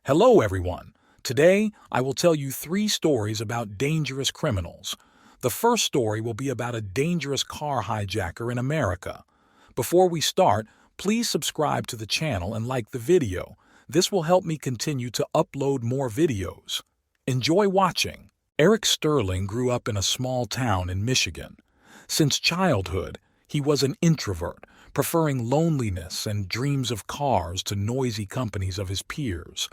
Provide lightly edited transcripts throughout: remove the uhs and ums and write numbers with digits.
Hello, everyone. Today, I will tell you three stories about dangerous criminals. The first story will be about a dangerous car hijacker in America. Before we start, please subscribe to the channel and like the video. This will help me continue to upload more videos. Enjoy watching. Eric Sterling grew up in a small town in Michigan. Since childhood, he was an introvert, preferring loneliness and dreams of cars to noisy companies of his peers.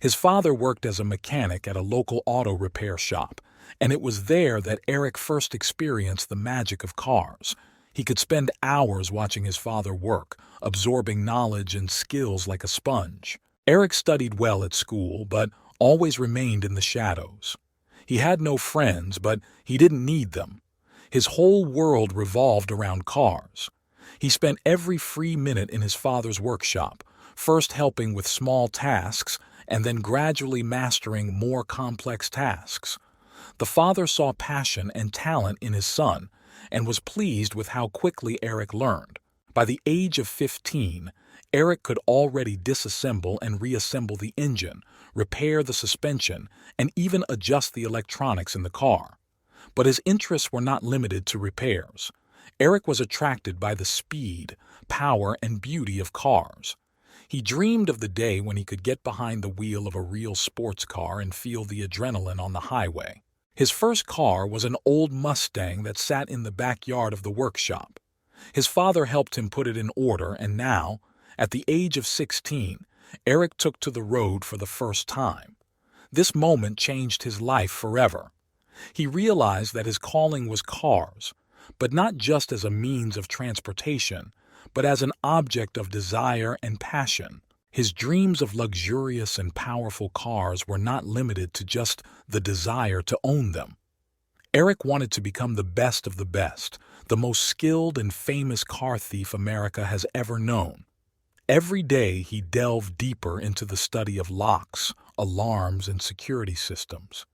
His father worked as a mechanic at a local auto repair shop, and it was there that Eric first experienced the magic of cars. He could spend hours watching his father work, absorbing knowledge and skills like a sponge. Eric studied well at school, but always remained in the shadows. He had no friends, but he didn't need them. His whole world revolved around cars. He spent every free minute in his father's workshop, first helping with small tasks and then gradually mastering more complex tasks. The father saw passion and talent in his son and was pleased with how quickly Eric learned. By the age of 15, Eric could already disassemble and reassemble the engine, repair the suspension, and even adjust the electronics in the car. But his interests were not limited to repairs. Eric was attracted by the speed, power, and beauty of cars. He dreamed of the day when he could get behind the wheel of a real sports car and feel the adrenaline on the highway. His first car was an old Mustang that sat in the backyard of the workshop. His father helped him put it in order, and now, at the age of 16, Eric took to the road for the first time. This moment changed his life forever. He realized that his calling was cars, but not just as a means of transportation, but as an object of desire and passion. His dreams of luxurious and powerful cars were not limited to just the desire to own them. Eric wanted to become the best of the best, the most skilled and famous car thief America has ever known. Every day he delved deeper into the study of locks, alarms, and security systems.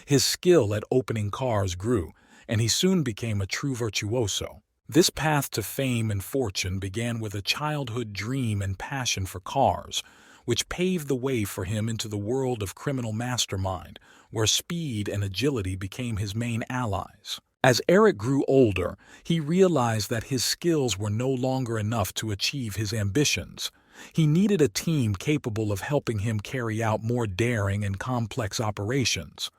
His skill at opening cars grew, and he soon became a true virtuoso. This path to fame and fortune began with a childhood dream and passion for cars, which paved the way for him into the world of criminal mastermind, where speed and agility became his main allies. As Eric grew older, he realized that his skills were no longer enough to achieve his ambitions. He needed a team capable of helping him carry out more daring and complex operations.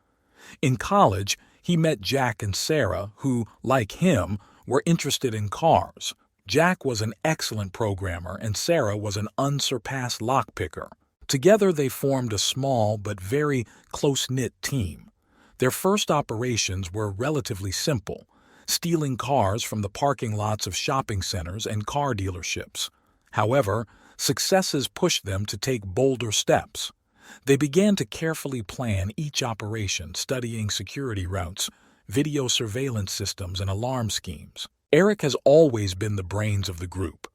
In college, he met Jack and Sarah, who, like him, were interested in cars. Jack was an excellent programmer and Sarah was an unsurpassed lockpicker. Together they formed a small but very close-knit team. Their first operations were relatively simple, stealing cars from the parking lots of shopping centers and car dealerships. However, successes pushed them to take bolder steps. They began to carefully plan each operation, studying security routes, video surveillance systems, and alarm schemes. Eric has always been the brains of the group.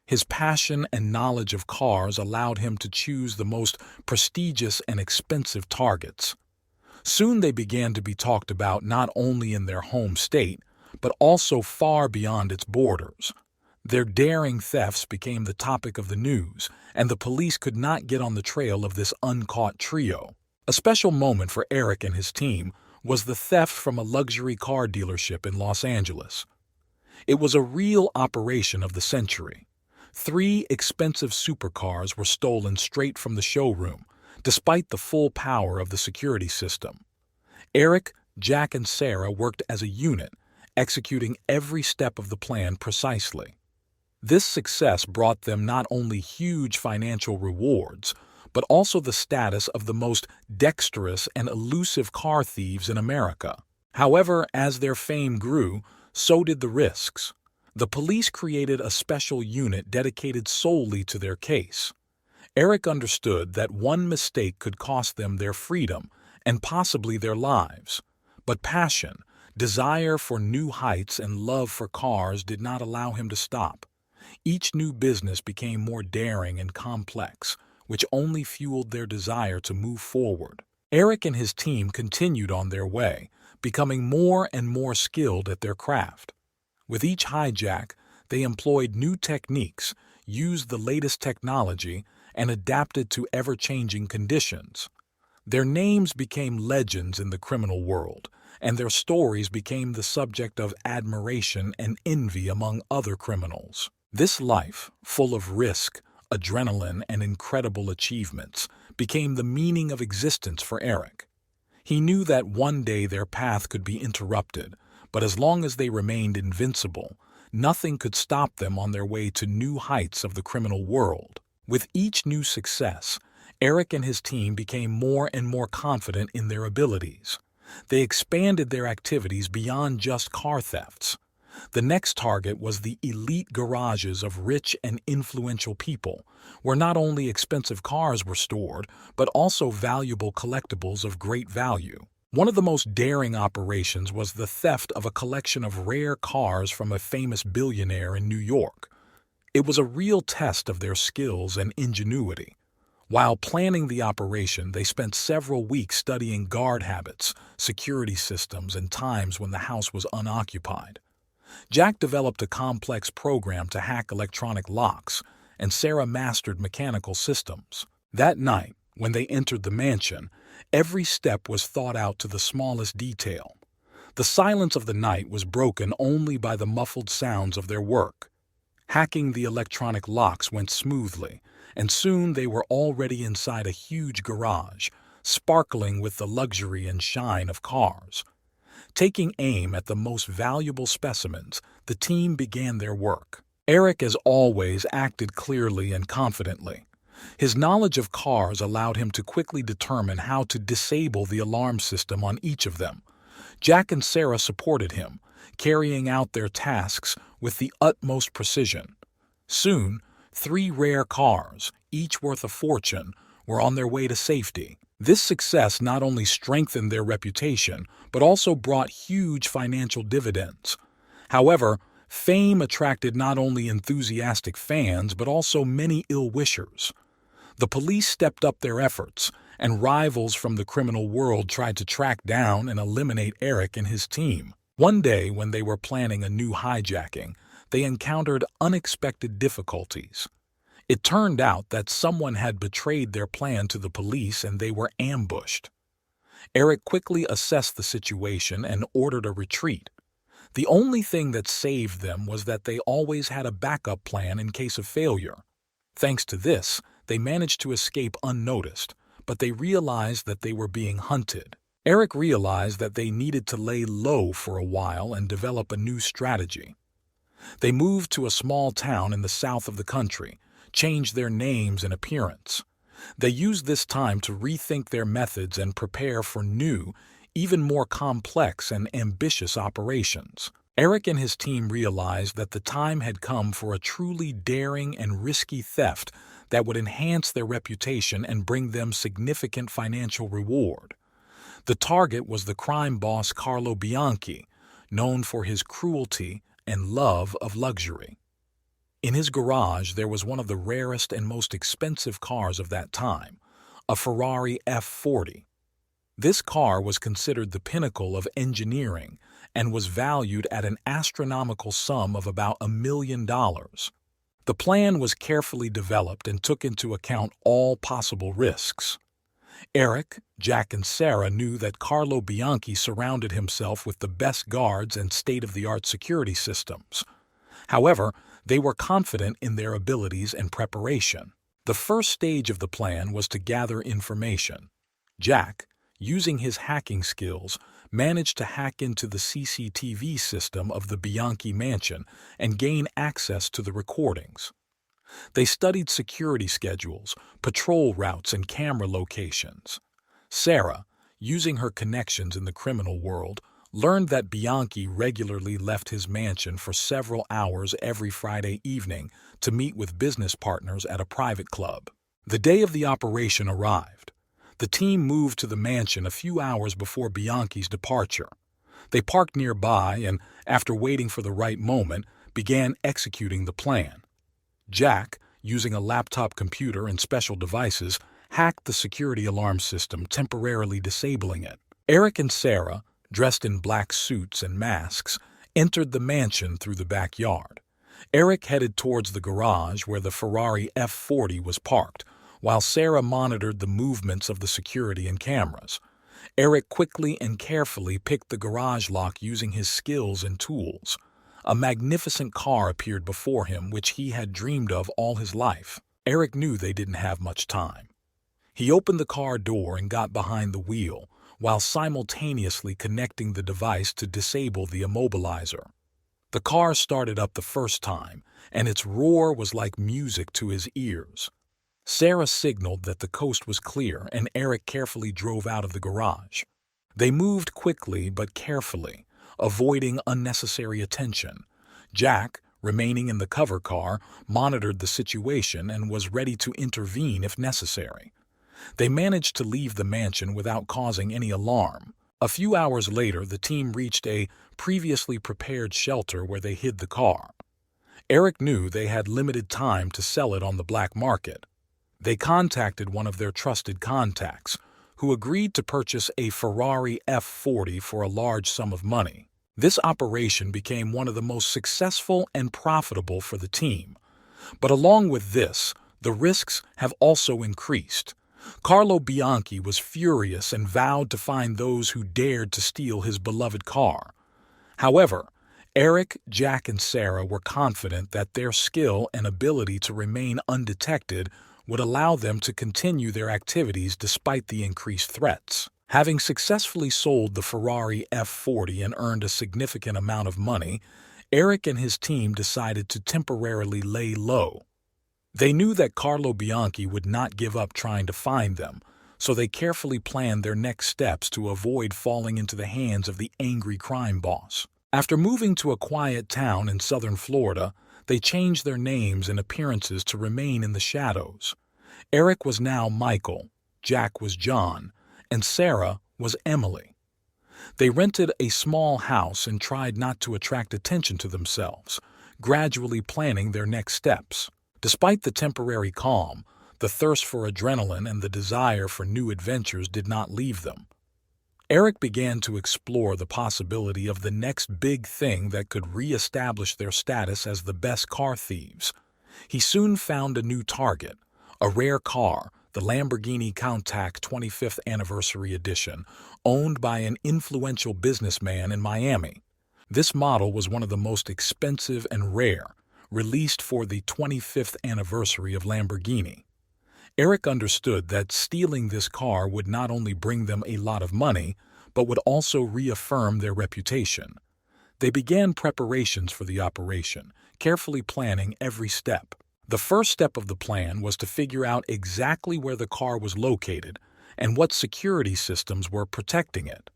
His passion and knowledge of cars allowed him to choose the most prestigious and expensive targets. Soon they began to be talked about not only in their home state, but also far beyond its borders. Their daring thefts became the topic of the news, and the police could not get on the trail of this uncaught trio. A special moment for Eric and his team was the theft from a luxury car dealership in Los Angeles. It was a real operation of the century. 3 expensive supercars were stolen straight from the showroom, despite the full power of the security system. Eric, Jack, and Sarah worked as a unit, executing every step of the plan precisely. This success brought them not only huge financial rewards, but also the status of the most dexterous and elusive car thieves in America. However, as their fame grew, so did the risks. The police created a special unit dedicated solely to their case. Eric understood that one mistake could cost them their freedom and possibly their lives. But passion, desire for new heights, and love for cars did not allow him to stop. Each new business became more daring and complex, which only fueled their desire to move forward. Eric and his team continued on their way, becoming more and more skilled at their craft. With each hijack, they employed new techniques, used the latest technology, and adapted to ever-changing conditions. Their names became legends in the criminal world, and their stories became the subject of admiration and envy among other criminals. This life, full of risk, adrenaline, and incredible achievements, became the meaning of existence for Eric. He knew that one day their path could be interrupted, but as long as they remained invincible, nothing could stop them on their way to new heights of the criminal world. With each new success, Eric and his team became more and more confident in their abilities. They expanded their activities beyond just car thefts. The next target was the elite garages of rich and influential people, where not only expensive cars were stored, but also valuable collectibles of great value. One of the most daring operations was the theft of a collection of rare cars from a famous billionaire in New York. It was a real test of their skills and ingenuity. While planning the operation, they spent several weeks studying guard habits, security systems, and times when the house was unoccupied. Jack developed a complex program to hack electronic locks, and Sarah mastered mechanical systems. That night, when they entered the mansion, every step was thought out to the smallest detail. The silence of the night was broken only by the muffled sounds of their work. Hacking the electronic locks went smoothly, and soon they were already inside a huge garage, sparkling with the luxury and shine of cars. Taking aim at the most valuable specimens, the team began their work. Eric, as always, acted clearly and confidently. His knowledge of cars allowed him to quickly determine how to disable the alarm system on each of them. Jack and Sarah supported him, carrying out their tasks with the utmost precision. Soon, 3 rare cars, each worth a fortune, were on their way to safety. This success not only strengthened their reputation, but also brought huge financial dividends. However, fame attracted not only enthusiastic fans, but also many ill-wishers. The police stepped up their efforts, and rivals from the criminal world tried to track down and eliminate Eric and his team. One day, when they were planning a new hijacking, they encountered unexpected difficulties. It turned out that someone had betrayed their plan to the police and they were ambushed. Eric quickly assessed the situation and ordered a retreat. The only thing that saved them was that they always had a backup plan in case of failure. Thanks to this, they managed to escape unnoticed, but they realized that they were being hunted. Eric realized that they needed to lay low for a while and develop a new strategy. They moved to a small town in the south of the country, changed their names and appearance. They used this time to rethink their methods and prepare for new, even more complex and ambitious operations. Eric and his team realized that the time had come for a truly daring and risky theft that would enhance their reputation and bring them significant financial reward. The target was the crime boss Carlo Bianchi, known for his cruelty and love of luxury. In his garage, there was one of the rarest and most expensive cars of that time, a Ferrari F40. This car was considered the pinnacle of engineering and was valued at an astronomical sum of about $1 million. The plan was carefully developed and took into account all possible risks. Eric, Jack, and Sarah knew that Carlo Bianchi surrounded himself with the best guards and state-of-the-art security systems. However, they were confident in their abilities and preparation. The first stage of the plan was to gather information. Jack, using his hacking skills, managed to hack into the CCTV system of the Bianchi mansion and gain access to the recordings. They studied security schedules, patrol routes, and camera locations. Sarah, using her connections in the criminal world, learned that Bianchi regularly left his mansion for several hours every Friday evening to meet with business partners at a private club. The day of the operation arrived. The team moved to the mansion a few hours before Bianchi's departure. They parked nearby and, after waiting for the right moment, began executing the plan. Jack, using a laptop computer and special devices, hacked the security alarm system, temporarily disabling it. Eric and Sarah, dressed in black suits and masks, entered the mansion through the backyard. Eric headed towards the garage where the Ferrari F40 was parked, while Sarah monitored the movements of the security and cameras. Eric quickly and carefully picked the garage lock using his skills and tools. A magnificent car appeared before him, which he had dreamed of all his life. Eric knew they didn't have much time. He opened the car door and got behind the wheel, while simultaneously connecting the device to disable the immobilizer. The car started up the first time, and its roar was like music to his ears. Sarah signaled that the coast was clear, and Eric carefully drove out of the garage. They moved quickly but carefully, avoiding unnecessary attention. Jack, remaining in the cover car, monitored the situation and was ready to intervene if necessary. They managed to leave the mansion without causing any alarm. A few hours later, the team reached a previously prepared shelter where they hid the car. Eric knew they had limited time to sell it on the black market. They contacted one of their trusted contacts, who agreed to purchase a Ferrari F40 for a large sum of money. This operation became one of the most successful and profitable for the team. But along with this, the risks have also increased. Carlo Bianchi was furious and vowed to find those who dared to steal his beloved car. However, Eric, Jack, and Sarah were confident that their skill and ability to remain undetected would allow them to continue their activities despite the increased threats. Having successfully sold the Ferrari F40 and earned a significant amount of money, Eric and his team decided to temporarily lay low. They knew that Carlo Bianchi would not give up trying to find them, so they carefully planned their next steps to avoid falling into the hands of the angry crime boss. After moving to a quiet town in southern Florida, they changed their names and appearances to remain in the shadows. Eric was now Michael, Jack was John, and Sarah was Emily. They rented a small house and tried not to attract attention to themselves, gradually planning their next steps. Despite the temporary calm, the thirst for adrenaline and the desire for new adventures did not leave them. Eric began to explore the possibility of the next big thing that could re-establish their status as the best car thieves. He soon found a new target, a rare car, the Lamborghini Countach 25th Anniversary Edition, owned by an influential businessman in Miami. This model was one of the most expensive and rare, released for the 25th anniversary of Lamborghini. Eric understood that stealing this car would not only bring them a lot of money, but would also reaffirm their reputation. They began preparations for the operation, carefully planning every step. The first step of the plan was to figure out exactly where the car was located and what security systems were protecting it.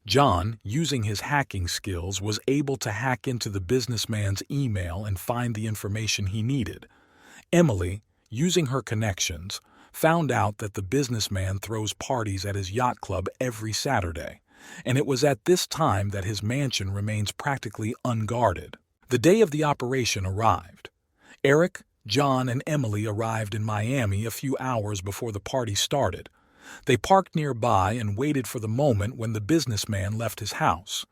John, using his hacking skills, was able to hack into the businessman's email and find the information he needed. Emily, using her connections, found out that the businessman throws parties at his yacht club every Saturday, and it was at this time that his mansion remains practically unguarded. The day of the operation arrived. Eric, John, and Emily arrived in Miami a few hours before the party started. They parked nearby and waited for the moment when the businessman left his house.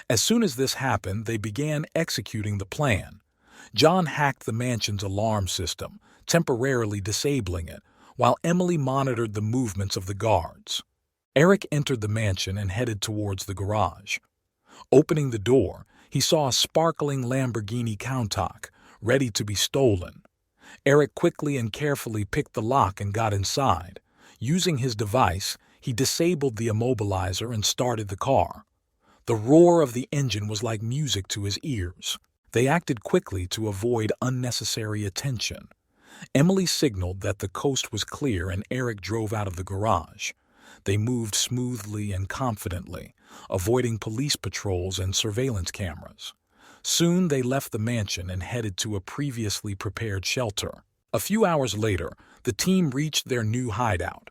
As soon as this happened, they began executing the plan. John hacked the mansion's alarm system, temporarily disabling it, while Emily monitored the movements of the guards. Eric entered the mansion and headed towards the garage. Opening the door, he saw a sparkling Lamborghini Countach, ready to be stolen. Eric quickly and carefully picked the lock and got inside. Using his device, he disabled the immobilizer and started the car. The roar of the engine was like music to his ears. They acted quickly to avoid unnecessary attention. Emily signaled that the coast was clear and Eric drove out of the garage. They moved smoothly and confidently, avoiding police patrols and surveillance cameras. Soon they left the mansion and headed to a previously prepared shelter. A few hours later, the team reached their new hideout.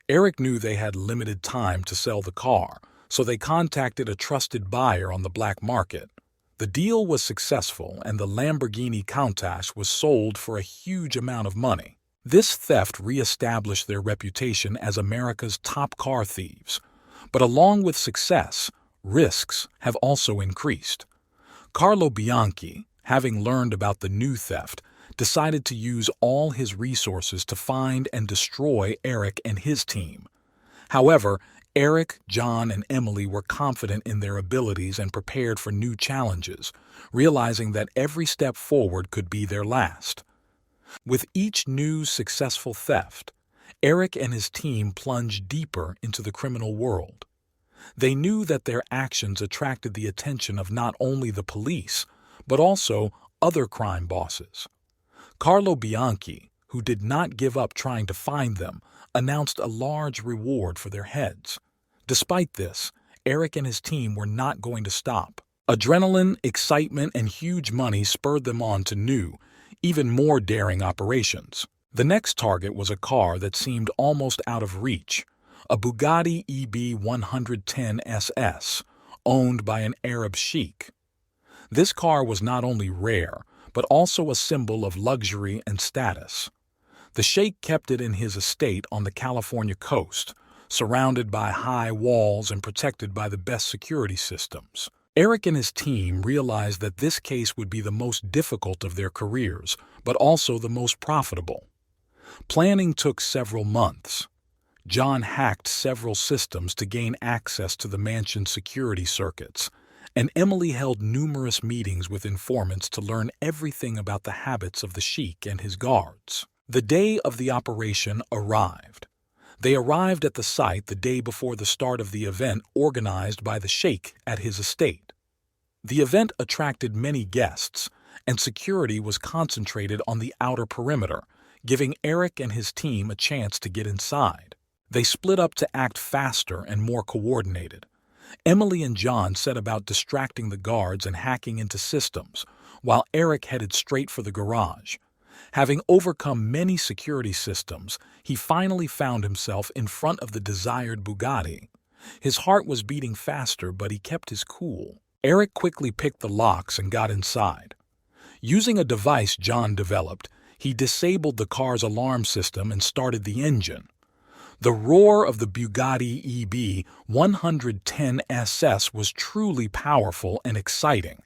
Eric knew they had limited time to sell the car, so they contacted a trusted buyer on the black market. The deal was successful and the Lamborghini Countach was sold for a huge amount of money. This theft re-established their reputation as America's top car thieves. But along with success, risks have also increased. Carlo Bianchi, having learned about the new theft, decided to use all his resources to find and destroy Eric and his team. However, Eric, John, and Emily were confident in their abilities and prepared for new challenges, realizing that every step forward could be their last. With each new successful theft, Eric and his team plunged deeper into the criminal world. They knew that their actions attracted the attention of not only the police, but also other crime bosses. Carlo Bianchi, who did not give up trying to find them, announced a large reward for their heads. Despite this, Eric and his team were not going to stop. Adrenaline, excitement, and huge money spurred them on to new, even more daring operations. The next target was a car that seemed almost out of reach, a Bugatti EB 110 SS, owned by an Arab sheik. This car was not only rare, but also a symbol of luxury and status. The sheikh kept it in his estate on the California coast, surrounded by high walls and protected by the best security systems. Eric and his team realized that this case would be the most difficult of their careers, but also the most profitable. Planning took several months. John hacked several systems to gain access to the mansion's security circuits, and Emily held numerous meetings with informants to learn everything about the habits of the sheik and his guards. The day of the operation arrived. They arrived at the site the day before the start of the event organized by the sheik at his estate. The event attracted many guests, and security was concentrated on the outer perimeter, giving Eric and his team a chance to get inside. They split up to act faster and more coordinated. Emily and John set about distracting the guards and hacking into systems, while Eric headed straight for the garage. Having overcome many security systems, he finally found himself in front of the desired Bugatti. His heart was beating faster, but he kept his cool. Eric quickly picked the locks and got inside. Using a device John developed, he disabled the car's alarm system and started the engine. The roar of the Bugatti EB 110 SS was truly powerful and exciting.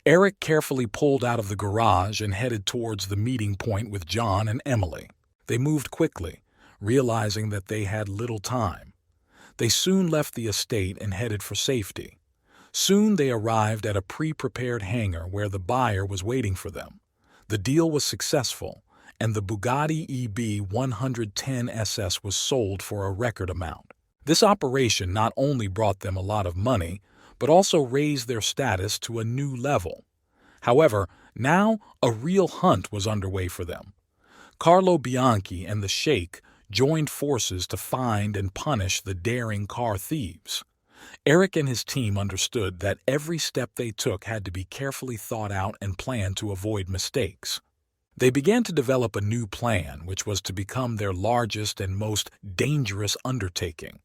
Eric carefully pulled out of the garage and headed towards the meeting point with John and Emily. They moved quickly, realizing that they had little time. They soon left the estate and headed for safety. Soon they arrived at a pre-prepared hangar where the buyer was waiting for them. The deal was successful, and the Bugatti EB 110 SS was sold for a record amount. This operation not only brought them a lot of money, but also raised their status to a new level. However, now a real hunt was underway for them. Carlo Bianchi and the sheik joined forces to find and punish the daring car thieves. Eric and his team understood that every step they took had to be carefully thought out and planned to avoid mistakes. They began to develop a new plan, which was to become their largest and most dangerous undertaking.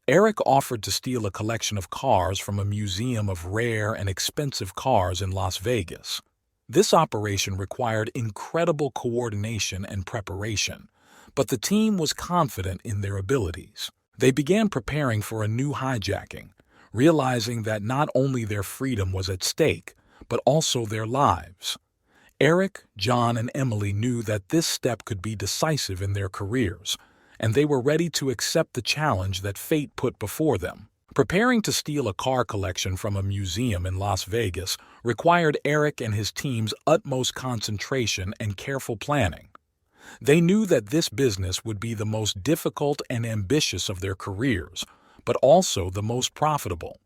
Eric offered to steal a collection of cars from a museum of rare and expensive cars in Las Vegas. This operation required incredible coordination and preparation, but the team was confident in their abilities. They began preparing for a new hijacking, realizing that not only their freedom was at stake, but also their lives. Eric, John, and Emily knew that this step could be decisive in their careers, and they were ready to accept the challenge that fate put before them. Preparing to steal a car collection from a museum in Las Vegas required Eric and his team's utmost concentration and careful planning. They knew that this business would be the most difficult and ambitious of their careers, but also the most profitable.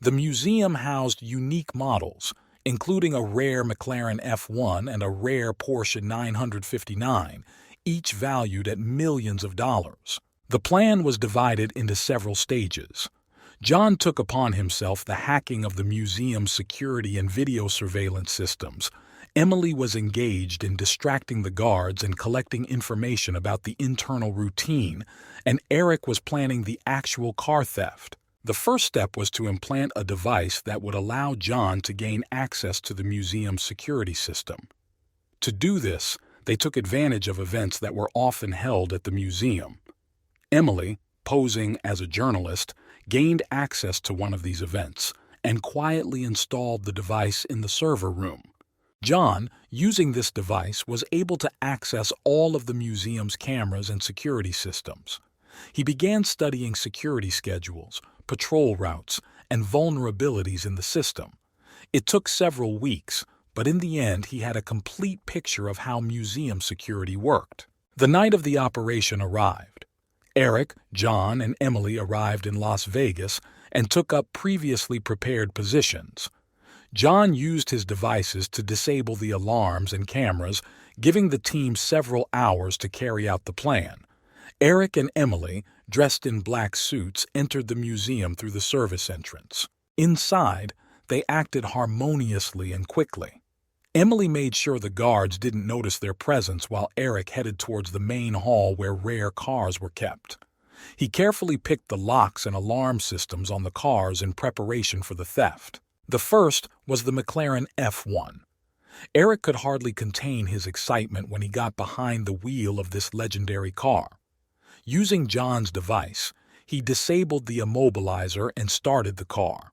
The museum housed unique models, including a rare McLaren F1 and a rare Porsche 959, each valued at millions of dollars. The plan was divided into several stages. John took upon himself the hacking of the museum's security and video surveillance systems. Emily was engaged in distracting the guards and collecting information about the internal routine, and Eric was planning the actual car theft. The first step was to implant a device that would allow John to gain access to the museum's security system. To do this, they took advantage of events that were often held at the museum. Emily, posing as a journalist, gained access to one of these events and quietly installed the device in the server room. John, using this device, was able to access all of the museum's cameras and security systems. He began studying security schedules, patrol routes, and vulnerabilities in the system. It took several weeks, but in the end he had a complete picture of how museum security worked. The night of the operation arrived. Eric, John, and Emily arrived in Las Vegas and took up previously prepared positions. John used his devices to disable the alarms and cameras, giving the team several hours to carry out the plan. Eric and Emily, dressed in black suits, entered the museum through the service entrance. Inside, they acted harmoniously and quickly. Emily made sure the guards didn't notice their presence while Eric headed towards the main hall where rare cars were kept. He carefully picked the locks and alarm systems on the cars in preparation for the theft. The first was the McLaren F1. Eric could hardly contain his excitement when he got behind the wheel of this legendary car. Using John's device, he disabled the immobilizer and started the car.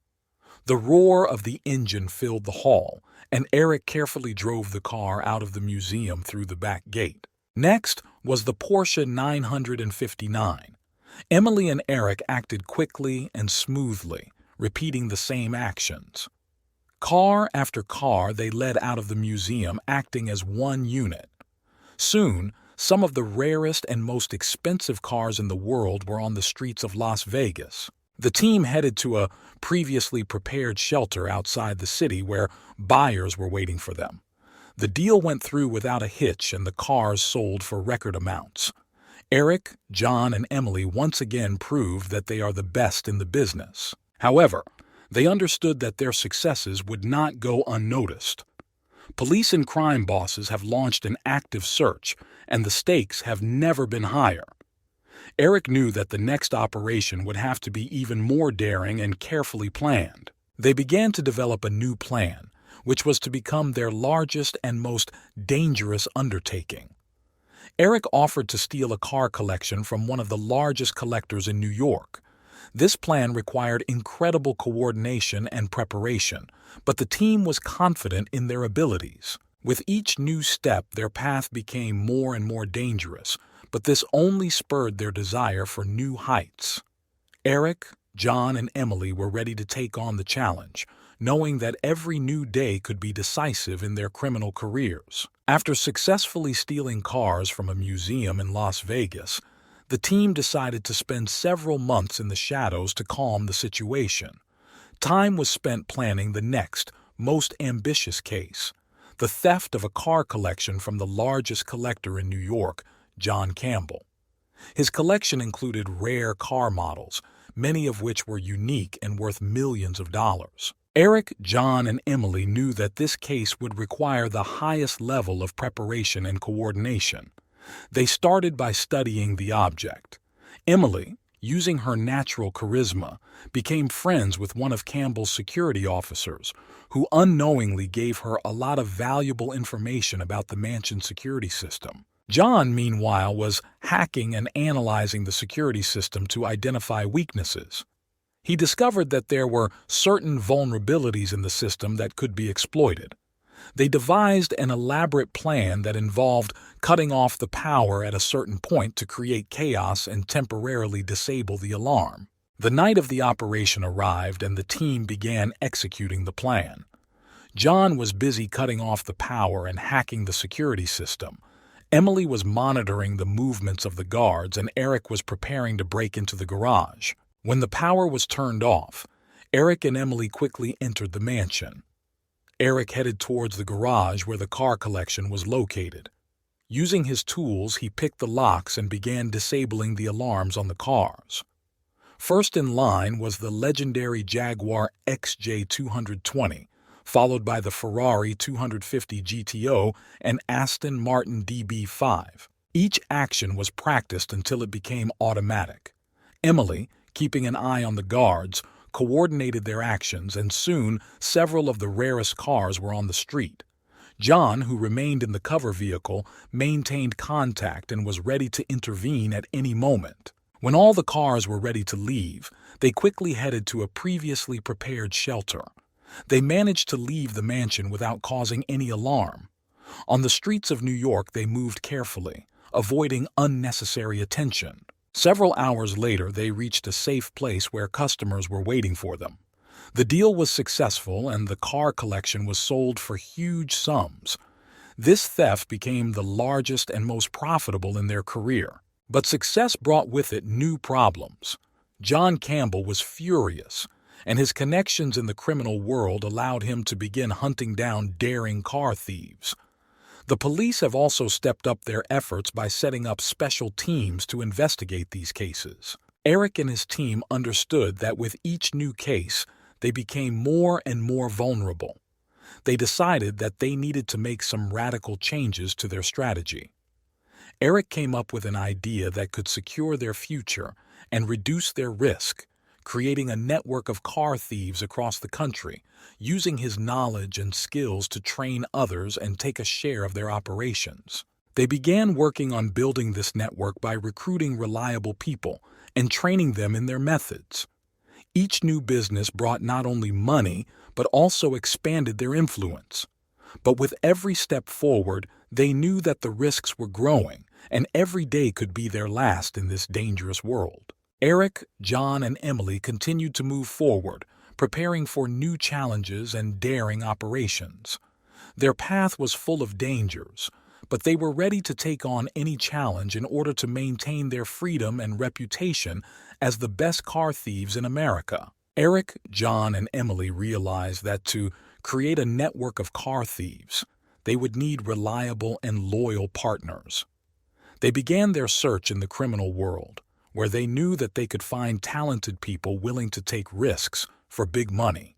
The roar of the engine filled the hall, and Eric carefully drove the car out of the museum through the back gate. Next was the Porsche 959. Emily and Eric acted quickly and smoothly, repeating the same actions. Car after car they led out of the museum, acting as one unit. Soon, some of the rarest and most expensive cars in the world were on the streets of Las Vegas. The team headed to a previously prepared shelter outside the city where buyers were waiting for them. The deal went through without a hitch and the cars sold for record amounts. Eric, John, and Emily once again proved that they are the best in the business. However, they understood that their successes would not go unnoticed. Police and crime bosses have launched an active search, and the stakes have never been higher. Eric knew that the next operation would have to be even more daring and carefully planned. They began to develop a new plan, which was to become their largest and most dangerous undertaking. Eric offered to steal a car collection from one of the largest collectors in New York. This plan required incredible coordination and preparation, but the team was confident in their abilities. With each new step, their path became more and more dangerous, but this only spurred their desire for new heights. Eric, John, and Emily were ready to take on the challenge, knowing that every new day could be decisive in their criminal careers. After successfully stealing cars from a museum in Las Vegas, the team decided to spend several months in the shadows to calm the situation. Time was spent planning the next, most ambitious case, the theft of a car collection from the largest collector in New York, John Campbell. His collection included rare car models, many of which were unique and worth millions of dollars. Eric, John, and Emily knew that this case would require the highest level of preparation and coordination. They started by studying the object. Emily, using her natural charisma, became friends with one of Campbell's security officers, who unknowingly gave her a lot of valuable information about the mansion's security system. John, meanwhile, was hacking and analyzing the security system to identify weaknesses. He discovered that there were certain vulnerabilities in the system that could be exploited. They devised an elaborate plan that involved cutting off the power at a certain point to create chaos and temporarily disable the alarm. The night of the operation arrived and the team began executing the plan. John was busy cutting off the power and hacking the security system. Emily was monitoring the movements of the guards and Eric was preparing to break into the garage. When the power was turned off, Eric and Emily quickly entered the mansion. Eric headed towards the garage where the car collection was located. Using his tools, he picked the locks and began disabling the alarms on the cars. First in line was the legendary Jaguar XJ220, followed by the Ferrari 250 GTO and Aston Martin DB5. Each action was practiced until it became automatic. Emily, keeping an eye on the guards, coordinated their actions, and soon several of the rarest cars were on the street. John, who remained in the cover vehicle, maintained contact and was ready to intervene at any moment. When all the cars were ready to leave, they quickly headed to a previously prepared shelter. They managed to leave the mansion without causing any alarm. On the streets of New York, they moved carefully, avoiding unnecessary attention. Several hours later, they reached a safe place where customers were waiting for them. The deal was successful, and the car collection was sold for huge sums. This theft became the largest and most profitable in their career. But success brought with it new problems. John Campbell was furious, and his connections in the criminal world allowed him to begin hunting down daring car thieves. The police have also stepped up their efforts by setting up special teams to investigate these cases. Eric and his team understood that with each new case, they became more and more vulnerable. They decided that they needed to make some radical changes to their strategy. Eric came up with an idea that could secure their future and reduce their risk, creating a network of car thieves across the country, using his knowledge and skills to train others and take a share of their operations. They began working on building this network by recruiting reliable people and training them in their methods. Each new business brought not only money, but also expanded their influence. But with every step forward, they knew that the risks were growing, and every day could be their last in this dangerous world. Eric, John, and Emily continued to move forward, preparing for new challenges and daring operations. Their path was full of dangers, but they were ready to take on any challenge in order to maintain their freedom and reputation as the best car thieves in America. Eric, John, and Emily realized that to create a network of car thieves, they would need reliable and loyal partners. They began their search in the criminal world, where they knew that they could find talented people willing to take risks for big money.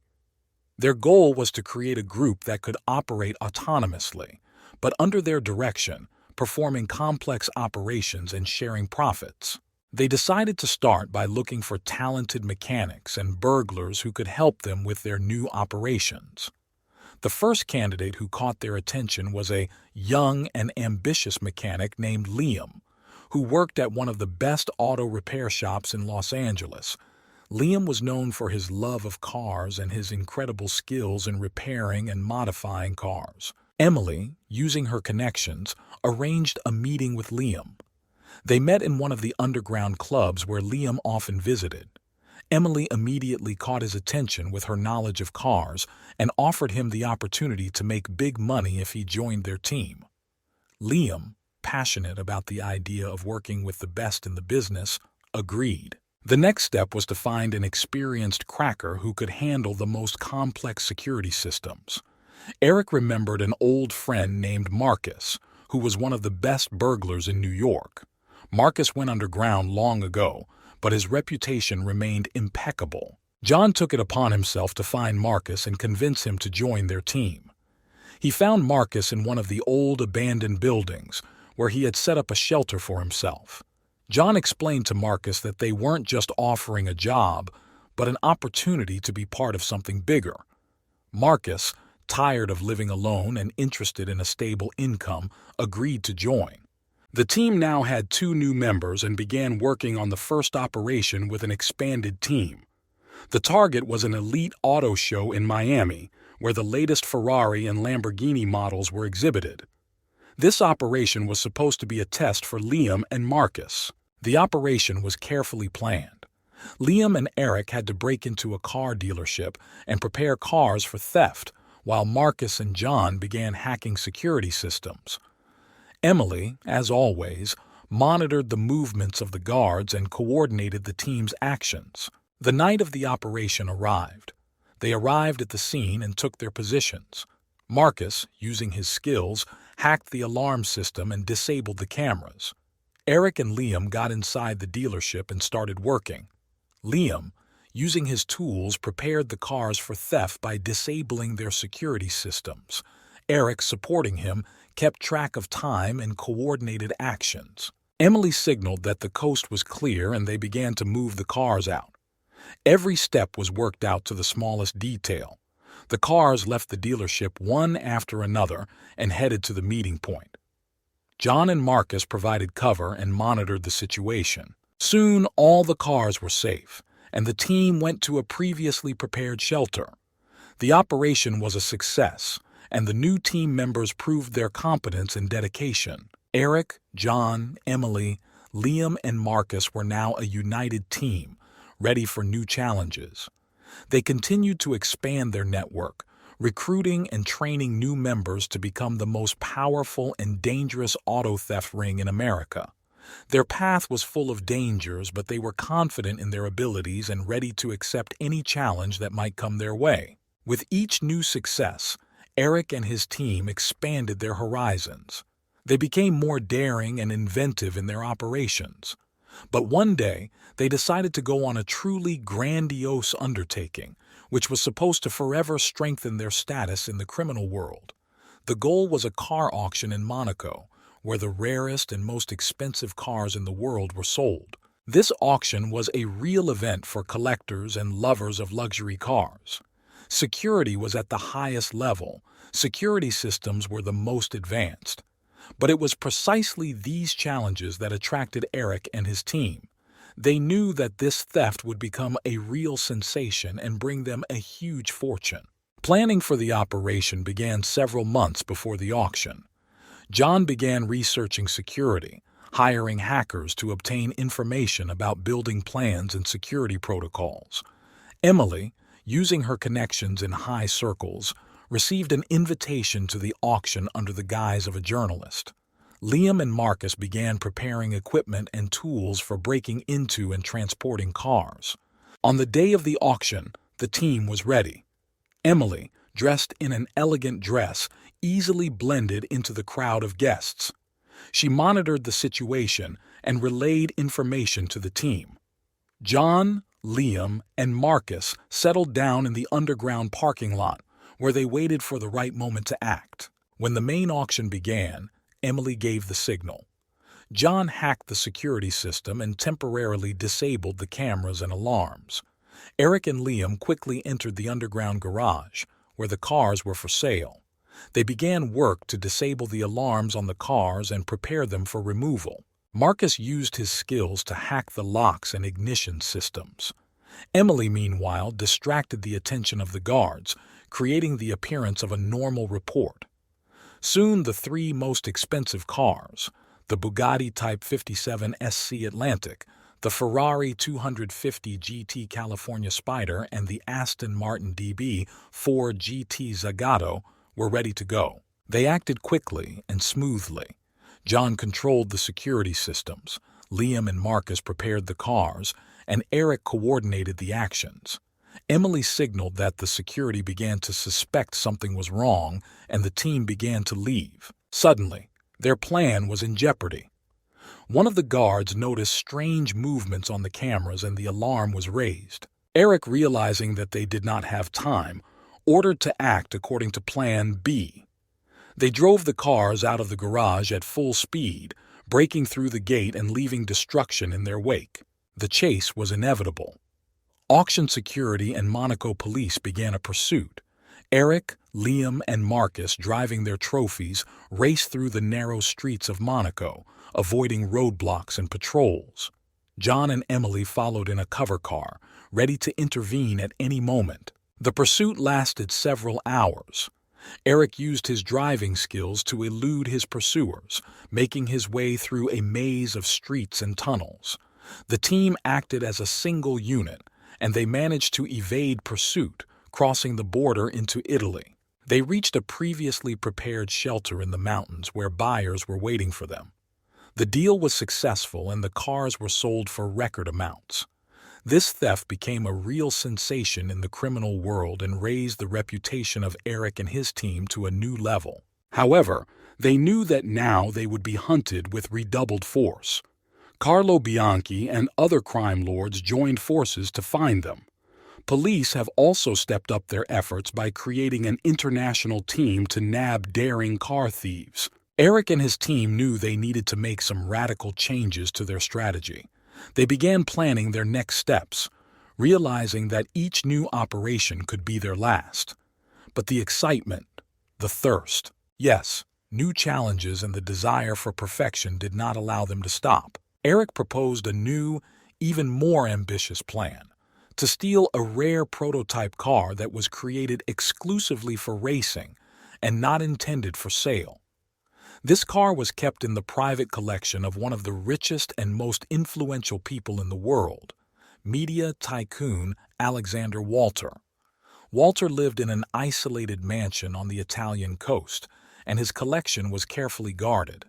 Their goal was to create a group that could operate autonomously, but under their direction, performing complex operations and sharing profits. They decided to start by looking for talented mechanics and burglars who could help them with their new operations. The first candidate who caught their attention was a young and ambitious mechanic named Liam, who worked at one of the best auto repair shops in Los Angeles. Liam was known for his love of cars and his incredible skills in repairing and modifying cars. Emily, using her connections, arranged a meeting with Liam. They met in one of the underground clubs where Liam often visited. Emily immediately caught his attention with her knowledge of cars and offered him the opportunity to make big money if he joined their team. Liam, passionate about the idea of working with the best in the business, agreed. The next step was to find an experienced cracker who could handle the most complex security systems. Eric remembered an old friend named Marcus, who was one of the best burglars in New York. Marcus went underground long ago, but his reputation remained impeccable. John took it upon himself to find Marcus and convince him to join their team. He found Marcus in one of the old abandoned buildings, where he had set up a shelter for himself. John explained to Marcus that they weren't just offering a job, but an opportunity to be part of something bigger. Marcus, tired of living alone and interested in a stable income, agreed to join. The team now had 2 new members and began working on the first operation with an expanded team. The target was an elite auto show in Miami, where the latest Ferrari and Lamborghini models were exhibited. This operation was supposed to be a test for Liam and Marcus. The operation was carefully planned. Liam and Eric had to break into a car dealership and prepare cars for theft, while Marcus and John began hacking security systems. Emily, as always, monitored the movements of the guards and coordinated the team's actions. The night of the operation arrived. They arrived at the scene and took their positions. Marcus, using his skills, hacked the alarm system and disabled the cameras. Eric and Liam got inside the dealership and started working. Liam, using his tools, prepared the cars for theft by disabling their security systems. Eric, supporting him, kept track of time and coordinated actions. Emily signaled that the coast was clear and they began to move the cars out. Every step was worked out to the smallest detail. The cars left the dealership one after another and headed to the meeting point. John and Marcus provided cover and monitored the situation. Soon, all the cars were safe, and the team went to a previously prepared shelter. The operation was a success, and the new team members proved their competence and dedication. Eric, John, Emily, Liam, and Marcus were now a united team, ready for new challenges. They continued to expand their network, recruiting and training new members to become the most powerful and dangerous auto theft ring in America. Their path was full of dangers, but they were confident in their abilities and ready to accept any challenge that might come their way. With each new success, Eric and his team expanded their horizons. They became more daring and inventive in their operations. But one day, they decided to go on a truly grandiose undertaking, which was supposed to forever strengthen their status in the criminal world. The goal was a car auction in Monaco, where the rarest and most expensive cars in the world were sold. This auction was a real event for collectors and lovers of luxury cars. Security was at the highest level. Security systems were the most advanced. But it was precisely these challenges that attracted Eric and his team. They knew that this theft would become a real sensation and bring them a huge fortune. Planning for the operation began several months before the auction. John began researching security, hiring hackers to obtain information about building plans and security protocols. Emily, using her connections in high circles, received an invitation to the auction under the guise of a journalist. Liam and Marcus began preparing equipment and tools for breaking into and transporting cars. On the day of the auction, the team was ready. Emily, dressed in an elegant dress, easily blended into the crowd of guests. She monitored the situation and relayed information to the team. John, Liam, and Marcus settled down in the underground parking lot, where they waited for the right moment to act. When the main auction began, Emily gave the signal. John hacked the security system and temporarily disabled the cameras and alarms. Eric and Liam quickly entered the underground garage, where the cars were for sale. They began work to disable the alarms on the cars and prepare them for removal. Marcus used his skills to hack the locks and ignition systems. Emily, meanwhile, distracted the attention of the guards, creating the appearance of a normal report. Soon the three most expensive cars, the Bugatti Type 57 SC Atlantic, the Ferrari 250 GT California Spider, and the Aston Martin DB4 GT Zagato, were ready to go. They acted quickly and smoothly. John controlled the security systems, Liam and Marcus prepared the cars, and Eric coordinated the actions. Emily signaled that the security began to suspect something was wrong, and the team began to leave. Suddenly, their plan was in jeopardy. One of the guards noticed strange movements on the cameras and the alarm was raised. Eric, realizing that they did not have time, ordered to act according to Plan B. They drove the cars out of the garage at full speed, breaking through the gate and leaving destruction in their wake. The chase was inevitable. Auction security and Monaco police began a pursuit. Eric, Liam, and Marcus, driving their trophies, raced through the narrow streets of Monaco, avoiding roadblocks and patrols. John and Emily followed in a cover car, ready to intervene at any moment. The pursuit lasted several hours. Eric used his driving skills to elude his pursuers, making his way through a maze of streets and tunnels. The team acted as a single unit, and they managed to evade pursuit, crossing the border into Italy. They reached a previously prepared shelter in the mountains where buyers were waiting for them. The deal was successful and the cars were sold for record amounts. This theft became a real sensation in the criminal world and raised the reputation of Eric and his team to a new level. However, they knew that now they would be hunted with redoubled force. Carlo Bianchi and other crime lords joined forces to find them. Police have also stepped up their efforts by creating an international team to nab daring car thieves. Eric and his team knew they needed to make some radical changes to their strategy. They began planning their next steps, realizing that each new operation could be their last. But the excitement, the thirst, yes, new challenges and the desire for perfection did not allow them to stop. Eric proposed a new, even more ambitious plan: to steal a rare prototype car that was created exclusively for racing and not intended for sale. This car was kept in the private collection of one of the richest and most influential people in the world, media tycoon Alexander Walter. Walter lived in an isolated mansion on the Italian coast, and his collection was carefully guarded.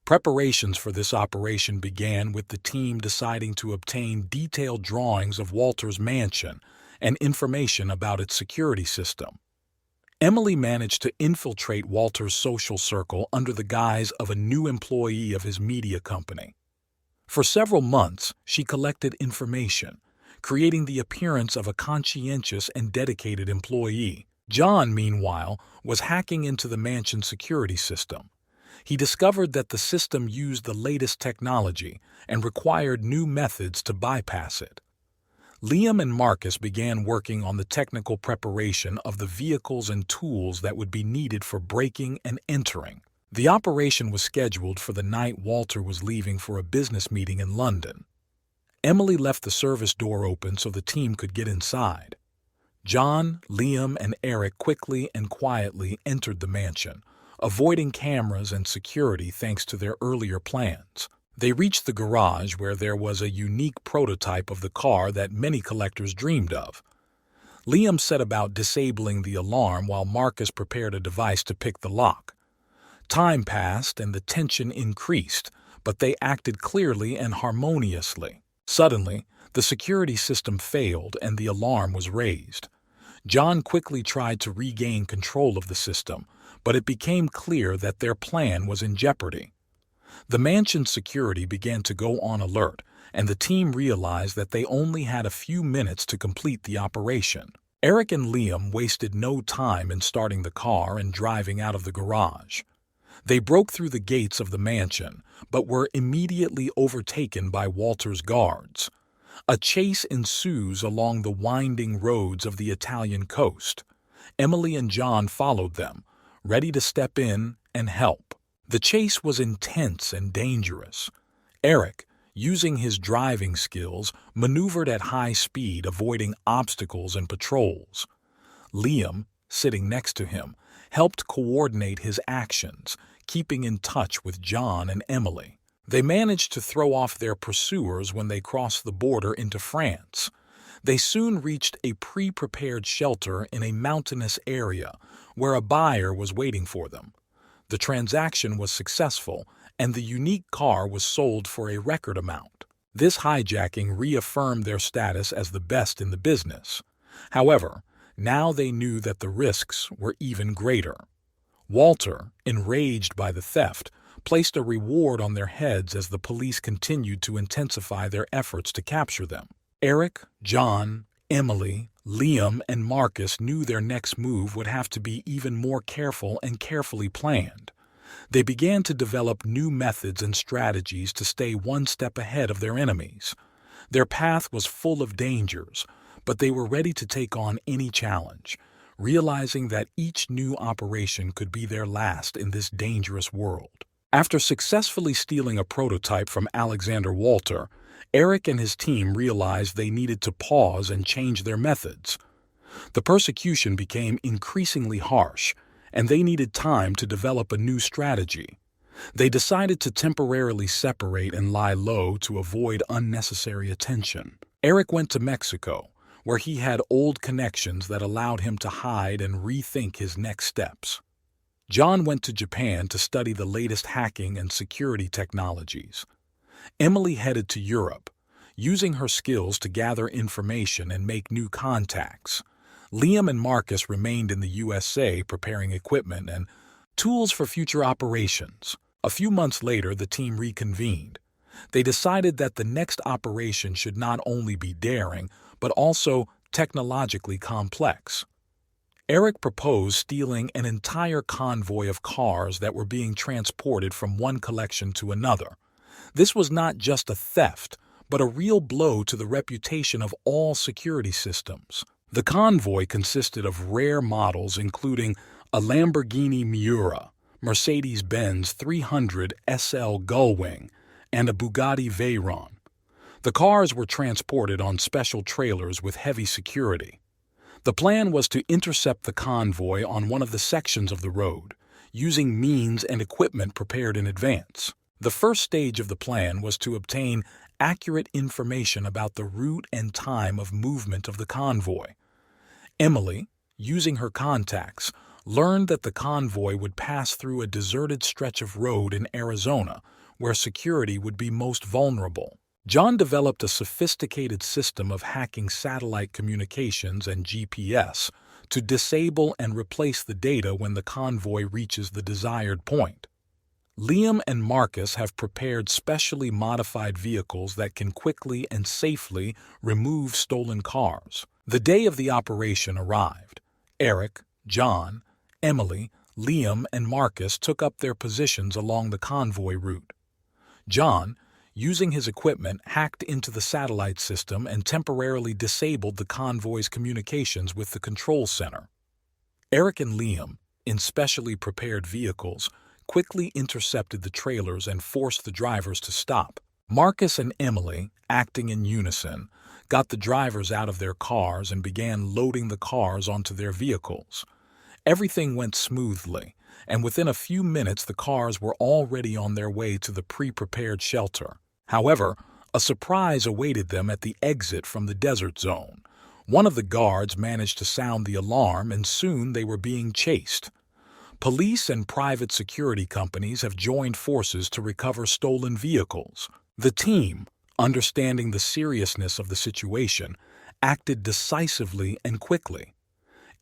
Preparations for this operation began with the team deciding to obtain detailed drawings of Walter's mansion and information about its security system. Emily managed to infiltrate Walter's social circle under the guise of a new employee of his media company. For several months, she collected information, creating the appearance of a conscientious and dedicated employee. John, meanwhile, was hacking into the mansion's security system. He discovered that the system used the latest technology and required new methods to bypass it. Liam and Marcus began working on the technical preparation of the vehicles and tools that would be needed for breaking and entering. The operation was scheduled for the night Walter was leaving for a business meeting in London. Emily left the service door open so the team could get inside. John, Liam, and Eric quickly and quietly entered the mansion, avoiding cameras and security thanks to their earlier plans. They reached the garage where there was a unique prototype of the car that many collectors dreamed of. Liam set about disabling the alarm while Marcus prepared a device to pick the lock. Time passed and the tension increased, but they acted clearly and harmoniously. Suddenly, the security system failed and the alarm was raised. John quickly tried to regain control of the system, but it became clear that their plan was in jeopardy. The mansion's security began to go on alert, and the team realized that they only had a few minutes to complete the operation. Eric and Liam wasted no time in starting the car and driving out of the garage. They broke through the gates of the mansion, but were immediately overtaken by Walter's guards. A chase ensues along the winding roads of the Italian coast. Emily and John followed them, ready to step in and help. The chase was intense and dangerous. Eric, using his driving skills, maneuvered at high speed, avoiding obstacles and patrols. Liam, sitting next to him, helped coordinate his actions, keeping in touch with John and Emily. They managed to throw off their pursuers when they crossed the border into France. They soon reached a pre-prepared shelter in a mountainous area where a buyer was waiting for them. The transaction was successful, and the unique car was sold for a record amount. This hijacking reaffirmed their status as the best in the business. However, now they knew that the risks were even greater. Walter, enraged by the theft, placed a reward on their heads as the police continued to intensify their efforts to capture them. Eric, John, Emily, Liam, and Marcus knew their next move would have to be even more careful and carefully planned. They began to develop new methods and strategies to stay one step ahead of their enemies. Their path was full of dangers, but they were ready to take on any challenge, realizing that each new operation could be their last in this dangerous world. After successfully stealing a prototype from Alexander Walter, Eric and his team realized they needed to pause and change their methods. The persecution became increasingly harsh, and they needed time to develop a new strategy. They decided to temporarily separate and lie low to avoid unnecessary attention. Eric went to Mexico, where he had old connections that allowed him to hide and rethink his next steps. John went to Japan to study the latest hacking and security technologies. Emily headed to Europe, using her skills to gather information and make new contacts. Liam and Marcus remained in the USA preparing equipment and tools for future operations. A few months later, the team reconvened. They decided that the next operation should not only be daring, but also technologically complex. Eric proposed stealing an entire convoy of cars that were being transported from one collection to another. This was not just a theft, but a real blow to the reputation of all security systems. The convoy consisted of rare models including a Lamborghini Miura, Mercedes-Benz 300 SL Gullwing, and a Bugatti Veyron. The cars were transported on special trailers with heavy security. The plan was to intercept the convoy on one of the sections of the road, using means and equipment prepared in advance. The first stage of the plan was to obtain accurate information about the route and time of movement of the convoy. Emily, using her contacts, learned that the convoy would pass through a deserted stretch of road in Arizona, where security would be most vulnerable. John developed a sophisticated system of hacking satellite communications and GPS to disable and replace the data when the convoy reaches the desired point. Liam and Marcus have prepared specially modified vehicles that can quickly and safely remove stolen cars. The day of the operation arrived. Eric, John, Emily, Liam, and Marcus took up their positions along the convoy route. John, using his equipment, hacked into the satellite system and temporarily disabled the convoy's communications with the control center. Eric and Liam, in specially prepared vehicles, quickly intercepted the trailers and forced the drivers to stop. Marcus and Emily, acting in unison, got the drivers out of their cars and began loading the cars onto their vehicles. Everything went smoothly, and within a few minutes the cars were already on their way to the pre-prepared shelter. However, a surprise awaited them at the exit from the desert zone. One of the guards managed to sound the alarm, and soon they were being chased. Police and private security companies have joined forces to recover stolen vehicles. The team, understanding the seriousness of the situation, acted decisively and quickly.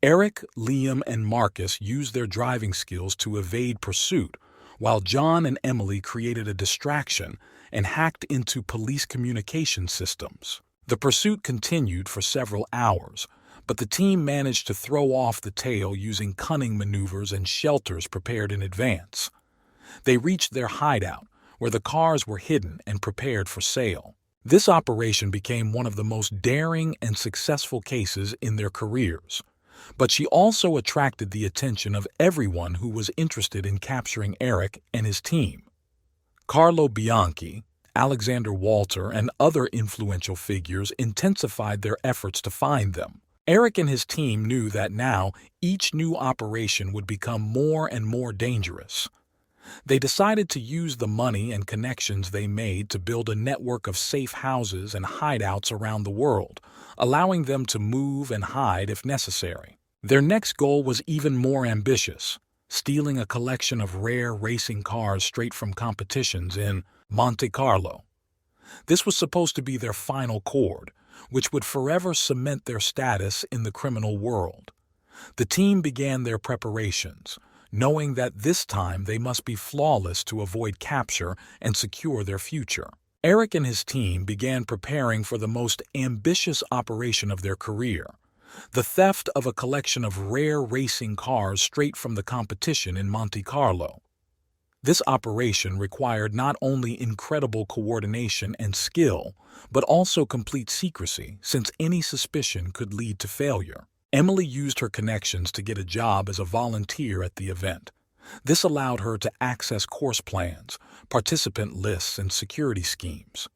Eric, Liam, and Marcus used their driving skills to evade pursuit, while John and Emily created a distraction and hacked into police communication systems. The pursuit continued for several hours, but the team managed to throw off the tail using cunning maneuvers and shelters prepared in advance. They reached their hideout, where the cars were hidden and prepared for sale. This operation became one of the most daring and successful cases in their careers, but she also attracted the attention of everyone who was interested in capturing Eric and his team. Carlo Bianchi, Alexander Walter, and other influential figures intensified their efforts to find them. Eric and his team knew that now each new operation would become more and more dangerous. They decided to use the money and connections they made to build a network of safe houses and hideouts around the world, allowing them to move and hide if necessary. Their next goal was even more ambitious: stealing a collection of rare racing cars straight from competitions in Monte Carlo. This was supposed to be their final chord, which would forever cement their status in the criminal world. The team began their preparations, knowing that this time they must be flawless to avoid capture and secure their future. Eric and his team began preparing for the most ambitious operation of their career: the theft of a collection of rare racing cars straight from the competition in Monte Carlo. This operation required not only incredible coordination and skill, but also complete secrecy, since any suspicion could lead to failure. Emily used her connections to get a job as a volunteer at the event. This allowed her to access course plans, participant lists, and security schemes.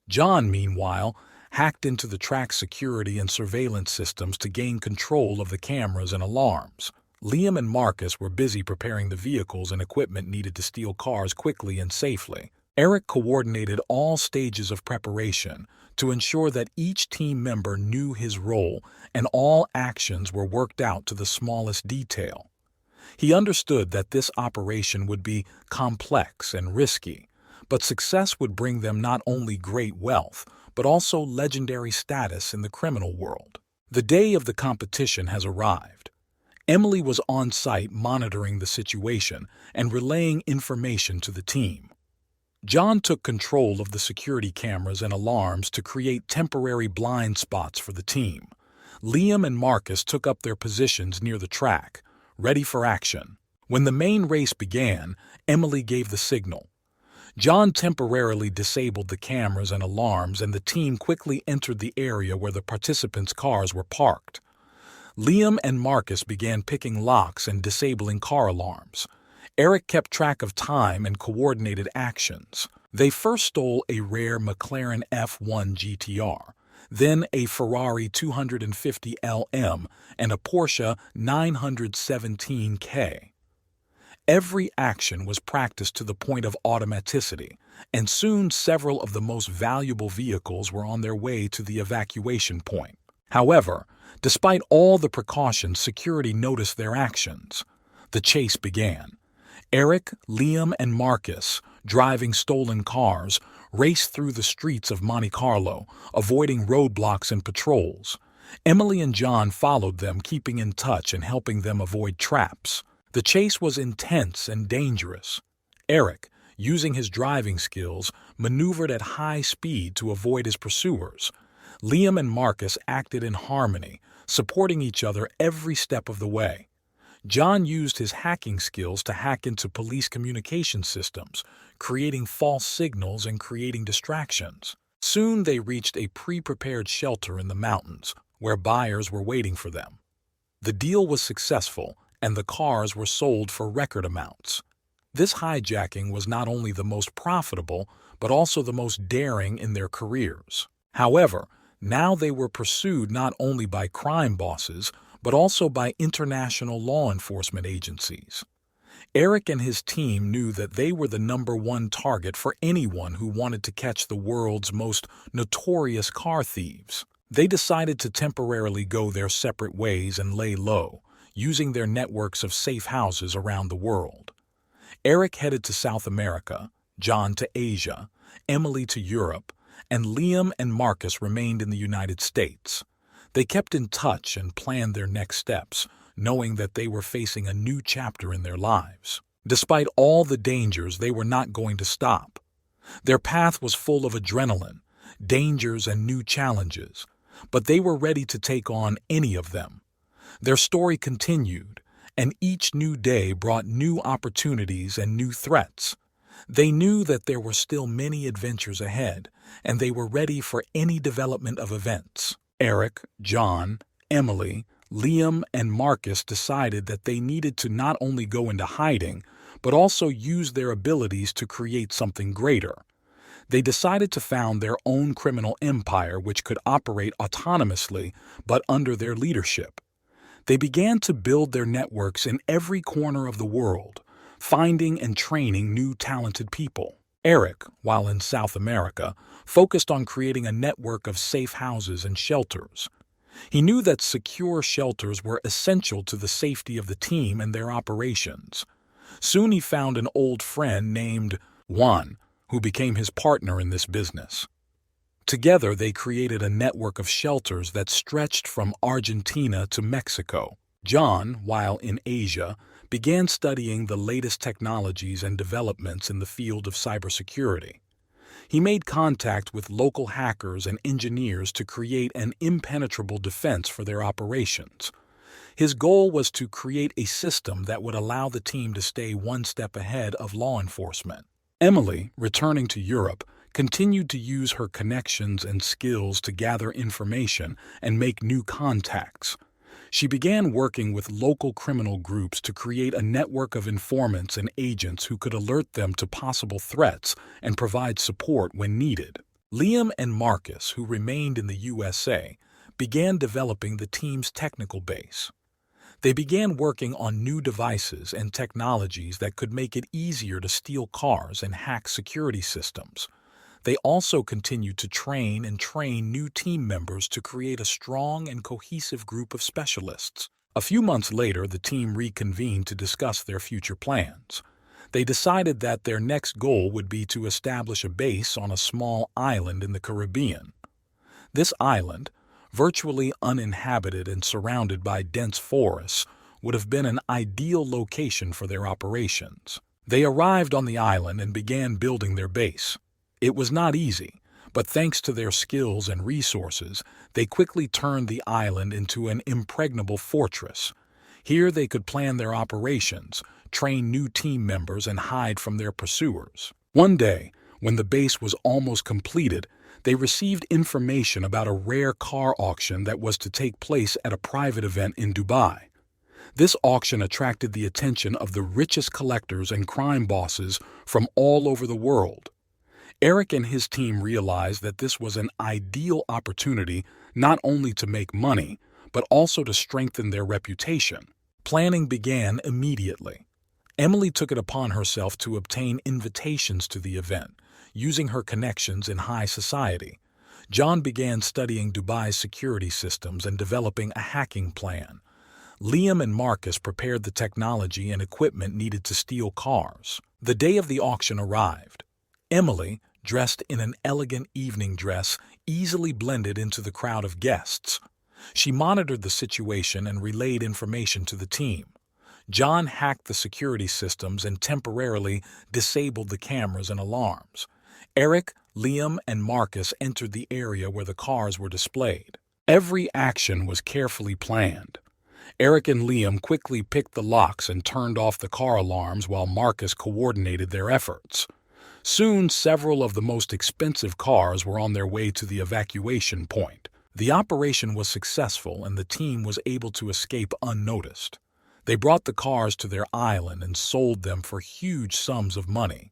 John, meanwhile, hacked into the track security and surveillance systems to gain control of the cameras and alarms. Liam and Marcus were busy preparing the vehicles and equipment needed to steal cars quickly and safely. Eric coordinated all stages of preparation to ensure that each team member knew his role and all actions were worked out to the smallest detail. He understood that this operation would be complex and risky, but success would bring them not only great wealth, but also legendary status in the criminal world. The day of the competition has arrived. Emily was on site monitoring the situation and relaying information to the team. John took control of the security cameras and alarms to create temporary blind spots for the team. Liam and Marcus took up their positions near the track, ready for action. When the main race began, Emily gave the signal. John temporarily disabled the cameras and alarms, and the team quickly entered the area where the participants' cars were parked. Liam and Marcus began picking locks and disabling car alarms. Eric kept track of time and coordinated actions. They first stole a rare McLaren F1 GTR, then a Ferrari 250 LM and a Porsche 917K. Every action was practiced to the point of automaticity, and soon several of the most valuable vehicles were on their way to the evacuation point. However, despite all the precautions, security noticed their actions. The chase began. Eric, Liam, and Marcus, driving stolen cars, raced through the streets of Monte Carlo, avoiding roadblocks and patrols. Emily and John followed them, keeping in touch and helping them avoid traps. The chase was intense and dangerous. Eric, using his driving skills, maneuvered at high speed to avoid his pursuers. Liam and Marcus acted in harmony, supporting each other every step of the way. John used his hacking skills to hack into police communication systems, creating false signals and creating distractions. Soon they reached a pre-prepared shelter in the mountains, where buyers were waiting for them. The deal was successful, and the cars were sold for record amounts. This hijacking was not only the most profitable, but also the most daring in their careers. However, now they were pursued not only by crime bosses, but also by international law enforcement agencies. Eric and his team knew that they were the #1 target for anyone who wanted to catch the world's most notorious car thieves. They decided to temporarily go their separate ways and lay low, using their networks of safe houses around the world. Eric headed to South America, John to Asia, Emily to Europe, and Liam and Marcus remained in the United States. They kept in touch and planned their next steps, knowing that they were facing a new chapter in their lives. Despite all the dangers, they were not going to stop. Their path was full of adrenaline, dangers, and new challenges, but they were ready to take on any of them. Their story continued, and each new day brought new opportunities and new threats. They knew that there were still many adventures ahead, and they were ready for any development of events. Eric, John, Emily, Liam, and Marcus decided that they needed to not only go into hiding, but also use their abilities to create something greater. They decided to found their own criminal empire which could operate autonomously but under their leadership. They began to build their networks in every corner of the world, finding and training new talented people. Eric, while in South America, focused on creating a network of safe houses and shelters. He knew that secure shelters were essential to the safety of the team and their operations. Soon he found an old friend named Juan, who became his partner in this business. Together they created a network of shelters that stretched from Argentina to Mexico. John, while in Asia, began studying the latest technologies and developments in the field of cybersecurity. He made contact with local hackers and engineers to create an impenetrable defense for their operations. His goal was to create a system that would allow the team to stay one step ahead of law enforcement. Emily, returning to Europe, continued to use her connections and skills to gather information and make new contacts. She began working with local criminal groups to create a network of informants and agents who could alert them to possible threats and provide support when needed. Liam and Marcus, who remained in the USA, began developing the team's technical base. They began working on new devices and technologies that could make it easier to steal cars and hack security systems. They also continued to train new team members to create a strong and cohesive group of specialists. A few months later, the team reconvened to discuss their future plans. They decided that their next goal would be to establish a base on a small island in the Caribbean. This island, virtually uninhabited and surrounded by dense forests, would have been an ideal location for their operations. They arrived on the island and began building their base. It was not easy, but thanks to their skills and resources, they quickly turned the island into an impregnable fortress. Here they could plan their operations, train new team members, and hide from their pursuers. One day, when the base was almost completed, they received information about a rare car auction that was to take place at a private event in Dubai. This auction attracted the attention of the richest collectors and crime bosses from all over the world. Eric and his team realized that this was an ideal opportunity not only to make money, but also to strengthen their reputation. Planning began immediately. Emily took it upon herself to obtain invitations to the event, using her connections in high society. John began studying Dubai's security systems and developing a hacking plan. Liam and Marcus prepared the technology and equipment needed to steal cars. The day of the auction arrived. Emily, dressed in an elegant evening dress, easily blended into the crowd of guests. She monitored the situation and relayed information to the team. John hacked the security systems and temporarily disabled the cameras and alarms. Eric, Liam, and Marcus entered the area where the cars were displayed. Every action was carefully planned. Eric and Liam quickly picked the locks and turned off the car alarms while Marcus coordinated their efforts. Soon, several of the most expensive cars were on their way to the evacuation point. The operation was successful and the team was able to escape unnoticed. They brought the cars to their island and sold them for huge sums of money.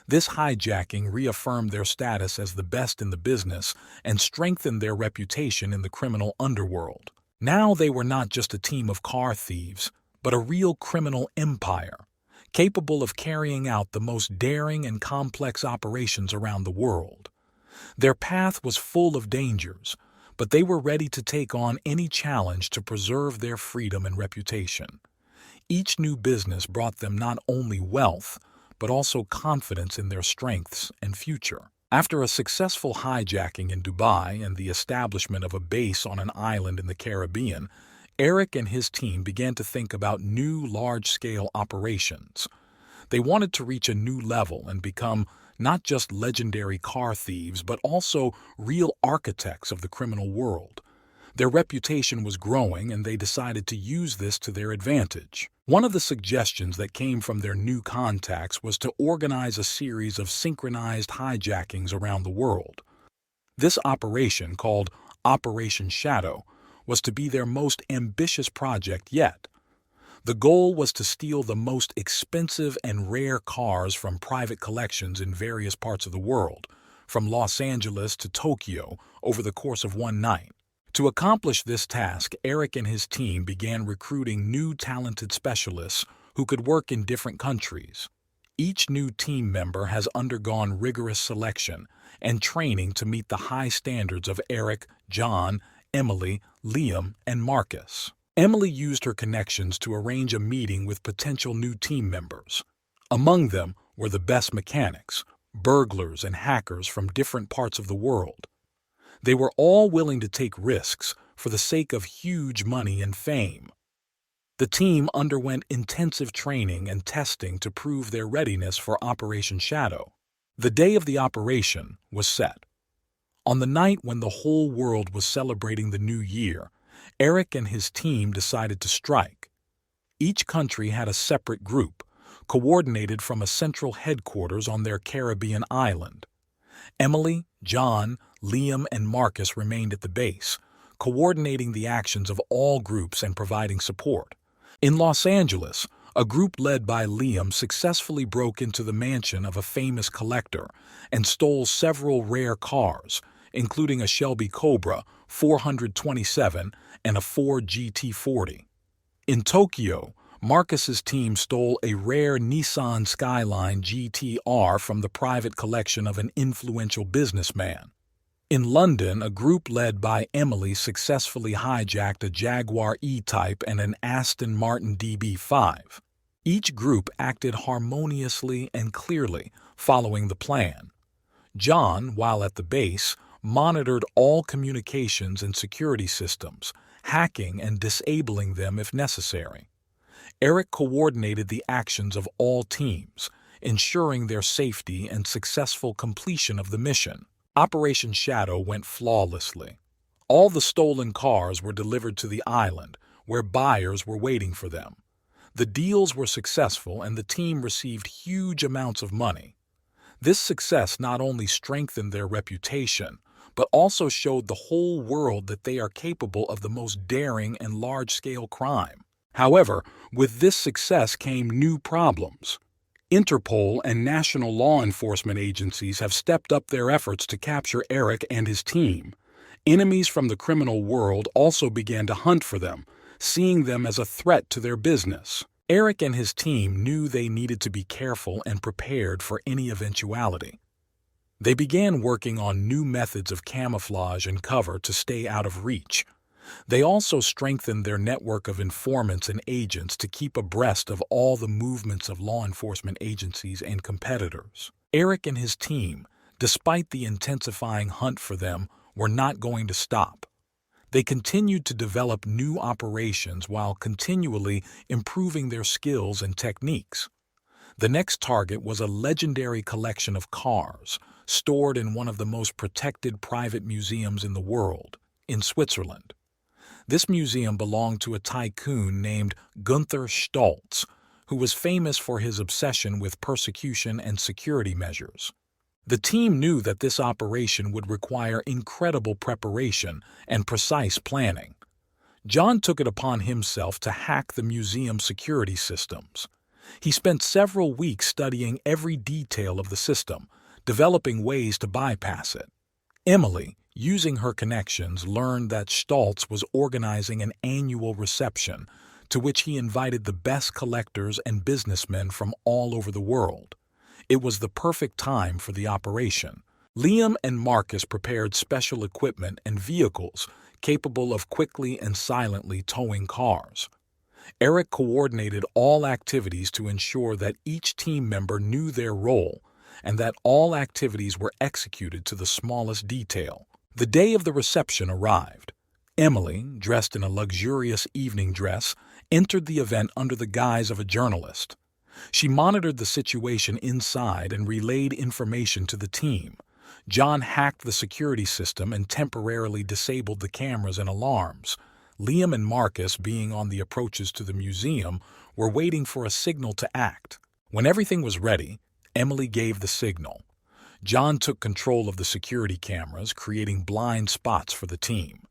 This hijacking reaffirmed their status as the best in the business and strengthened their reputation in the criminal underworld. Now they were not just a team of car thieves, but a real criminal empire, capable of carrying out the most daring and complex operations around the world. Their path was full of dangers, but they were ready to take on any challenge to preserve their freedom and reputation. Each new business brought them not only wealth, but also confidence in their strengths and future. After a successful hijacking in Dubai and the establishment of a base on an island in the Caribbean, Eric and his team began to think about new large-scale operations. They wanted to reach a new level and become not just legendary car thieves, but also real architects of the criminal world. Their reputation was growing, and they decided to use this to their advantage. One of the suggestions that came from their new contacts was to organize a series of synchronized hijackings around the world. This operation, called Operation Shadow, was to be their most ambitious project yet. The goal was to steal the most expensive and rare cars from private collections in various parts of the world, from Los Angeles to Tokyo, over the course of one night. To accomplish this task, Eric and his team began recruiting new talented specialists who could work in different countries. Each new team member has undergone rigorous selection and training to meet the high standards of Eric, John, Emily, Liam, and Marcus. Emily used her connections to arrange a meeting with potential new team members. Among them were the best mechanics, burglars, and hackers from different parts of the world. They were all willing to take risks for the sake of huge money and fame. The team underwent intensive training and testing to prove their readiness for Operation Shadow. The day of the operation was set. On the night when the whole world was celebrating the new year, Eric and his team decided to strike. Each country had a separate group, coordinated from a central headquarters on their Caribbean island. Emily, John, Liam, and Marcus remained at the base, coordinating the actions of all groups and providing support. In Los Angeles, a group led by Liam successfully broke into the mansion of a famous collector and stole several rare cars, including a Shelby Cobra 427 and a Ford GT40. In Tokyo, Marcus's team stole a rare Nissan Skyline GT-R from the private collection of an influential businessman. In London, a group led by Emily successfully hijacked a Jaguar E-Type and an Aston Martin DB5. Each group acted harmoniously and clearly, following the plan. John, while at the base, monitored all communications and security systems, hacking and disabling them if necessary. Eric coordinated the actions of all teams, ensuring their safety and successful completion of the mission. Operation Shadow went flawlessly. All the stolen cars were delivered to the island, where buyers were waiting for them. The deals were successful and the team received huge amounts of money. This success not only strengthened their reputation, but also showed the whole world that they are capable of the most daring and large-scale crime. However, with this success came new problems. Interpol and national law enforcement agencies have stepped up their efforts to capture Eric and his team. Enemies from the criminal world also began to hunt for them, seeing them as a threat to their business. Eric and his team knew they needed to be careful and prepared for any eventuality. They began working on new methods of camouflage and cover to stay out of reach. They also strengthened their network of informants and agents to keep abreast of all the movements of law enforcement agencies and competitors. Eric and his team, despite the intensifying hunt for them, were not going to stop. They continued to develop new operations while continually improving their skills and techniques. The next target was a legendary collection of cars, stored in one of the most protected private museums in the world, in Switzerland. This museum belonged to a tycoon named Gunther Stolz, who was famous for his obsession with persecution and security measures. The team knew that this operation would require incredible preparation and precise planning. John took it upon himself to hack the museum's security systems. He spent several weeks studying every detail of the system, developing ways to bypass it. Emily, using her connections, learned that Stolz was organizing an annual reception to which he invited the best collectors and businessmen from all over the world. It was the perfect time for the operation. Liam and Marcus prepared special equipment and vehicles capable of quickly and silently towing cars. Eric coordinated all activities to ensure that each team member knew their role and that all activities were executed to the smallest detail. The day of the reception arrived. Emily, dressed in a luxurious evening dress, entered the event under the guise of a journalist. She monitored the situation inside and relayed information to the team. John hacked the security system and temporarily disabled the cameras and alarms. Liam and Marcus, being on the approaches to the museum, were waiting for a signal to act. When everything was ready, Emily gave the signal. John took control of the security cameras, creating blind spots for the team.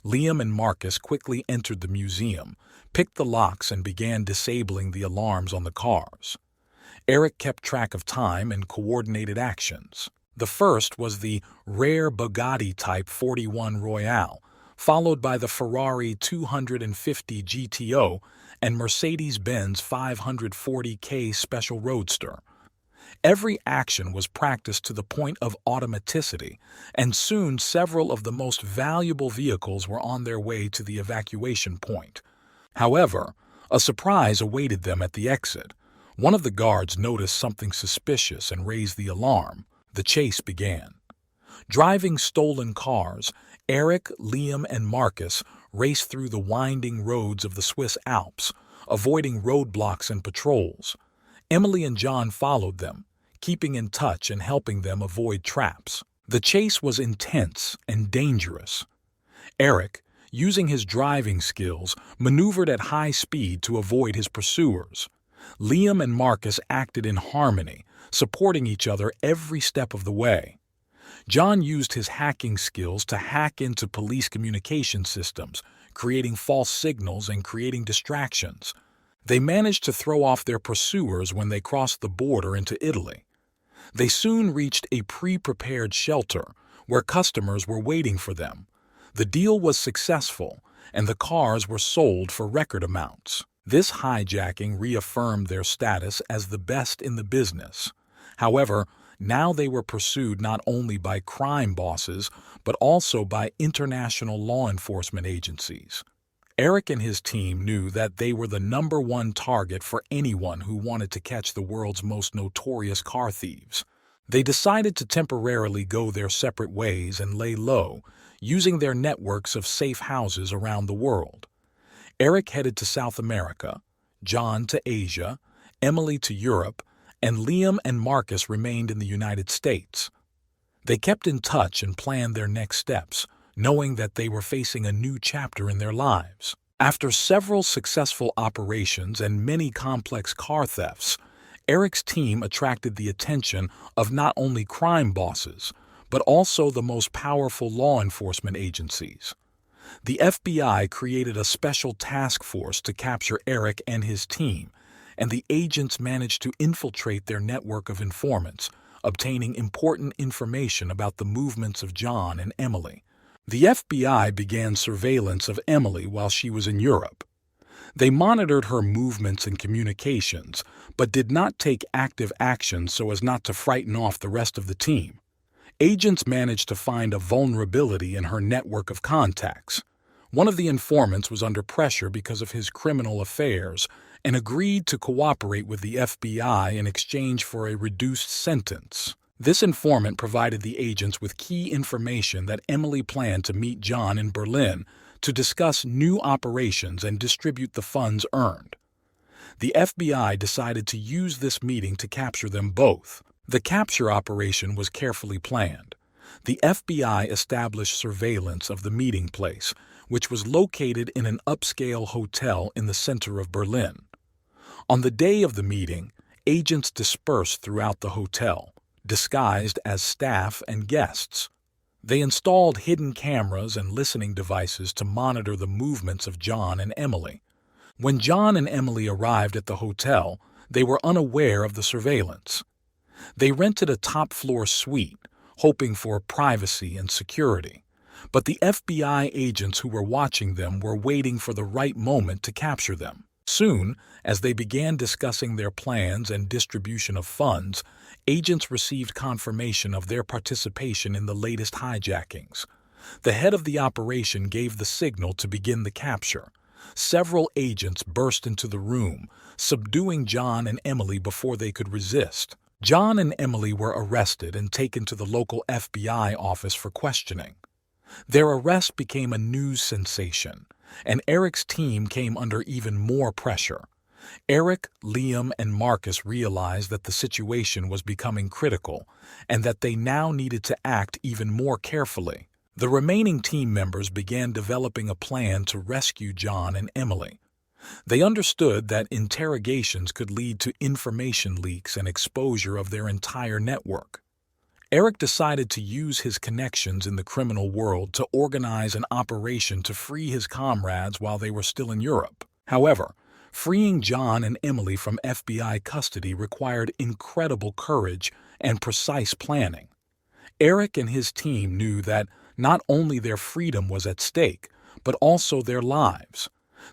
Liam and Marcus quickly entered the museum, picked the locks, and began disabling the alarms on the cars. Eric kept track of time and coordinated actions. The first was the rare Bugatti Type 41 Royale, followed by the Ferrari 250 GTO and Mercedes-Benz 540K Special Roadster. Every action was practiced to the point of automaticity, and soon several of the most valuable vehicles were on their way to the evacuation point. However, a surprise awaited them at the exit. One of the guards noticed something suspicious and raised the alarm. The chase began. Driving stolen cars, Eric, Liam, and Marcus raced through the winding roads of the Swiss Alps, avoiding roadblocks and patrols. Emily and John followed them, keeping in touch and helping them avoid traps. The chase was intense and dangerous. Eric, using his driving skills, maneuvered at high speed to avoid his pursuers. Liam and Marcus acted in harmony, supporting each other every step of the way. John used his hacking skills to hack into police communication systems, creating false signals and creating distractions. They managed to throw off their pursuers when they crossed the border into Italy. They soon reached a pre-prepared shelter where customers were waiting for them. The deal was successful, and the cars were sold for record amounts. This hijacking reaffirmed their status as the best in the business. However, now they were pursued not only by crime bosses, but also by international law enforcement agencies. Eric and his team knew that they were the #1 target for anyone who wanted to catch the world's most notorious car thieves. They decided to temporarily go their separate ways and lay low, using their networks of safe houses around the world. Eric headed to South America, John to Asia, Emily to Europe, and Liam and Marcus remained in the United States. They kept in touch and planned their next steps, knowing that they were facing a new chapter in their lives. After several successful operations and many complex car thefts, Eric's team attracted the attention of not only crime bosses, but also the most powerful law enforcement agencies. The FBI created a special task force to capture Eric and his team, and the agents managed to infiltrate their network of informants, obtaining important information about the movements of John and Emily. The FBI began surveillance of Emily while she was in Europe. They monitored her movements and communications, but did not take active action so as not to frighten off the rest of the team. Agents managed to find a vulnerability in her network of contacts. One of the informants was under pressure because of his criminal affairs and agreed to cooperate with the FBI in exchange for a reduced sentence. This informant provided the agents with key information that Emily planned to meet John in Berlin to discuss new operations and distribute the funds earned. The FBI decided to use this meeting to capture them both. The capture operation was carefully planned. The FBI established surveillance of the meeting place, which was located in an upscale hotel in the center of Berlin. On the day of the meeting, agents dispersed throughout the hotel, disguised as staff and guests. They installed hidden cameras and listening devices to monitor the movements of John and Emily. When John and Emily arrived at the hotel, they were unaware of the surveillance. They rented a top-floor suite, hoping for privacy and security. But the FBI agents who were watching them were waiting for the right moment to capture them. Soon, as they began discussing their plans and distribution of funds, agents received confirmation of their participation in the latest hijackings. The head of the operation gave the signal to begin the capture. Several agents burst into the room, subduing John and Emily before they could resist. John and Emily were arrested and taken to the local FBI office for questioning. Their arrest became a news sensation, and Eric's team came under even more pressure. Eric, Liam, and Marcus realized that the situation was becoming critical and that they now needed to act even more carefully. The remaining team members began developing a plan to rescue John and Emily. They understood that interrogations could lead to information leaks and exposure of their entire network. Eric decided to use his connections in the criminal world to organize an operation to free his comrades while they were still in Europe. However, freeing John and Emily from FBI custody required incredible courage and precise planning. Eric and his team knew that not only their freedom was at stake, but also their lives.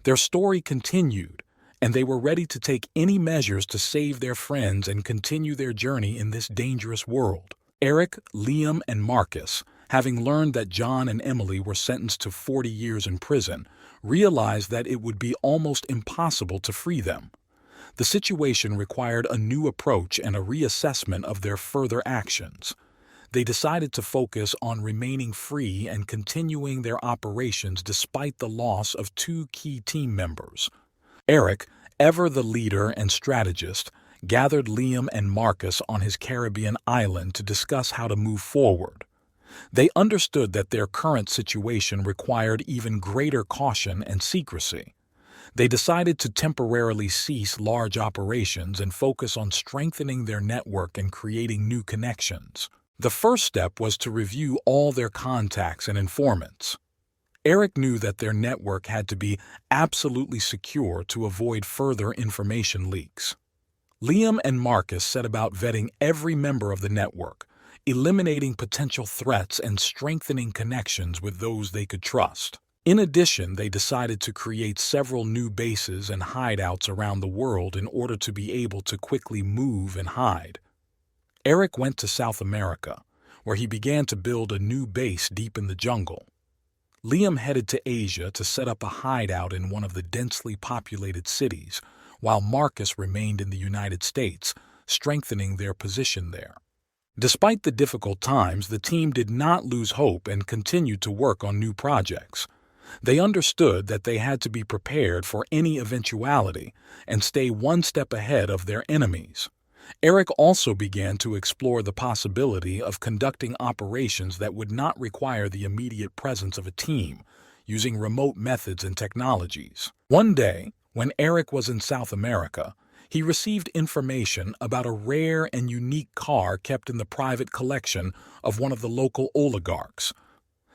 Their story continued, and they were ready to take any measures to save their friends and continue their journey in this dangerous world. Eric, Liam, and Marcus, having learned that John and Emily were sentenced to 40 years in prison, realized that it would be almost impossible to free them. The situation required a new approach and a reassessment of their further actions. They decided to focus on remaining free and continuing their operations despite the loss of two key team members. Eric, ever the leader and strategist, gathered Liam and Marcus on his Caribbean island to discuss how to move forward. They understood that their current situation required even greater caution and secrecy. They decided to temporarily cease large operations and focus on strengthening their network and creating new connections. The first step was to review all their contacts and informants. Eric knew that their network had to be absolutely secure to avoid further information leaks. Liam and Marcus set about vetting every member of the network, eliminating potential threats and strengthening connections with those they could trust. In addition, they decided to create several new bases and hideouts around the world in order to be able to quickly move and hide. Eric went to South America, where he began to build a new base deep in the jungle. Liam headed to Asia to set up a hideout in one of the densely populated cities, while Marcus remained in the United States, strengthening their position there. Despite the difficult times, the team did not lose hope and continued to work on new projects. They understood that they had to be prepared for any eventuality and stay one step ahead of their enemies. Eric also began to explore the possibility of conducting operations that would not require the immediate presence of a team, using remote methods and technologies. One day, when Eric was in South America, he received information about a rare and unique car kept in the private collection of one of the local oligarchs.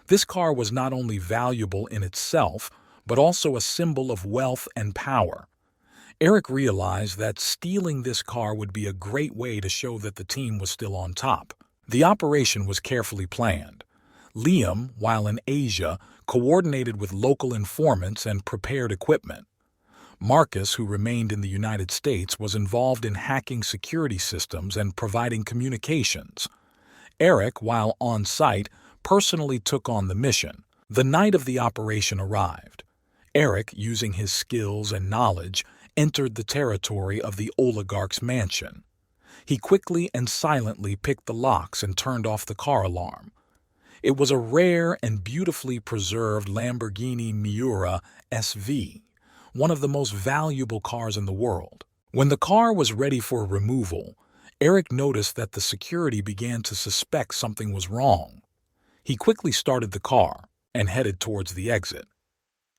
This car was not only valuable in itself, but also a symbol of wealth and power. Eric realized that stealing this car would be a great way to show that the team was still on top. The operation was carefully planned. Liam, while in Asia, coordinated with local informants and prepared equipment. Marcus, who remained in the United States, was involved in hacking security systems and providing communications. Eric, while on site, personally took on the mission. The night of the operation arrived. Eric, using his skills and knowledge, entered the territory of the oligarch's mansion. He quickly and silently picked the locks and turned off the car alarm. It was a rare and beautifully preserved Lamborghini Miura SV, one of the most valuable cars in the world. When the car was ready for removal, Eric noticed that the security began to suspect something was wrong. He quickly started the car and headed towards the exit.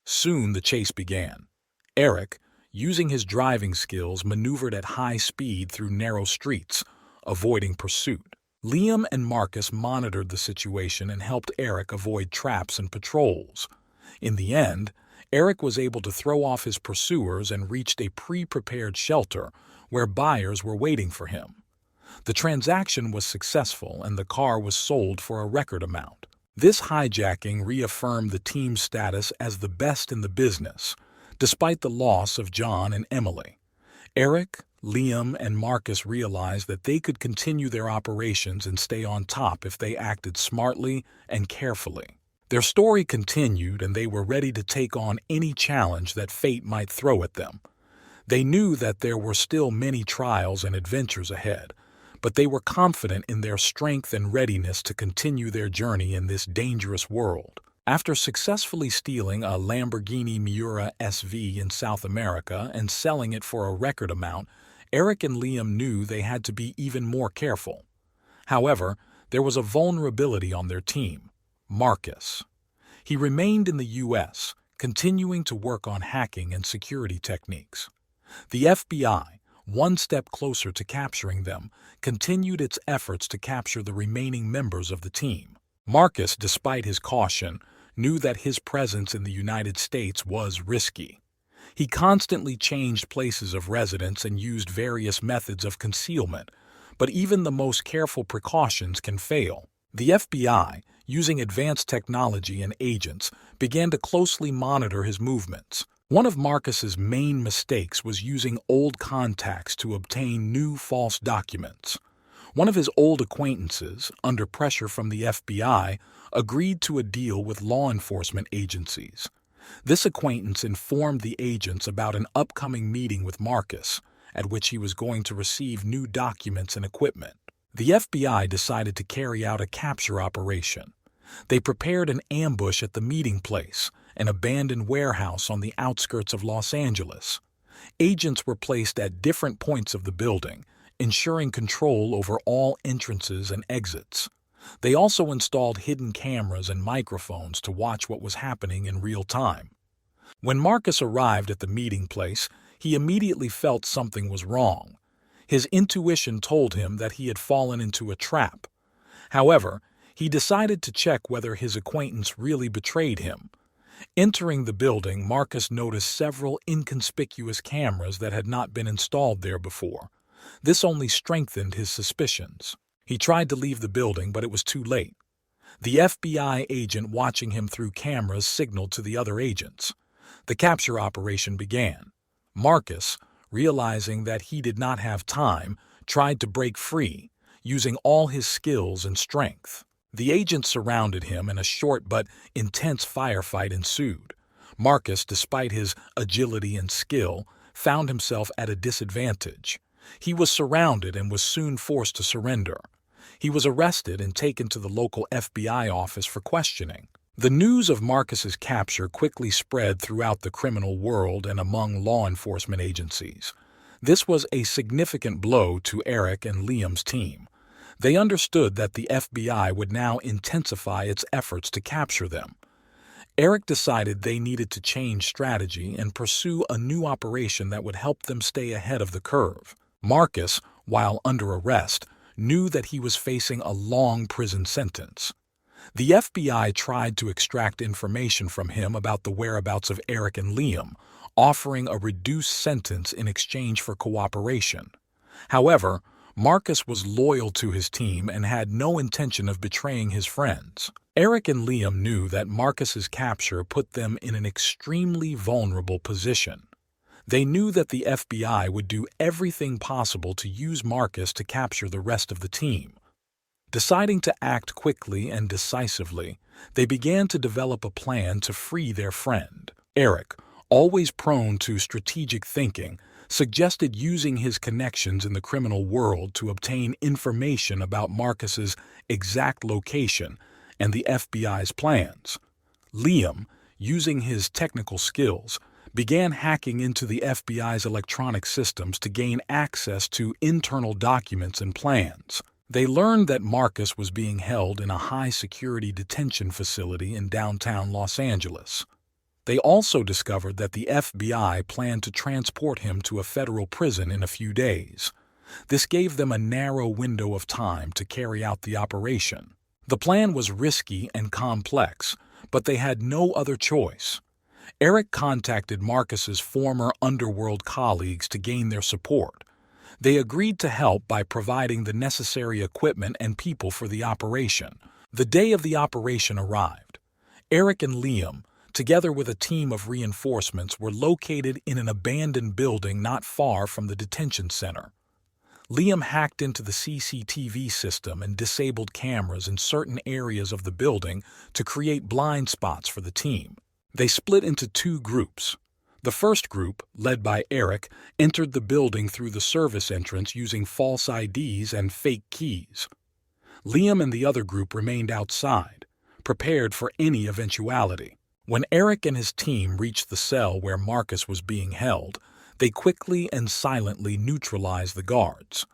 Soon the chase began. Eric, using his driving skills, maneuvered at high speed through narrow streets, avoiding pursuit. Liam and Marcus monitored the situation and helped Eric avoid traps and patrols. In the end, Eric was able to throw off his pursuers and reached a pre-prepared shelter where buyers were waiting for him. The transaction was successful and the car was sold for a record amount. This hijacking reaffirmed the team's status as the best in the business, despite the loss of John and Emily. Eric, Liam, and Marcus realized that they could continue their operations and stay on top if they acted smartly and carefully. Their story continued, and they were ready to take on any challenge that fate might throw at them. They knew that there were still many trials and adventures ahead, but they were confident in their strength and readiness to continue their journey in this dangerous world. After successfully stealing a Lamborghini Miura SV in South America and selling it for a record amount, Eric and Liam knew they had to be even more careful. However, there was a vulnerability on their team: Marcus. He remained in the U.S., continuing to work on hacking and security techniques. The FBI, one step closer to capturing them, continued its efforts to capture the remaining members of the team. Marcus, despite his caution, knew that his presence in the United States was risky. He constantly changed places of residence and used various methods of concealment, but even the most careful precautions can fail. The FBI, using advanced technology and agents, began to closely monitor his movements. One of Marcus's main mistakes was using old contacts to obtain new false documents. One of his old acquaintances, under pressure from the FBI, agreed to a deal with law enforcement agencies. This acquaintance informed the agents about an upcoming meeting with Marcus, at which he was going to receive new documents and equipment. The FBI decided to carry out a capture operation. They prepared an ambush at the meeting place, an abandoned warehouse on the outskirts of Los Angeles. Agents were placed at different points of the building, ensuring control over all entrances and exits. They also installed hidden cameras and microphones to watch what was happening in real time. When Marcus arrived at the meeting place, he immediately felt something was wrong. His intuition told him that he had fallen into a trap. However, he decided to check whether his acquaintance really betrayed him. Entering the building, Marcus noticed several inconspicuous cameras that had not been installed there before. This only strengthened his suspicions. He tried to leave the building, but it was too late. The FBI agent watching him through cameras signaled to the other agents. The capture operation began. Marcus, realizing that he did not have time, tried to break free, using all his skills and strength. The agents surrounded him and a short but intense firefight ensued. Marcus, despite his agility and skill, found himself at a disadvantage. He was surrounded and was soon forced to surrender. He was arrested and taken to the local FBI office for questioning. The news of Marcus's capture quickly spread throughout the criminal world and among law enforcement agencies. This was a significant blow to Eric and Liam's team. They understood that the FBI would now intensify its efforts to capture them. Eric decided they needed to change strategy and pursue a new operation that would help them stay ahead of the curve. Marcus, while under arrest, knew that he was facing a long prison sentence. The FBI tried to extract information from him about the whereabouts of Eric and Liam, offering a reduced sentence in exchange for cooperation. However, Marcus was loyal to his team and had no intention of betraying his friends. Eric and Liam knew that Marcus's capture put them in an extremely vulnerable position. They knew that the FBI would do everything possible to use Marcus to capture the rest of the team. Deciding to act quickly and decisively, they began to develop a plan to free their friend. Eric, always prone to strategic thinking, suggested using his connections in the criminal world to obtain information about Marcus's exact location and the FBI's plans. Liam, using his technical skills, began hacking into the FBI's electronic systems to gain access to internal documents and plans. They learned that Marcus was being held in a high-security detention facility in downtown Los Angeles. They also discovered that the FBI planned to transport him to a federal prison in a few days. This gave them a narrow window of time to carry out the operation. The plan was risky and complex, but they had no other choice. Eric contacted Marcus's former underworld colleagues to gain their support. They agreed to help by providing the necessary equipment and people for the operation. The day of the operation arrived. Eric and Liam, together with a team of reinforcements, were located in an abandoned building not far from the detention center. Liam hacked into the CCTV system and disabled cameras in certain areas of the building to create blind spots for the team. They split into two groups. The first group, led by Eric, entered the building through the service entrance using false IDs and fake keys. Liam and the other group remained outside, prepared for any eventuality. When Eric and his team reached the cell where Marcus was being held, they quickly and silently neutralized the guards.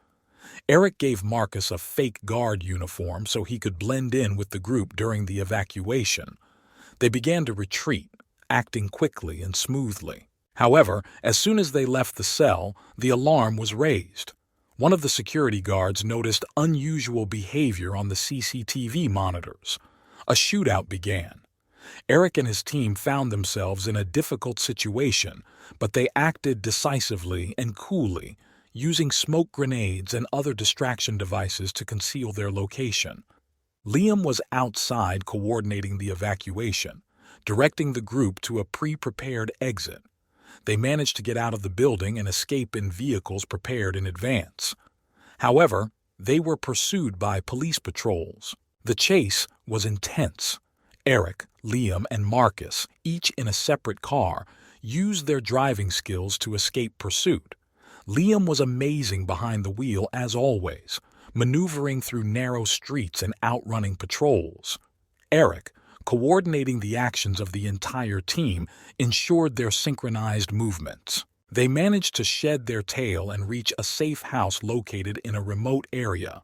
Eric gave Marcus a fake guard uniform so he could blend in with the group during the evacuation. They began to retreat, acting quickly and smoothly. However, as soon as they left the cell, the alarm was raised. One of the security guards noticed unusual behavior on the CCTV monitors. A shootout began. Eric and his team found themselves in a difficult situation, but they acted decisively and coolly, using smoke grenades and other distraction devices to conceal their location. Liam was outside coordinating the evacuation, directing the group to a pre-prepared exit. They managed to get out of the building and escape in vehicles prepared in advance. However, they were pursued by police patrols. The chase was intense. Eric, Liam, and Marcus, each in a separate car, used their driving skills to escape pursuit. Liam was amazing behind the wheel as always, maneuvering through narrow streets and outrunning patrols. Eric, coordinating the actions of the entire team, ensured their synchronized movements. They managed to shed their tail and reach a safe house located in a remote area.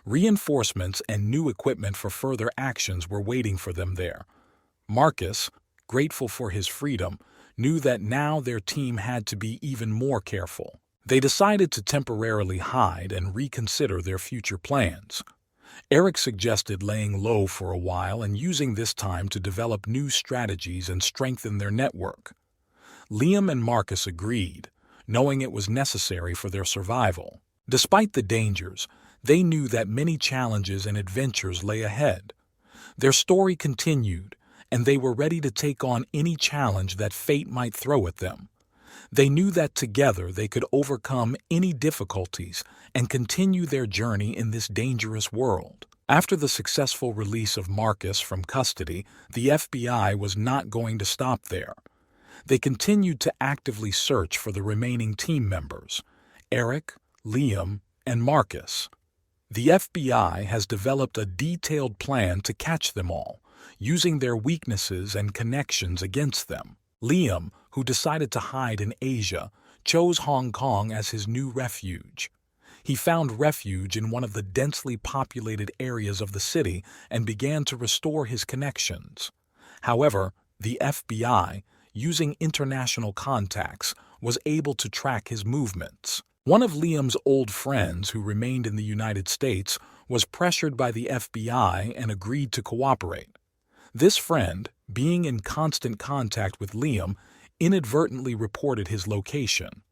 Reinforcements and new equipment for further actions were waiting for them there. Marcus, grateful for his freedom, knew that now their team had to be even more careful. They decided to temporarily hide and reconsider their future plans. Eric suggested laying low for a while and using this time to develop new strategies and strengthen their network. Liam and Marcus agreed, knowing it was necessary for their survival. Despite the dangers, they knew that many challenges and adventures lay ahead. Their story continued, and they were ready to take on any challenge that fate might throw at them. They knew that together they could overcome any difficulties and continue their journey in this dangerous world. After the successful release of Marcus from custody, the FBI was not going to stop there. They continued to actively search for the remaining team members, Eric, Liam, and Marcus. The FBI has developed a detailed plan to catch them all, using their weaknesses and connections against them. Liam, who decided to hide in Asia, chose Hong Kong as his new refuge. He found refuge in one of the densely populated areas of the city and began to restore his connections. However, the FBI, using international contacts, was able to track his movements. One of Liam's old friends who remained in the United States was pressured by the FBI and agreed to cooperate. This friend, being in constant contact with Liam, inadvertently reported his location.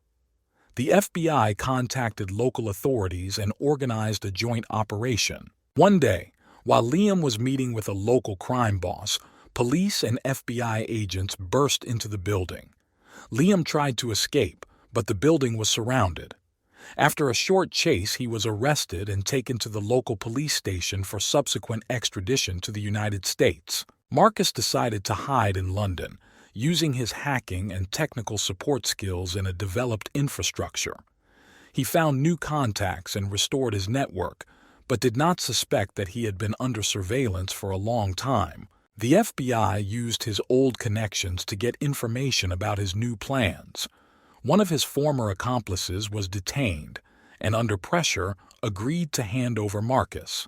The FBI contacted local authorities and organized a joint operation. One day, while Liam was meeting with a local crime boss, police and FBI agents burst into the building. Liam tried to escape, but the building was surrounded. After a short chase, he was arrested and taken to the local police station for subsequent extradition to the United States. Marcus decided to hide in London, using his hacking and technical support skills in a developed infrastructure. He found new contacts and restored his network, but did not suspect that he had been under surveillance for a long time. The FBI used his old connections to get information about his new plans. One of his former accomplices was detained, and under pressure, agreed to hand over Marcus.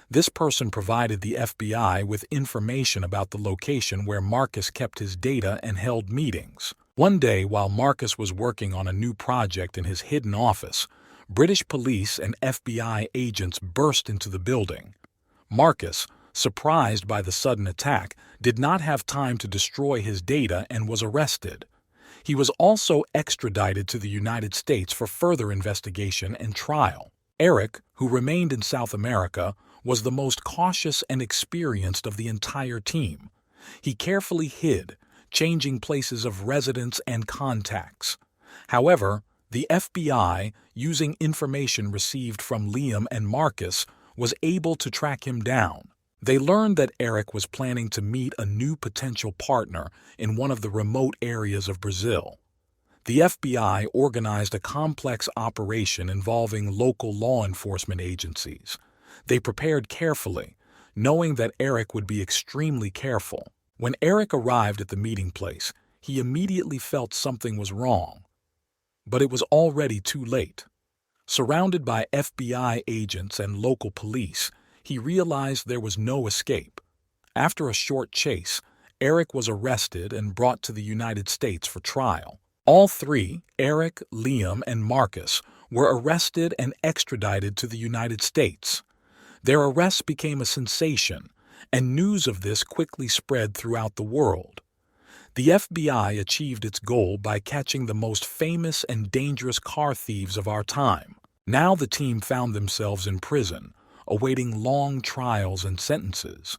This person provided the FBI with information about the location where Marcus kept his data and held meetings. One day, while Marcus was working on a new project in his hidden office, British police and FBI agents burst into the building. Marcus, surprised by the sudden attack, did not have time to destroy his data and was arrested. He was also extradited to the United States for further investigation and trial. Eric, who remained in South America, was the most cautious and experienced of the entire team. He carefully hid, changing places of residence and contacts. However, the FBI, using information received from Liam and Marcus, was able to track him down. They learned that Eric was planning to meet a new potential partner in one of the remote areas of Brazil. The FBI organized a complex operation involving local law enforcement agencies. They prepared carefully, knowing that Eric would be extremely careful. When Eric arrived at the meeting place, he immediately felt something was wrong. But it was already too late. Surrounded by FBI agents and local police, he realized there was no escape. After a short chase, Eric was arrested and brought to the United States for trial. All three, Eric, Liam, and Marcus, were arrested and extradited to the United States. Their arrests became a sensation, and news of this quickly spread throughout the world. The FBI achieved its goal by catching the most famous and dangerous car thieves of our time. Now the team found themselves in prison, awaiting long trials and sentences.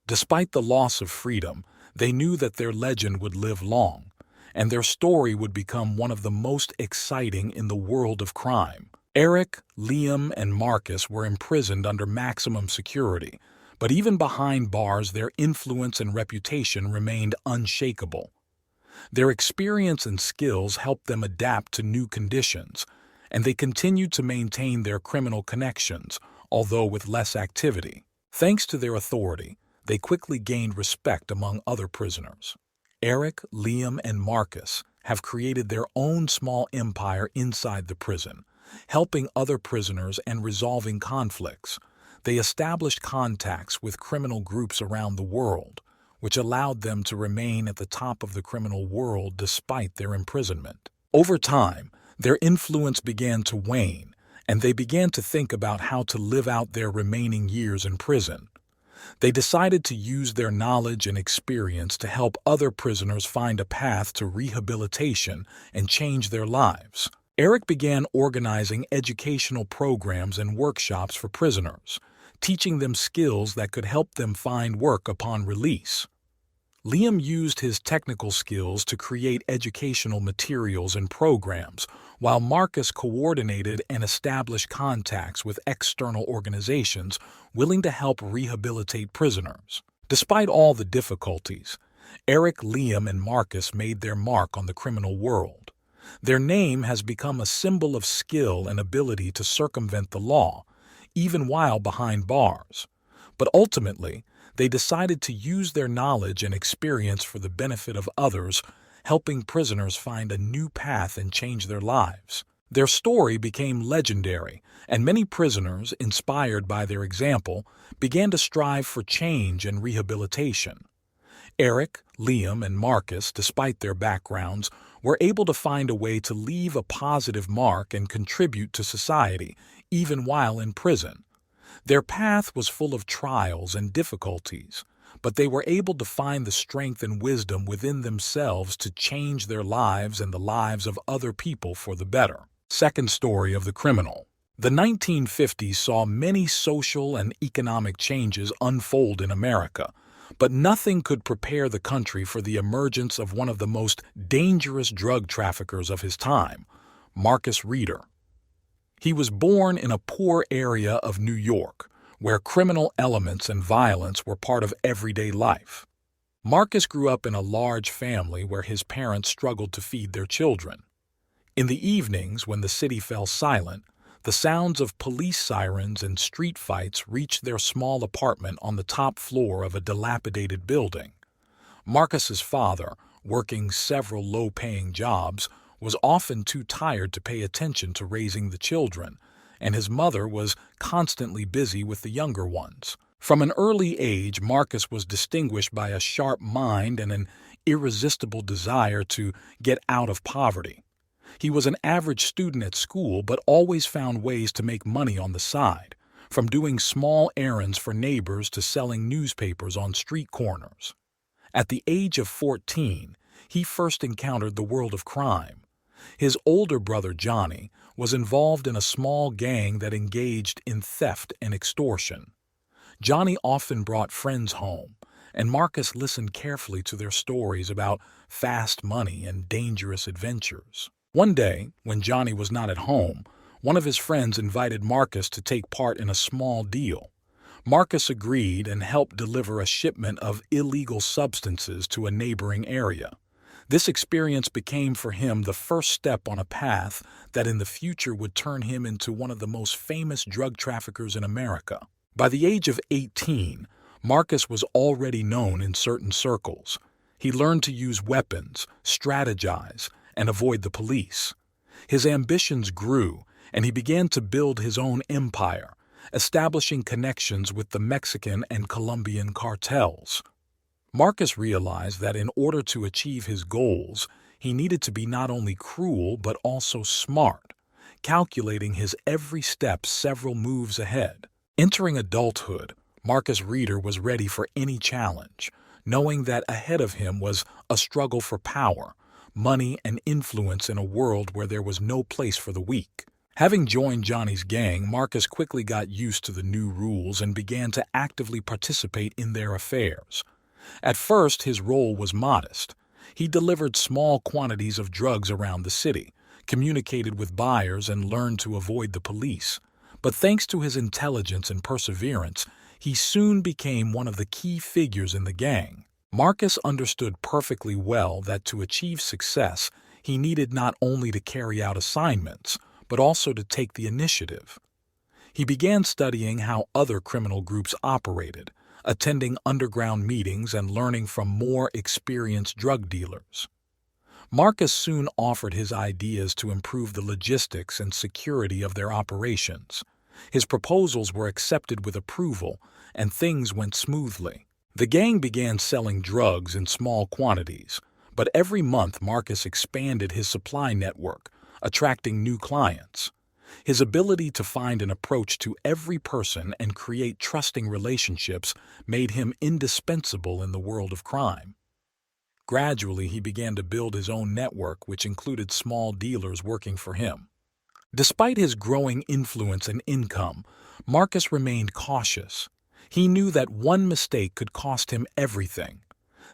Despite the loss of freedom, they knew that their legend would live long, and their story would become one of the most exciting in the world of crime. Eric, Liam, and Marcus were imprisoned under maximum security, but even behind bars their influence and reputation remained unshakable. Their experience and skills helped them adapt to new conditions, and they continued to maintain their criminal connections, although with less activity. Thanks to their authority, they quickly gained respect among other prisoners. Eric, Liam, and Marcus have created their own small empire inside the prison, helping other prisoners and resolving conflicts. They established contacts with criminal groups around the world, which allowed them to remain at the top of the criminal world despite their imprisonment. Over time, their influence began to wane, and they began to think about how to live out their remaining years in prison. They decided to use their knowledge and experience to help other prisoners find a path to rehabilitation and change their lives. Eric began organizing educational programs and workshops for prisoners, teaching them skills that could help them find work upon release. Liam used his technical skills to create educational materials and programs, while Marcus coordinated and established contacts with external organizations willing to help rehabilitate prisoners. Despite all the difficulties, Eric, Liam, and Marcus made their mark on the criminal world. Their name has become a symbol of skill and ability to circumvent the law, even while behind bars. But ultimately, they decided to use their knowledge and experience for the benefit of others, helping prisoners find a new path and change their lives. Their story became legendary, and many prisoners, inspired by their example, began to strive for change and rehabilitation. Eric, Liam, and Marcus, despite their backgrounds, were able to find a way to leave a positive mark and contribute to society, even while in prison. Their path was full of trials and difficulties, but they were able to find the strength and wisdom within themselves to change their lives and the lives of other people for the better. Second story of the criminal. The 1950s saw many social and economic changes unfold in America, but nothing could prepare the country for the emergence of one of the most dangerous drug traffickers of his time, Marcus Reeder. He was born in a poor area of New York, where criminal elements and violence were part of everyday life. Marcus grew up in a large family where his parents struggled to feed their children. In the evenings, when the city fell silent, the sounds of police sirens and street fights reached their small apartment on the top floor of a dilapidated building. Marcus's father, working several low-paying jobs, was often too tired to pay attention to raising the children, and his mother was constantly busy with the younger ones. From an early age, Marcus was distinguished by a sharp mind and an irresistible desire to get out of poverty. He was an average student at school, but always found ways to make money on the side, from doing small errands for neighbors to selling newspapers on street corners. At the age of 14, he first encountered the world of crime. His older brother, Johnny, was involved in a small gang that engaged in theft and extortion. Johnny often brought friends home, and Marcus listened carefully to their stories about fast money and dangerous adventures. One day, when Johnny was not at home, one of his friends invited Marcus to take part in a small deal. Marcus agreed and helped deliver a shipment of illegal substances to a neighboring area. This experience became for him the first step on a path that in the future would turn him into one of the most famous drug traffickers in America. By the age of 18, Marcus was already known in certain circles. He learned to use weapons, strategize, and avoid the police. His ambitions grew, and he began to build his own empire, establishing connections with the Mexican and Colombian cartels. Marcus realized that in order to achieve his goals, he needed to be not only cruel but also smart, calculating his every step several moves ahead. Entering adulthood, Marcus Reeder was ready for any challenge, knowing that ahead of him was a struggle for power, money, and influence in a world where there was no place for the weak. Having joined Johnny's gang, Marcus quickly got used to the new rules and began to actively participate in their affairs. At first, his role was modest. He delivered small quantities of drugs around the city, communicated with buyers, and learned to avoid the police. But thanks to his intelligence and perseverance, he soon became one of the key figures in the gang. Marcus understood perfectly well that to achieve success, he needed not only to carry out assignments, but also to take the initiative. He began studying how other criminal groups operated, attending underground meetings and learning from more experienced drug dealers. Marcus soon offered his ideas to improve the logistics and security of their operations. His proposals were accepted with approval, and things went smoothly. The gang began selling drugs in small quantities, but every month Marcus expanded his supply network, attracting new clients. His ability to find an approach to every person and create trusting relationships made him indispensable in the world of crime. Gradually, he began to build his own network, which included small dealers working for him. Despite his growing influence and income, Marcus remained cautious. He knew that one mistake could cost him everything.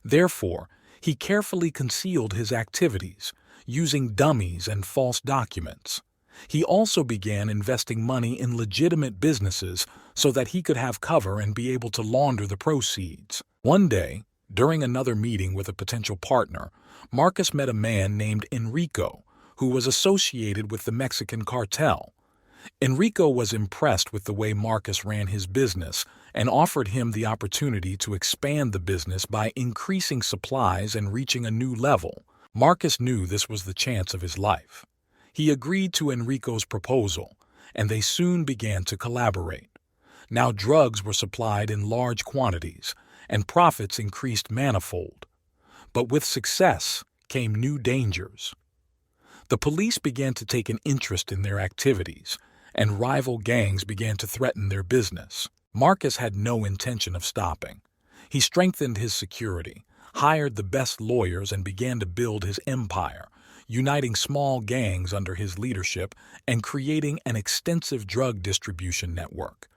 Therefore, he carefully concealed his activities, using dummies and false documents. He also began investing money in legitimate businesses so that he could have cover and be able to launder the proceeds. One day, during another meeting with a potential partner, Marcus met a man named Enrico, who was associated with the Mexican cartel. Enrico was impressed with the way Marcus ran his business and offered him the opportunity to expand the business by increasing supplies and reaching a new level. Marcus knew this was the chance of his life. He agreed to Enrico's proposal, and they soon began to collaborate. Now drugs were supplied in large quantities, and profits increased manifold. But with success came new dangers. The police began to take an interest in their activities, and rival gangs began to threaten their business. Marcus had no intention of stopping. He strengthened his security, hired the best lawyers, and began to build his empire, uniting small gangs under his leadership and creating an extensive drug distribution network.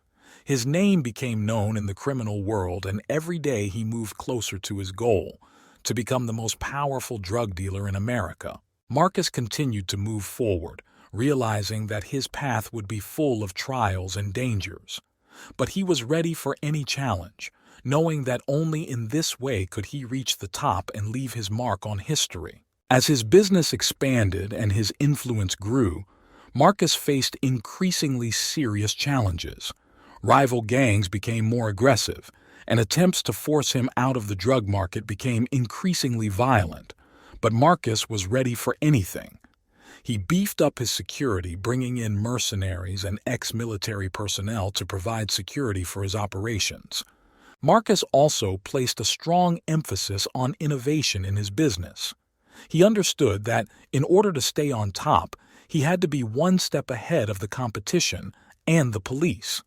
His name became known in the criminal world, and every day he moved closer to his goal, to become the most powerful drug dealer in America. Marcus continued to move forward, realizing that his path would be full of trials and dangers. But he was ready for any challenge, knowing that only in this way could he reach the top and leave his mark on history. As his business expanded and his influence grew, Marcus faced increasingly serious challenges. Rival gangs became more aggressive, and attempts to force him out of the drug market became increasingly violent. But Marcus was ready for anything. He beefed up his security, bringing in mercenaries and ex-military personnel to provide security for his operations. Marcus also placed a strong emphasis on innovation in his business. He understood that, in order to stay on top, he had to be one step ahead of the competition and the police.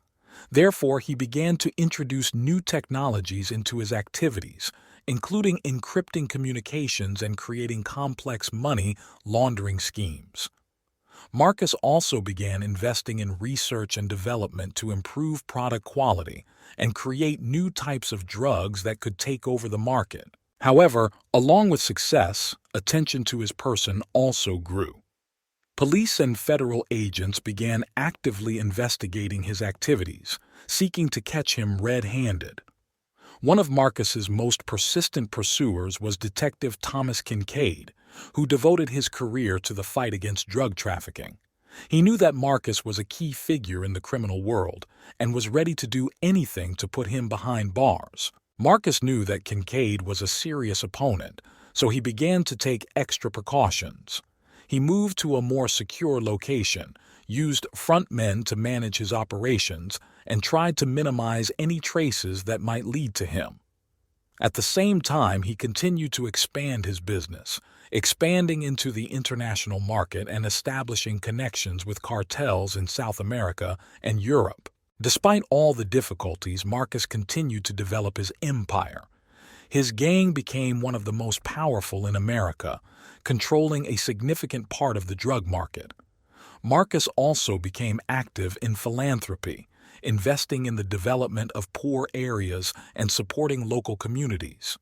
Therefore, he began to introduce new technologies into his activities, including encrypting communications and creating complex money laundering schemes. Marcus also began investing in research and development to improve product quality and create new types of drugs that could take over the market. However, along with success, attention to his person also grew. Police and federal agents began actively investigating his activities, seeking to catch him red-handed. One of Marcus's most persistent pursuers was Detective Thomas Kincaid, who devoted his career to the fight against drug trafficking. He knew that Marcus was a key figure in the criminal world and was ready to do anything to put him behind bars. Marcus knew that Kincaid was a serious opponent, so he began to take extra precautions. He moved to a more secure location, used front men to manage his operations, and tried to minimize any traces that might lead to him. At the same time, he continued to expand his business, expanding into the international market and establishing connections with cartels in South America and Europe. Despite all the difficulties, Marcus continued to develop his empire. His gang became one of the most powerful in America, controlling a significant part of the drug market. Marcus also became active in philanthropy, investing in the development of poor areas and supporting local communities.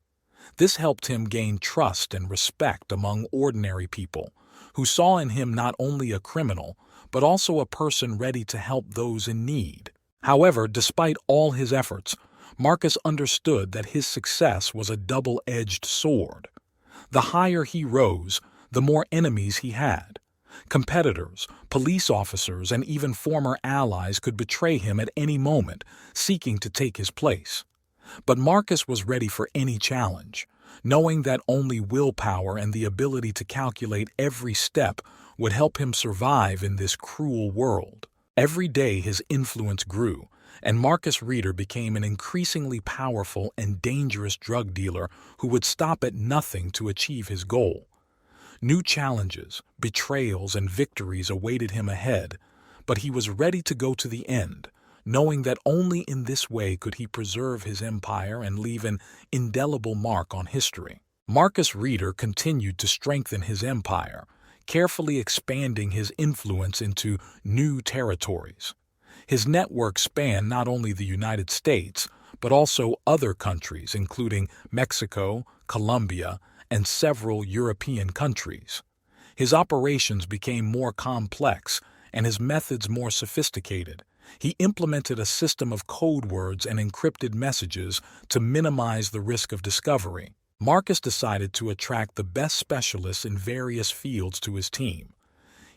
This helped him gain trust and respect among ordinary people, who saw in him not only a criminal, but also a person ready to help those in need. However, despite all his efforts, Marcus understood that his success was a double-edged sword. The higher he rose, the more enemies he had. Competitors, police officers, and even former allies could betray him at any moment, seeking to take his place. But Marcus was ready for any challenge, knowing that only willpower and the ability to calculate every step would help him survive in this cruel world. Every day his influence grew, and Marcus Reeder became an increasingly powerful and dangerous drug dealer who would stop at nothing to achieve his goal. New challenges, betrayals, and victories awaited him ahead, but he was ready to go to the end, knowing that only in this way could he preserve his empire and leave an indelible mark on history. Marcus Reeder continued to strengthen his empire, carefully expanding his influence into new territories. His network spanned not only the United States, but also other countries, including Mexico, Colombia, and several European countries. His operations became more complex and his methods more sophisticated. He implemented a system of code words and encrypted messages to minimize the risk of discovery. Marcus decided to attract the best specialists in various fields to his team.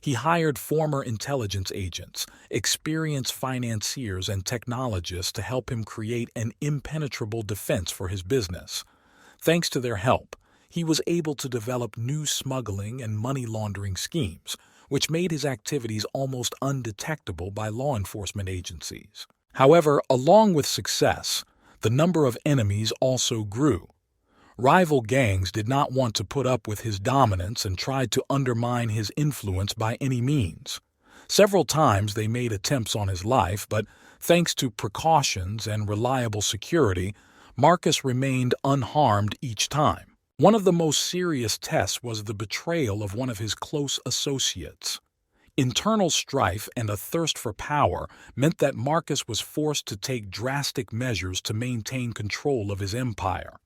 He hired former intelligence agents, experienced financiers, and technologists to help him create an impenetrable defense for his business. Thanks to their help, he was able to develop new smuggling and money laundering schemes, which made his activities almost undetectable by law enforcement agencies. However, along with success, the number of enemies also grew. Rival gangs did not want to put up with his dominance and tried to undermine his influence by any means. Several times they made attempts on his life, but thanks to precautions and reliable security, Marcus remained unharmed each time. One of the most serious tests was the betrayal of one of his close associates. Internal strife and a thirst for power meant that Marcus was forced to take drastic measures to maintain control of his empire.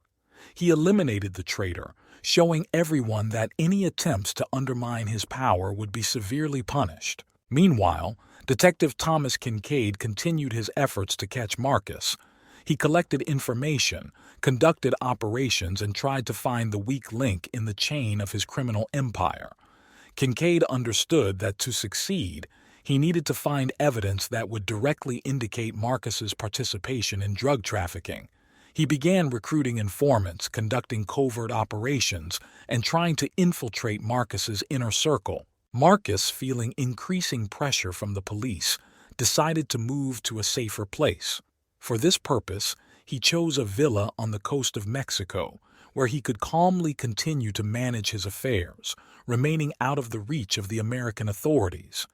He eliminated the traitor, showing everyone that any attempts to undermine his power would be severely punished. Meanwhile, Detective Thomas Kincaid continued his efforts to catch Marcus. He collected information, conducted operations, and tried to find the weak link in the chain of his criminal empire. Kincaid understood that to succeed, he needed to find evidence that would directly indicate Marcus's participation in drug trafficking. He began recruiting informants, conducting covert operations, and trying to infiltrate Marcus's inner circle. Marcus, feeling increasing pressure from the police, decided to move to a safer place. For this purpose, he chose a villa on the coast of Mexico, where he could calmly continue to manage his affairs, remaining out of the reach of the American authorities.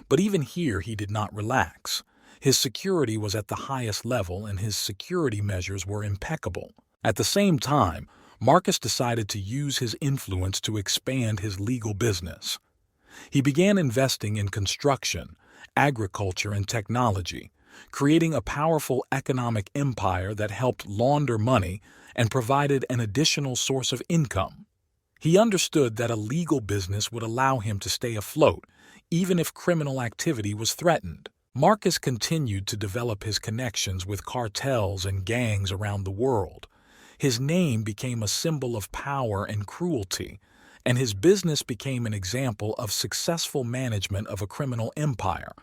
But even here he did not relax. His security was at the highest level and his security measures were impeccable. At the same time, Marcus decided to use his influence to expand his legal business. He began investing in construction, agriculture, and technology, creating a powerful economic empire that helped launder money and provided an additional source of income. He understood that a legal business would allow him to stay afloat, even if criminal activity was threatened. Marcus continued to develop his connections with cartels and gangs around the world. His name became a symbol of power and cruelty, and his business became an example of successful management of a criminal empire.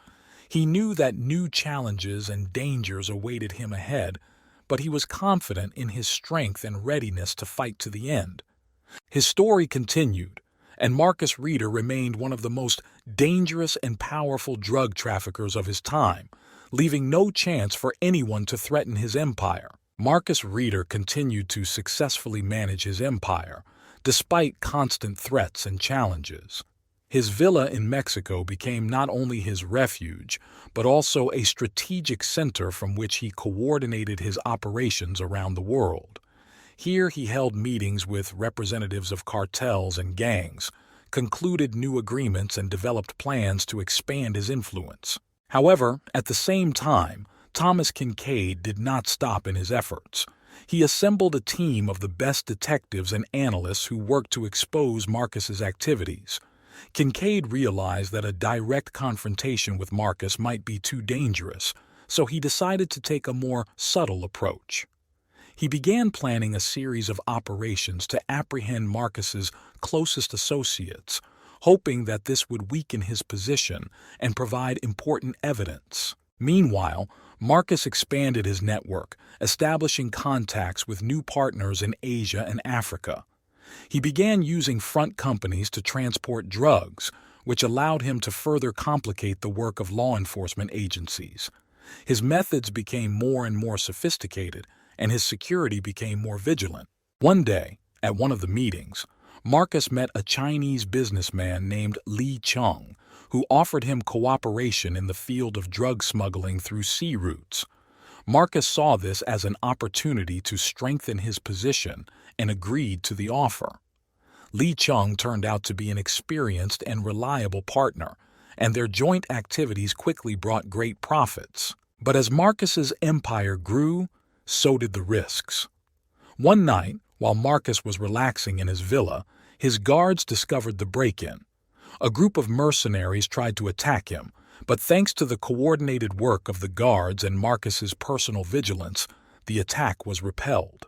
He knew that new challenges and dangers awaited him ahead, but he was confident in his strength and readiness to fight to the end. His story continued, and Marcus Reeder remained one of the most dangerous and powerful drug traffickers of his time, leaving no chance for anyone to threaten his empire. Marcus Reeder continued to successfully manage his empire, despite constant threats and challenges. His villa in Mexico became not only his refuge, but also a strategic center from which he coordinated his operations around the world. Here he held meetings with representatives of cartels and gangs, concluded new agreements, and developed plans to expand his influence. However, at the same time, Thomas Kincaid did not stop in his efforts. He assembled a team of the best detectives and analysts who worked to expose Marcus's activities. Kincaid realized that a direct confrontation with Marcus might be too dangerous, so he decided to take a more subtle approach. He began planning a series of operations to apprehend Marcus's closest associates, hoping that this would weaken his position and provide important evidence. Meanwhile, Marcus expanded his network, establishing contacts with new partners in Asia and Africa. He began using front companies to transport drugs, which allowed him to further complicate the work of law enforcement agencies. His methods became more and more sophisticated, and his security became more vigilant. One day, at one of the meetings, Marcus met a Chinese businessman named Li Cheng, who offered him cooperation in the field of drug smuggling through sea routes. Marcus saw this as an opportunity to strengthen his position and agreed to the offer. Li Cheng turned out to be an experienced and reliable partner, and their joint activities quickly brought great profits. But as Marcus's empire grew, so did the risks. One night, while Marcus was relaxing in his villa, his guards discovered the break-in. A group of mercenaries tried to attack him, but thanks to the coordinated work of the guards and Marcus's personal vigilance, the attack was repelled.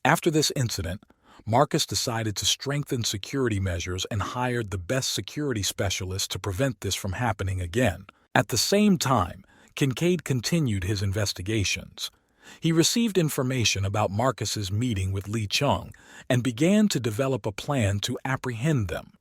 After this incident, Marcus decided to strengthen security measures and hired the best security specialists to prevent this from happening again. At the same time, Kincaid continued his investigations. He received information about Marcus's meeting with Li Cheng and began to develop a plan to apprehend them.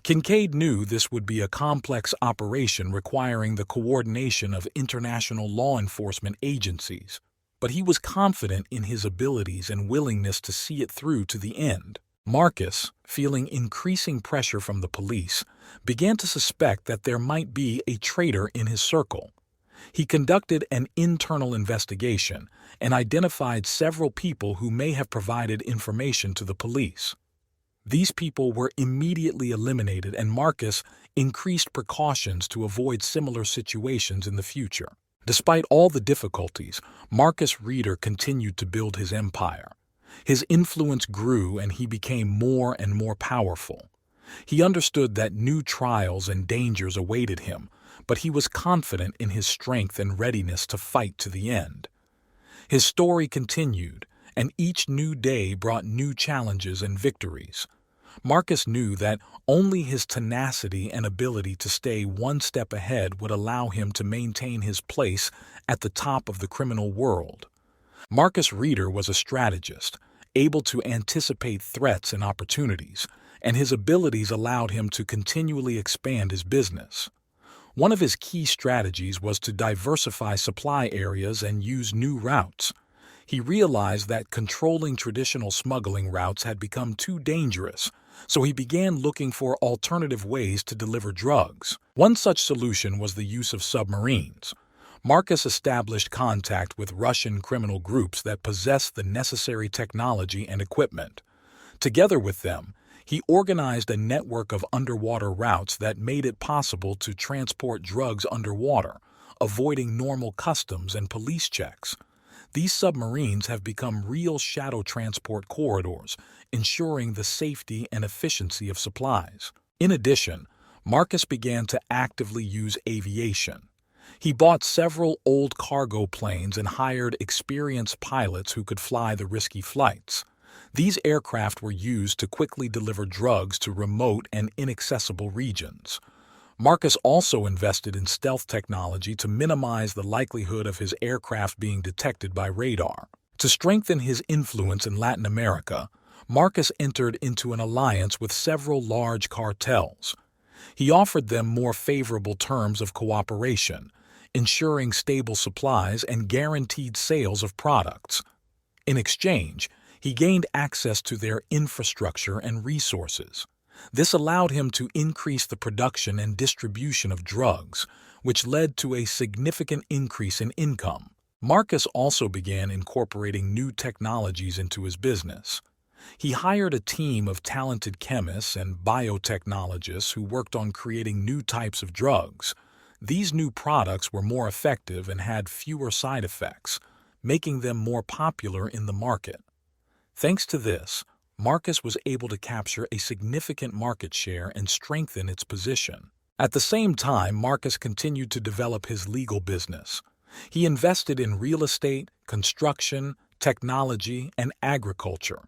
Kincaid knew this would be a complex operation requiring the coordination of international law enforcement agencies, but he was confident in his abilities and willingness to see it through to the end. Marcus, feeling increasing pressure from the police, began to suspect that there might be a traitor in his circle. He conducted an internal investigation and identified several people who may have provided information to the police. These people were immediately eliminated, and Marcus increased precautions to avoid similar situations in the future. Despite all the difficulties, Marcus Reeder continued to build his empire. His influence grew and he became more and more powerful. He understood that new trials and dangers awaited him, but he was confident in his strength and readiness to fight to the end. His story continued, and each new day brought new challenges and victories. Marcus knew that only his tenacity and ability to stay one step ahead would allow him to maintain his place at the top of the criminal world. Marcus Reeder was a strategist, able to anticipate threats and opportunities, and his abilities allowed him to continually expand his business. One of his key strategies was to diversify supply areas and use new routes. He realized that controlling traditional smuggling routes had become too dangerous, so he began looking for alternative ways to deliver drugs. One such solution was the use of submarines. Marcus established contact with Russian criminal groups that possessed the necessary technology and equipment. Together with them, he organized a network of underwater routes that made it possible to transport drugs underwater, avoiding normal customs and police checks. These submarines have become real shadow transport corridors, ensuring the safety and efficiency of supplies. In addition, Marcus began to actively use aviation. He bought several old cargo planes and hired experienced pilots who could fly the risky flights. These aircraft were used to quickly deliver drugs to remote and inaccessible regions. Marcus also invested in stealth technology to minimize the likelihood of his aircraft being detected by radar. To strengthen his influence in Latin America, Marcus entered into an alliance with several large cartels. He offered them more favorable terms of cooperation, ensuring stable supplies and guaranteed sales of products. In exchange, he gained access to their infrastructure and resources. This allowed him to increase the production and distribution of drugs, which led to a significant increase in income. Marcus also began incorporating new technologies into his business. He hired a team of talented chemists and biotechnologists who worked on creating new types of drugs. These new products were more effective and had fewer side effects, making them more popular in the market. Thanks to this, Marcus was able to capture a significant market share and strengthen its position. At the same time, Marcus continued to develop his legal business. He invested in real estate, construction, technology, and agriculture.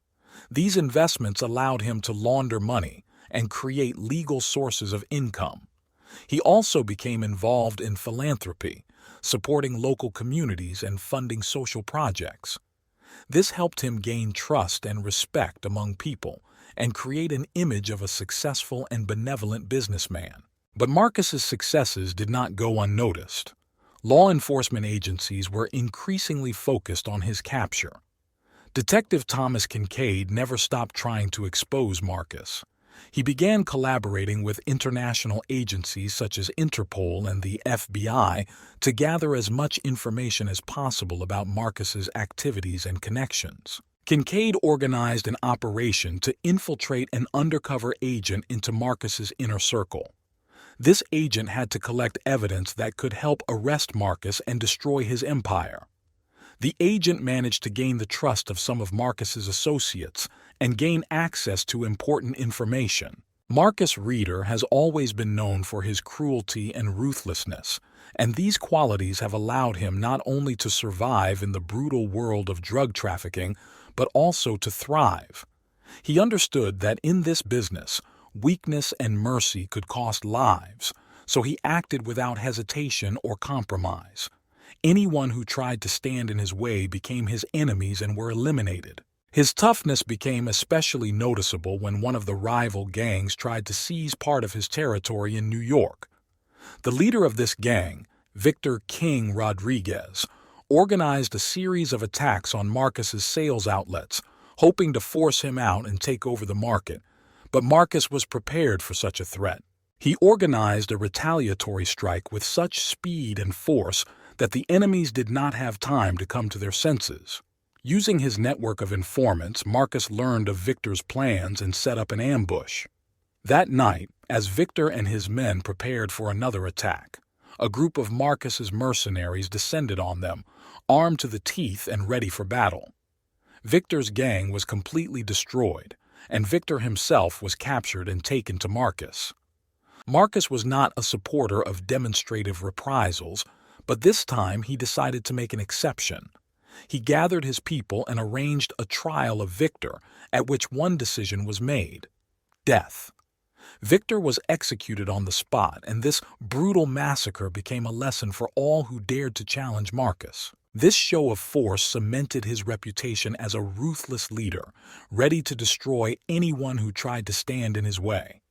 These investments allowed him to launder money and create legal sources of income. He also became involved in philanthropy, supporting local communities and funding social projects. This helped him gain trust and respect among people and create an image of a successful and benevolent businessman. But Marcus's successes did not go unnoticed. Law enforcement agencies were increasingly focused on his capture. Detective Thomas Kincaid never stopped trying to expose Marcus. He began collaborating with international agencies such as Interpol and the FBI to gather as much information as possible about Marcus's activities and connections. Kincaid organized an operation to infiltrate an undercover agent into Marcus's inner circle. This agent had to collect evidence that could help arrest Marcus and destroy his empire. The agent managed to gain the trust of some of Marcus's associates and gain access to important information. Marcus Reeder has always been known for his cruelty and ruthlessness, and these qualities have allowed him not only to survive in the brutal world of drug trafficking, but also to thrive. He understood that in this business, weakness and mercy could cost lives, so he acted without hesitation or compromise. Anyone who tried to stand in his way became his enemies and were eliminated. His toughness became especially noticeable when one of the rival gangs tried to seize part of his territory in New York. The leader of this gang, Victor King Rodriguez, organized a series of attacks on Marcus's sales outlets, hoping to force him out and take over the market. But Marcus was prepared for such a threat. He organized a retaliatory strike with such speed and force that the enemies did not have time to come to their senses. Using his network of informants, Marcus learned of Victor's plans and set up an ambush. That night, as Victor and his men prepared for another attack, a group of Marcus's mercenaries descended on them, armed to the teeth and ready for battle. Victor's gang was completely destroyed, and Victor himself was captured and taken to Marcus. Marcus was not a supporter of demonstrative reprisals, but this time he decided to make an exception. He gathered his people and arranged a trial of Victor, at which one decision was made: death. Victor was executed on the spot, and this brutal massacre became a lesson for all who dared to challenge Marcus. This show of force cemented his reputation as a ruthless leader, ready to destroy anyone who tried to stand in his way.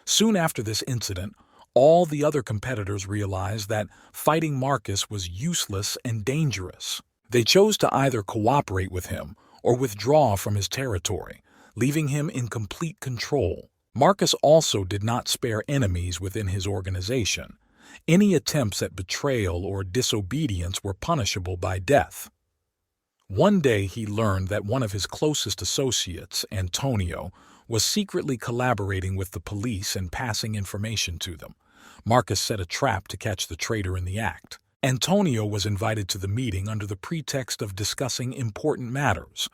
Soon after this incident, all the other competitors realized that fighting Marcus was useless and dangerous. They chose to either cooperate with him or withdraw from his territory, leaving him in complete control. Marcus also did not spare enemies within his organization. Any attempts at betrayal or disobedience were punishable by death. One day he learned that one of his closest associates, Antonio, was secretly collaborating with the police and passing information to them. Marcus set a trap to catch the traitor in the act. Antonio was invited to the meeting under the pretext of discussing important matters,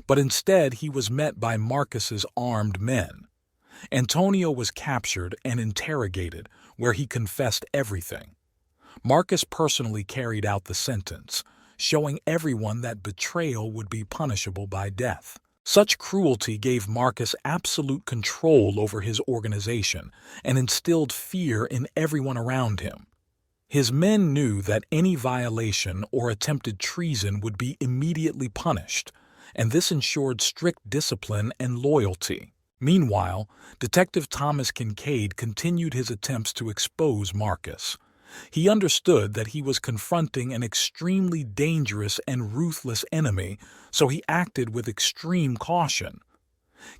but instead he was met by Marcus's armed men. Antonio was captured and interrogated, where he confessed everything. Marcus personally carried out the sentence, showing everyone that betrayal would be punishable by death. Such cruelty gave Marcus absolute control over his organization and instilled fear in everyone around him. His men knew that any violation or attempted treason would be immediately punished, and this ensured strict discipline and loyalty. Meanwhile, Detective Thomas Kincaid continued his attempts to expose Marcus. He understood that he was confronting an extremely dangerous and ruthless enemy, so he acted with extreme caution.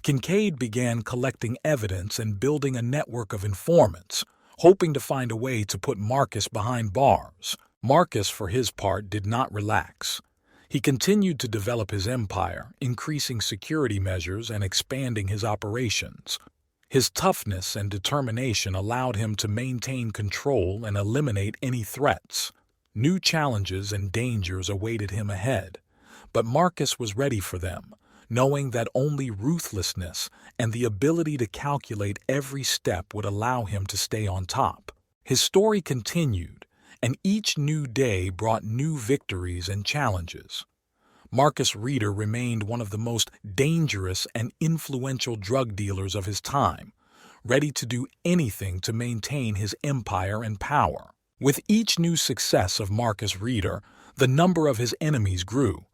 Kincaid began collecting evidence and building a network of informants, hoping to find a way to put Marcus behind bars. Marcus, for his part, did not relax. He continued to develop his empire, increasing security measures and expanding his operations. His toughness and determination allowed him to maintain control and eliminate any threats. New challenges and dangers awaited him ahead, but Marcus was ready for them, knowing that only ruthlessness and the ability to calculate every step would allow him to stay on top. His story continued, and each new day brought new victories and challenges. Marcus Reeder remained one of the most dangerous and influential drug dealers of his time, ready to do anything to maintain his empire and power. With each new success of Marcus Reeder, the number of his enemies grew.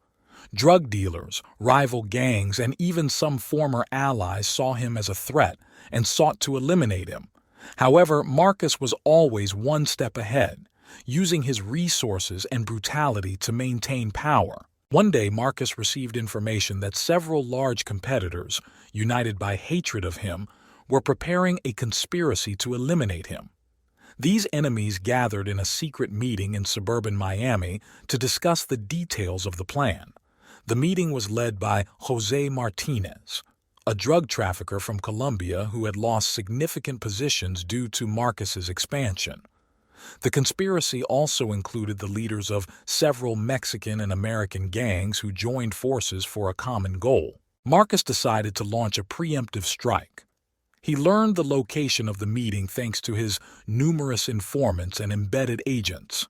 Drug dealers, rival gangs, and even some former allies saw him as a threat and sought to eliminate him. However, Marcus was always one step ahead, using his resources and brutality to maintain power. One day, Marcus received information that several large competitors, united by hatred of him, were preparing a conspiracy to eliminate him. These enemies gathered in a secret meeting in suburban Miami to discuss the details of the plan. The meeting was led by Jose Martinez, a drug trafficker from Colombia who had lost significant positions due to Marcus's expansion. The conspiracy also included the leaders of several Mexican and American gangs who joined forces for a common goal. Marcus decided to launch a preemptive strike. He learned the location of the meeting thanks to his numerous informants and embedded agents.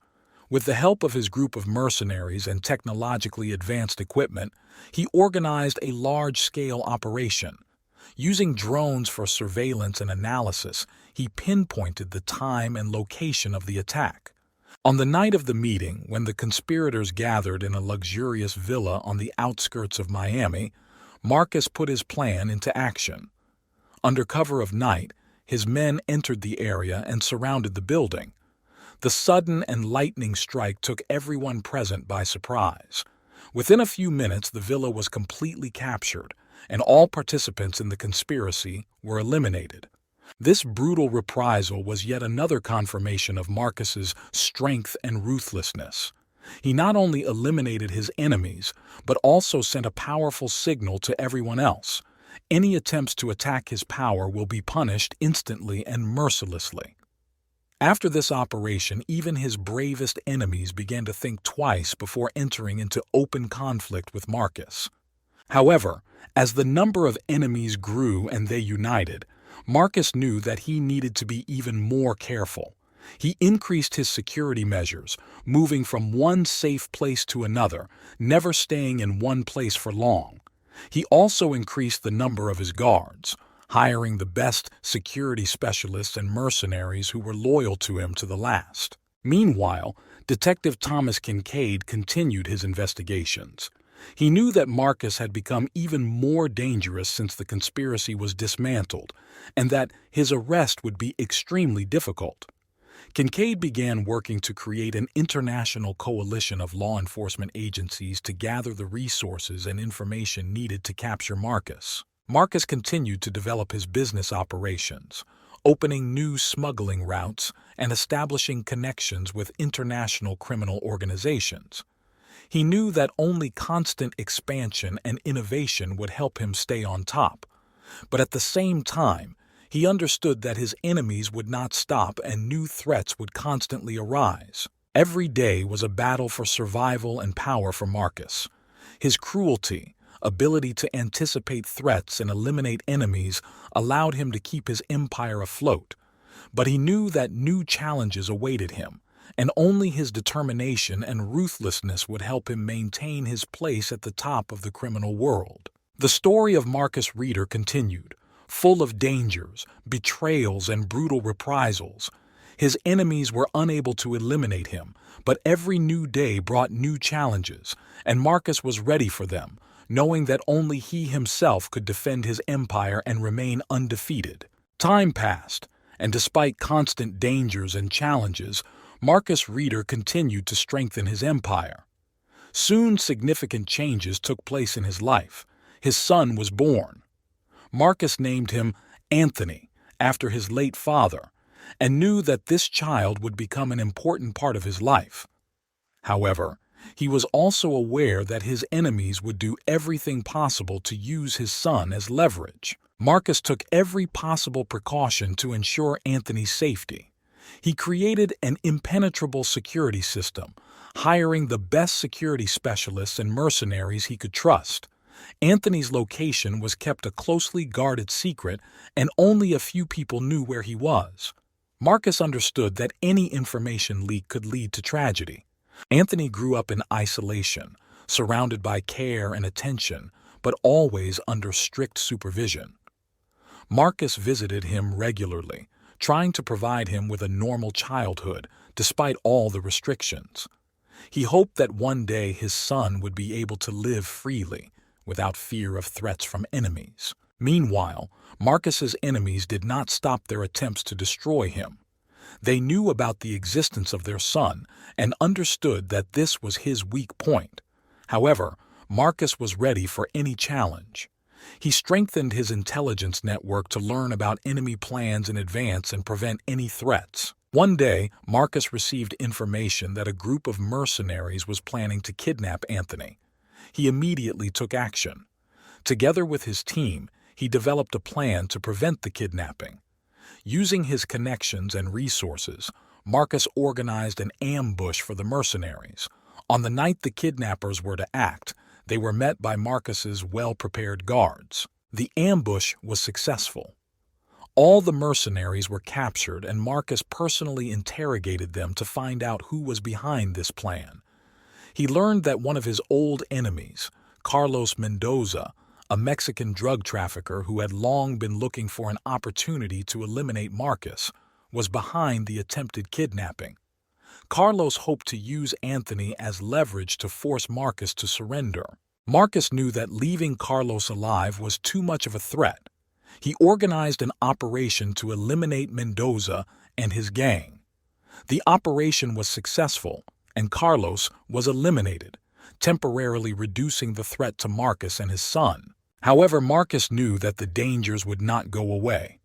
With the help of his group of mercenaries and technologically advanced equipment, he organized a large-scale operation. Using drones for surveillance and analysis, he pinpointed the time and location of the attack. On the night of the meeting, when the conspirators gathered in a luxurious villa on the outskirts of Miami, Marcus put his plan into action. Under cover of night, his men entered the area and surrounded the building. The sudden and lightning strike took everyone present by surprise. Within a few minutes, the villa was completely captured, and all participants in the conspiracy were eliminated. This brutal reprisal was yet another confirmation of Marcus's strength and ruthlessness. He not only eliminated his enemies, but also sent a powerful signal to everyone else. Any attempts to attack his power will be punished instantly and mercilessly. After this operation, even his bravest enemies began to think twice before entering into open conflict with Marcus. However, as the number of enemies grew and they united, Marcus knew that he needed to be even more careful. He increased his security measures, moving from one safe place to another, never staying in one place for long. He also increased the number of his guards, hiring the best security specialists and mercenaries who were loyal to him to the last. Meanwhile, Detective Thomas Kincaid continued his investigations. He knew that Marcus had become even more dangerous since the conspiracy was dismantled, and that his arrest would be extremely difficult. Kincaid began working to create an international coalition of law enforcement agencies to gather the resources and information needed to capture Marcus. Marcus continued to develop his business operations, opening new smuggling routes and establishing connections with international criminal organizations. He knew that only constant expansion and innovation would help him stay on top. But at the same time, he understood that his enemies would not stop and new threats would constantly arise. Every day was a battle for survival and power for Marcus. His cruelty, ability to anticipate threats and eliminate enemies allowed him to keep his empire afloat. But he knew that new challenges awaited him, and only his determination and ruthlessness would help him maintain his place at the top of the criminal world. The story of Marcus Reader continued, full of dangers, betrayals, and brutal reprisals. His enemies were unable to eliminate him, but every new day brought new challenges, and Marcus was ready for them, knowing that only he himself could defend his empire and remain undefeated. Time passed, and despite constant dangers and challenges, Marcus Reader continued to strengthen his empire. Soon significant changes took place in his life. His son was born. Marcus named him Anthony, after his late father, and knew that this child would become an important part of his life. However, he was also aware that his enemies would do everything possible to use his son as leverage. Marcus took every possible precaution to ensure Anthony's safety. He created an impenetrable security system, hiring the best security specialists and mercenaries he could trust. Anthony's location was kept a closely guarded secret, and only a few people knew where he was. Marcus understood that any information leak could lead to tragedy. Anthony grew up in isolation, surrounded by care and attention, but always under strict supervision. Marcus visited him regularly, trying to provide him with a normal childhood despite all the restrictions. He hoped that one day his son would be able to live freely, without fear of threats from enemies. Meanwhile, Marcus's enemies did not stop their attempts to destroy him. They knew about the existence of their son and understood that this was his weak point. However, Marcus was ready for any challenge. He strengthened his intelligence network to learn about enemy plans in advance and prevent any threats. One day, Marcus received information that a group of mercenaries was planning to kidnap Anthony. He immediately took action. Together with his team, he developed a plan to prevent the kidnapping. Using his connections and resources, Marcus organized an ambush for the mercenaries. On the night the kidnappers were to act, they were met by Marcus's well-prepared guards. The ambush was successful. All the mercenaries were captured, and Marcus personally interrogated them to find out who was behind this plan. He learned that one of his old enemies, Carlos Mendoza, a Mexican drug trafficker who had long been looking for an opportunity to eliminate Marcus, was behind the attempted kidnapping. Carlos hoped to use Anthony as leverage to force Marcus to surrender. Marcus knew that leaving Carlos alive was too much of a threat. He organized an operation to eliminate Mendoza and his gang. The operation was successful, and Carlos was eliminated, temporarily reducing the threat to Marcus and his son. However, Marcus knew that the dangers would not go away.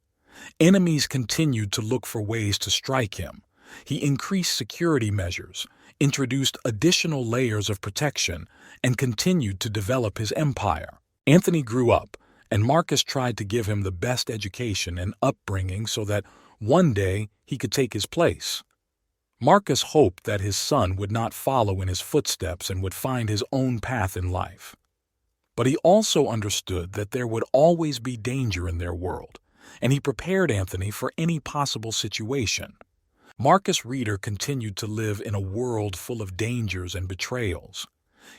Enemies continued to look for ways to strike him. He increased security measures, introduced additional layers of protection, and continued to develop his empire. Anthony grew up, and Marcus tried to give him the best education and upbringing so that one day he could take his place. Marcus hoped that his son would not follow in his footsteps and would find his own path in life. But he also understood that there would always be danger in their world, and he prepared Anthony for any possible situation. Marcus Reeder continued to live in a world full of dangers and betrayals.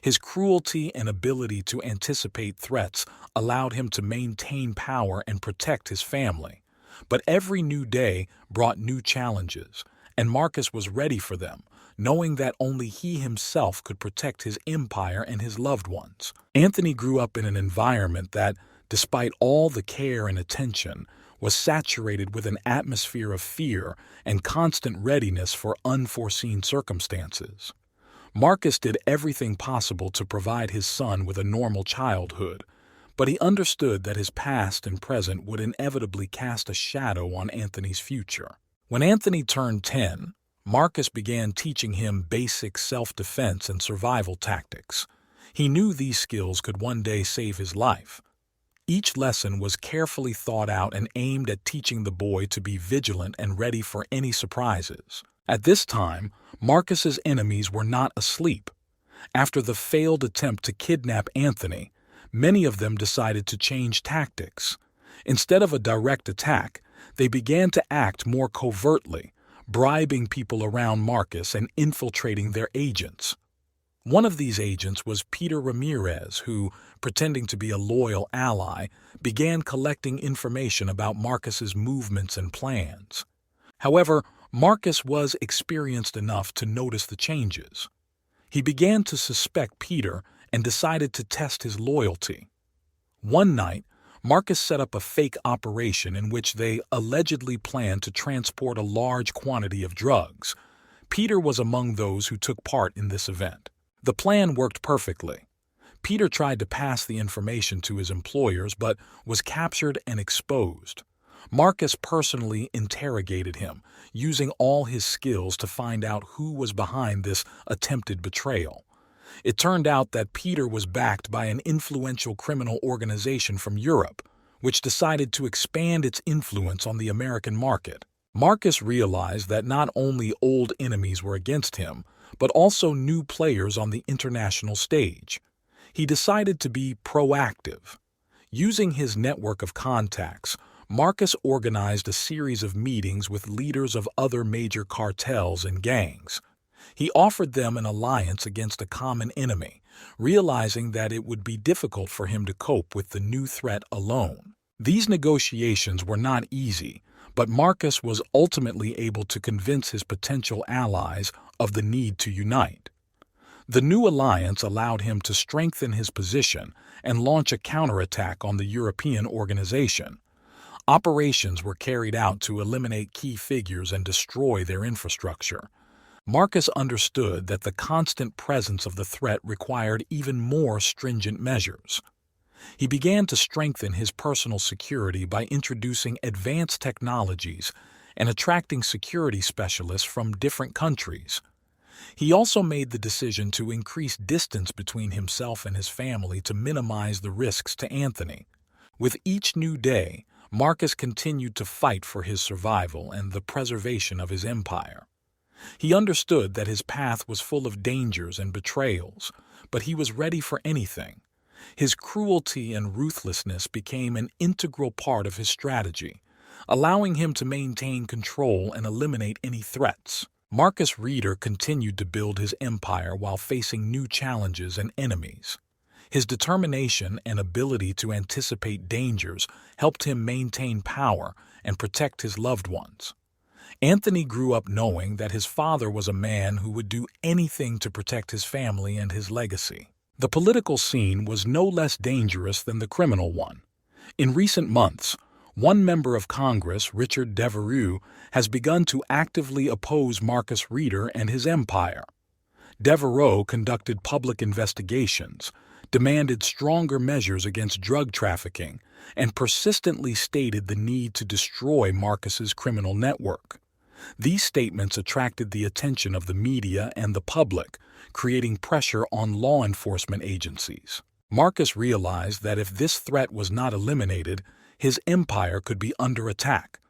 His cruelty and ability to anticipate threats allowed him to maintain power and protect his family. But every new day brought new challenges, and Marcus was ready for them, knowing that only he himself could protect his empire and his loved ones. Anthony grew up in an environment that, despite all the care and attention, was saturated with an atmosphere of fear and constant readiness for unforeseen circumstances. Marcus did everything possible to provide his son with a normal childhood, but he understood that his past and present would inevitably cast a shadow on Anthony's future. When Anthony turned 10, Marcus began teaching him basic self-defense and survival tactics. He knew these skills could one day save his life. Each lesson was carefully thought out and aimed at teaching the boy to be vigilant and ready for any surprises. At this time, Marcus's enemies were not asleep. After the failed attempt to kidnap Anthony, many of them decided to change tactics. Instead of a direct attack, they began to act more covertly, bribing people around Marcus and infiltrating their agents. One of these agents was Peter Ramirez, who, pretending to be a loyal ally, began collecting information about Marcus's movements and plans. However, Marcus was experienced enough to notice the changes. He began to suspect Peter and decided to test his loyalty. One night, Marcus set up a fake operation in which they allegedly planned to transport a large quantity of drugs. Peter was among those who took part in this event. The plan worked perfectly. Peter tried to pass the information to his employers but was captured and exposed. Marcus personally interrogated him, using all his skills to find out who was behind this attempted betrayal. It turned out that Peter was backed by an influential criminal organization from Europe, which decided to expand its influence on the American market. Marcus realized that not only old enemies were against him, but also new players on the international stage. He decided to be proactive. Using his network of contacts, Marcus organized a series of meetings with leaders of other major cartels and gangs. He offered them an alliance against a common enemy, realizing that it would be difficult for him to cope with the new threat alone. These negotiations were not easy, but Marcus was ultimately able to convince his potential allies of the need to unite. The new alliance allowed him to strengthen his position and launch a counterattack on the European organization. Operations were carried out to eliminate key figures and destroy their infrastructure. Marcus understood that the constant presence of the threat required even more stringent measures. He began to strengthen his personal security by introducing advanced technologies and attracting security specialists from different countries. He also made the decision to increase distance between himself and his family to minimize the risks to Anthony. With each new day, Marcus continued to fight for his survival and the preservation of his empire. He understood that his path was full of dangers and betrayals, but he was ready for anything. His cruelty and ruthlessness became an integral part of his strategy, allowing him to maintain control and eliminate any threats. Marcus Reeder continued to build his empire while facing new challenges and enemies. His determination and ability to anticipate dangers helped him maintain power and protect his loved ones. Anthony grew up knowing that his father was a man who would do anything to protect his family and his legacy. The political scene was no less dangerous than the criminal one. In recent months, one member of Congress, Richard Devereux, has begun to actively oppose Marcus Reeder and his empire. Devereux conducted public investigations, demanded stronger measures against drug trafficking, and persistently stated the need to destroy Marcus's criminal network. These statements attracted the attention of the media and the public, creating pressure on law enforcement agencies. Marcus realized that if this threat was not eliminated, his empire could be under attack.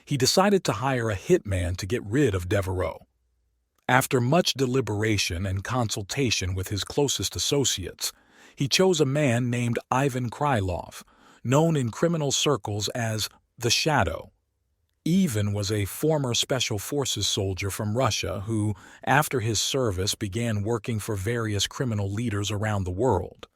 He decided to hire a hitman to get rid of Devereaux. After much deliberation and consultation with his closest associates, he chose a man named Ivan Krylov, known in criminal circles as the Shadow. Ivan was a former Special Forces soldier from Russia who, after his service, began working for various criminal leaders around the world.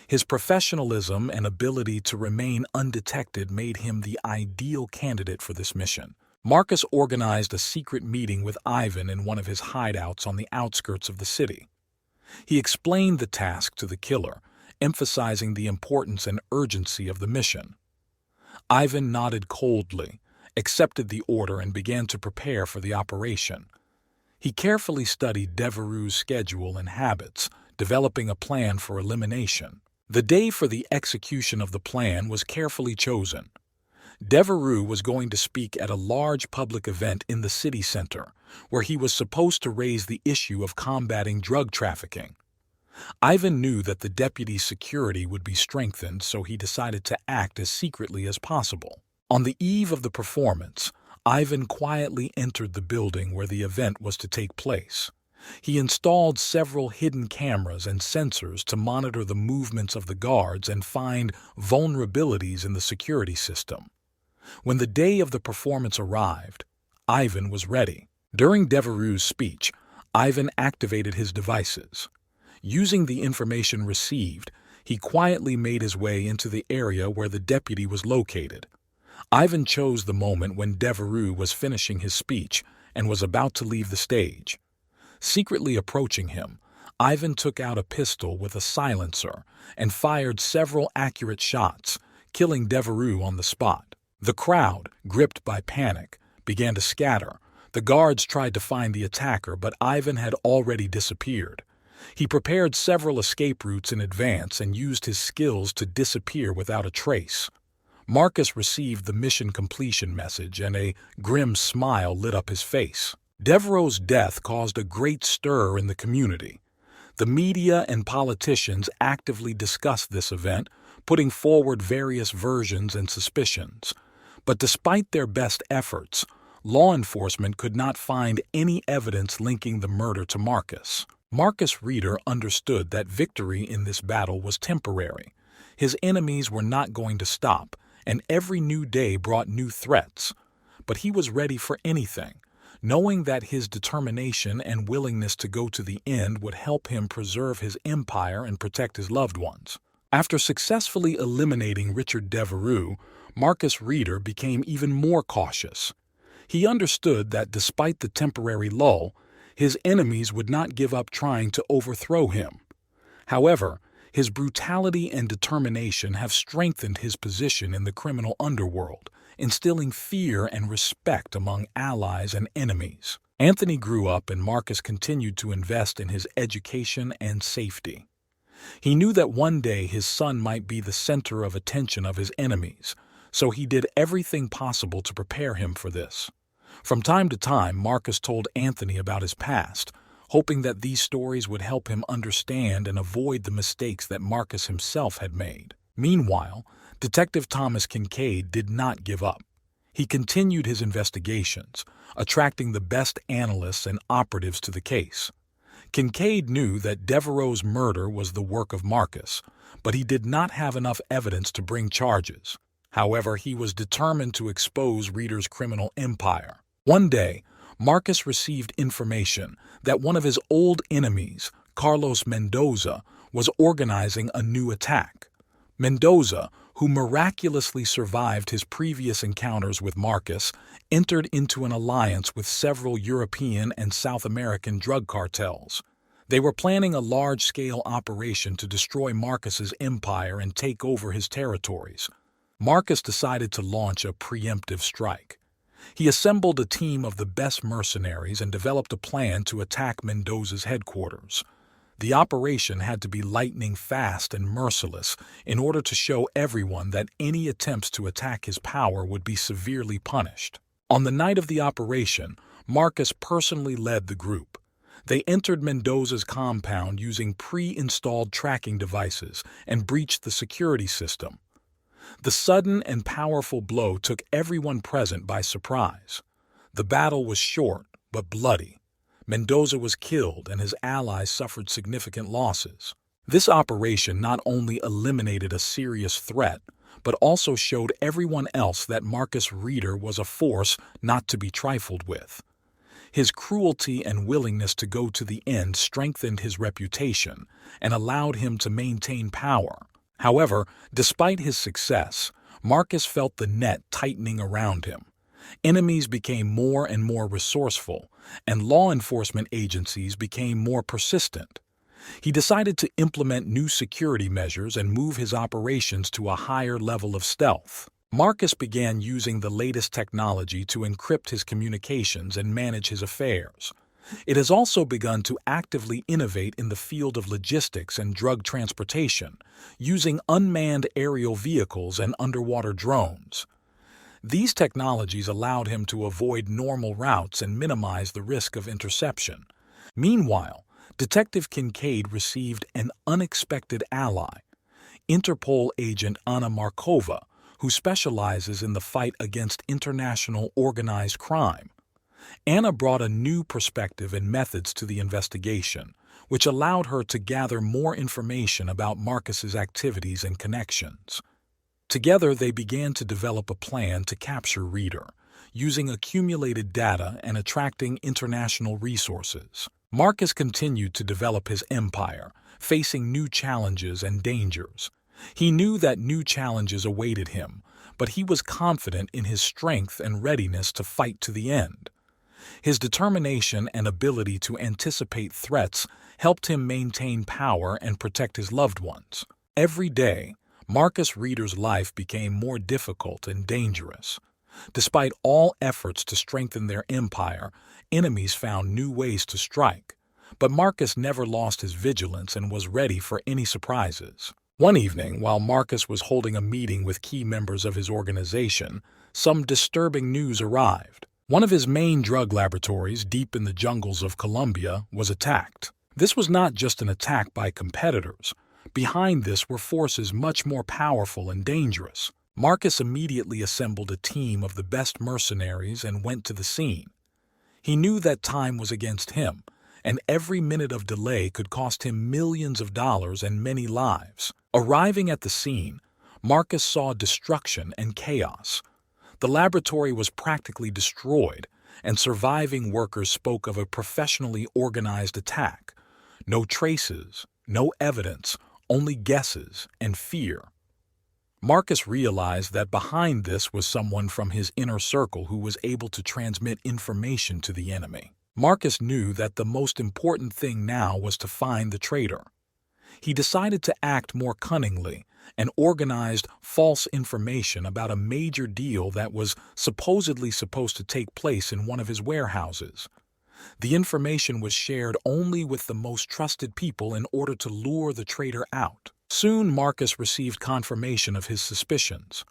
His professionalism and ability to remain undetected made him the ideal candidate for this mission. Marcus organized a secret meeting with Ivan in one of his hideouts on the outskirts of the city. He explained the task to the killer, emphasizing the importance and urgency of the mission. Ivan nodded coldly, accepted the order, and began to prepare for the operation. He carefully studied Devereaux's schedule and habits, developing a plan for elimination. The day for the execution of the plan was carefully chosen. Devereaux was going to speak at a large public event in the city center, where he was supposed to raise the issue of combating drug trafficking. Ivan knew that the deputy's security would be strengthened, so he decided to act as secretly as possible. On the eve of the performance, Ivan quietly entered the building where the event was to take place. He installed several hidden cameras and sensors to monitor the movements of the guards and find vulnerabilities in the security system. When the day of the performance arrived, Ivan was ready. During Devereaux's speech, Ivan activated his devices. Using the information received, he quietly made his way into the area where the deputy was located. Ivan chose the moment when Devereaux was finishing his speech and was about to leave the stage. Secretly approaching him, Ivan took out a pistol with a silencer and fired several accurate shots, killing Devereaux on the spot. The crowd, gripped by panic, began to scatter. The guards tried to find the attacker, but Ivan had already disappeared. He prepared several escape routes in advance and used his skills to disappear without a trace. Marcus received the mission completion message, and a grim smile lit up his face. Devereaux's death caused a great stir in the community. The media and politicians actively discussed this event, putting forward various versions and suspicions. But despite their best efforts, law enforcement could not find any evidence linking the murder to Marcus. Marcus Reader understood that victory in this battle was temporary. His enemies were not going to stop, and every new day brought new threats. But he was ready for anything, knowing that his determination and willingness to go to the end would help him preserve his empire and protect his loved ones. After successfully eliminating Richard Devereaux, Marcus Reader became even more cautious. He understood that despite the temporary lull, his enemies would not give up trying to overthrow him. However, his brutality and determination have strengthened his position in the criminal underworld, instilling fear and respect among allies and enemies. Anthony grew up, and Marcus continued to invest in his education and safety. He knew that one day his son might be the center of attention of his enemies, so he did everything possible to prepare him for this. From time to time, Marcus told Anthony about his past, hoping that these stories would help him understand and avoid the mistakes that Marcus himself had made. Meanwhile, Detective Thomas Kincaid did not give up. He continued his investigations, attracting the best analysts and operatives to the case. Kincaid knew that Devereaux's murder was the work of Marcus, but he did not have enough evidence to bring charges. However, he was determined to expose Reader's criminal empire. One day, Marcus received information that one of his old enemies, Carlos Mendoza, was organizing a new attack. Mendoza, who miraculously survived his previous encounters with Marcus, entered into an alliance with several European and South American drug cartels. They were planning a large-scale operation to destroy Marcus's empire and take over his territories. Marcus decided to launch a preemptive strike. He assembled a team of the best mercenaries and developed a plan to attack Mendoza's headquarters. The operation had to be lightning fast and merciless in order to show everyone that any attempts to attack his power would be severely punished. On the night of the operation, Marcus personally led the group. They entered Mendoza's compound using pre-installed tracking devices and breached the security system. The sudden and powerful blow took everyone present by surprise. The battle was short but bloody. Mendoza was killed and his allies suffered significant losses. This operation not only eliminated a serious threat, but also showed everyone else that Marcus Reeder was a force not to be trifled with. His cruelty and willingness to go to the end strengthened his reputation and allowed him to maintain power. However, despite his success, Marcus felt the net tightening around him. Enemies became more and more resourceful, and law enforcement agencies became more persistent. He decided to implement new security measures and move his operations to a higher level of stealth. Marcus began using the latest technology to encrypt his communications and manage his affairs. It has also begun to actively innovate in the field of logistics and drug transportation, using unmanned aerial vehicles and underwater drones. These technologies allowed him to avoid normal routes and minimize the risk of interception. Meanwhile, Detective Kincaid received an unexpected ally, Interpol agent Anna Markova, who specializes in the fight against international organized crime. Anna brought a new perspective and methods to the investigation, which allowed her to gather more information about Marcus's activities and connections. Together, they began to develop a plan to capture Reeder, using accumulated data and attracting international resources. Marcus continued to develop his empire, facing new challenges and dangers. He knew that new challenges awaited him, but he was confident in his strength and readiness to fight to the end. His determination and ability to anticipate threats helped him maintain power and protect his loved ones. Every day, Marcus Reeder's life became more difficult and dangerous. Despite all efforts to strengthen their empire, enemies found new ways to strike. But Marcus never lost his vigilance and was ready for any surprises. One evening, while Marcus was holding a meeting with key members of his organization, some disturbing news arrived. One of his main drug laboratories, deep in the jungles of Colombia, was attacked. This was not just an attack by competitors. Behind this were forces much more powerful and dangerous. Marcus immediately assembled a team of the best mercenaries and went to the scene. He knew that time was against him, and every minute of delay could cost him millions of dollars and many lives. Arriving at the scene, Marcus saw destruction and chaos. The laboratory was practically destroyed, and surviving workers spoke of a professionally organized attack. No traces, no evidence, only guesses and fear. Marcus realized that behind this was someone from his inner circle who was able to transmit information to the enemy. Marcus knew that the most important thing now was to find the traitor. He decided to act more cunningly and organized false information about a major deal that was supposedly supposed to take place in one of his warehouses. The information was shared only with the most trusted people in order to lure the traitor out. Soon Marcus received confirmation of his suspicions.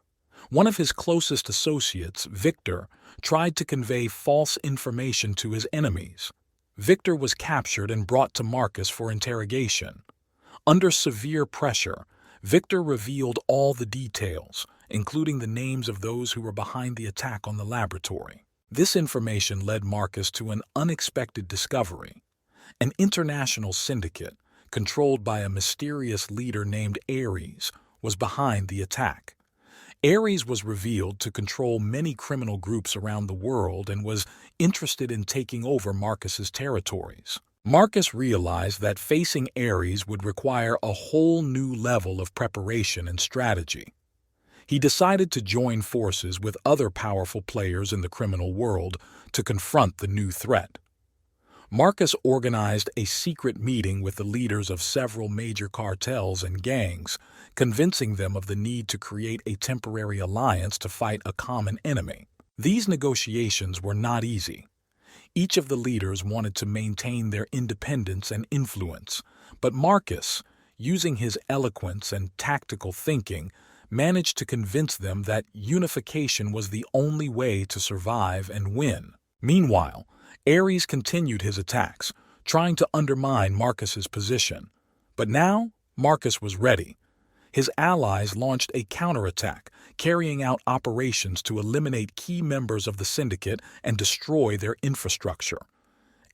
One of his closest associates, Victor, tried to convey false information to his enemies. Victor was captured and brought to Marcus for interrogation. Under severe pressure, Victor revealed all the details, including the names of those who were behind the attack on the laboratory. This information led Marcus to an unexpected discovery. An international syndicate, controlled by a mysterious leader named Ares, was behind the attack. Ares was revealed to control many criminal groups around the world and was interested in taking over Marcus's territories. Marcus realized that facing Ares would require a whole new level of preparation and strategy. He decided to join forces with other powerful players in the criminal world to confront the new threat. Marcus organized a secret meeting with the leaders of several major cartels and gangs, convincing them of the need to create a temporary alliance to fight a common enemy. These negotiations were not easy. Each of the leaders wanted to maintain their independence and influence, but Marcus, using his eloquence and tactical thinking, managed to convince them that unification was the only way to survive and win. Meanwhile, Ares continued his attacks, trying to undermine Marcus's position. But now, Marcus was ready. His allies launched a counterattack, carrying out operations to eliminate key members of the syndicate and destroy their infrastructure.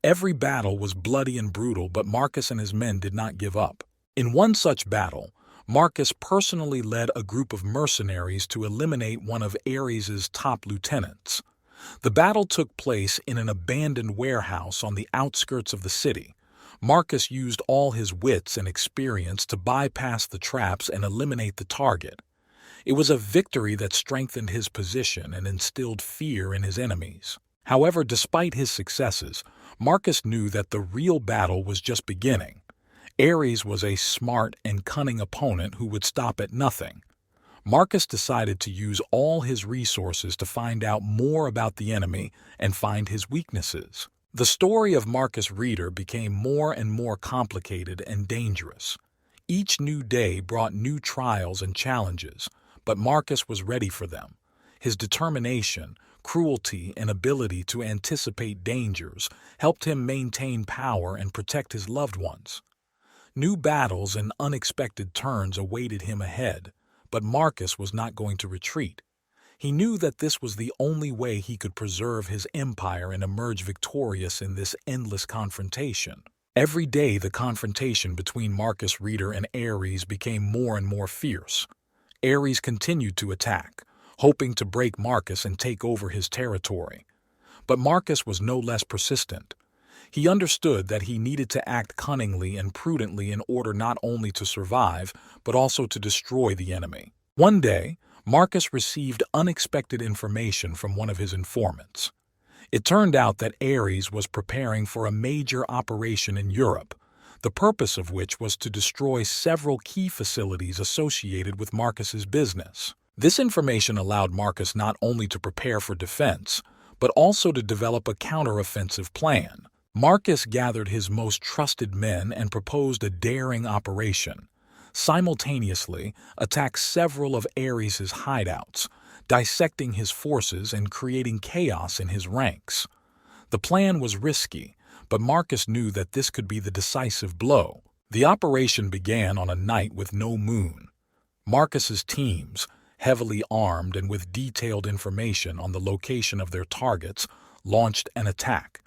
Every battle was bloody and brutal, but Marcus and his men did not give up. In one such battle, Marcus personally led a group of mercenaries to eliminate one of Ares's top lieutenants. The battle took place in an abandoned warehouse on the outskirts of the city. Marcus used all his wits and experience to bypass the traps and eliminate the target. It was a victory that strengthened his position and instilled fear in his enemies. However, despite his successes, Marcus knew that the real battle was just beginning. Ares was a smart and cunning opponent who would stop at nothing. Marcus decided to use all his resources to find out more about the enemy and find his weaknesses. The story of Marcus Reader became more and more complicated and dangerous. Each new day brought new trials and challenges, but Marcus was ready for them. His determination, cruelty, and ability to anticipate dangers helped him maintain power and protect his loved ones. New battles and unexpected turns awaited him ahead, but Marcus was not going to retreat. He knew that this was the only way he could preserve his empire and emerge victorious in this endless confrontation. Every day the confrontation between Marcus Reader and Ares became more and more fierce. Ares continued to attack, hoping to break Marcus and take over his territory. But Marcus was no less persistent. He understood that he needed to act cunningly and prudently in order not only to survive, but also to destroy the enemy. One day, Marcus received unexpected information from one of his informants. It turned out that Ares was preparing for a major operation in Europe, the purpose of which was to destroy several key facilities associated with Marcus's business. This information allowed Marcus not only to prepare for defense, but also to develop a counteroffensive plan. Marcus gathered his most trusted men and proposed a daring operation. Simultaneously, attacked several of Ares's hideouts, dissecting his forces and creating chaos in his ranks. The plan was risky, but Marcus knew that this could be the decisive blow. The operation began on a night with no moon. Marcus's teams, heavily armed and with detailed information on the location of their targets, launched an attack.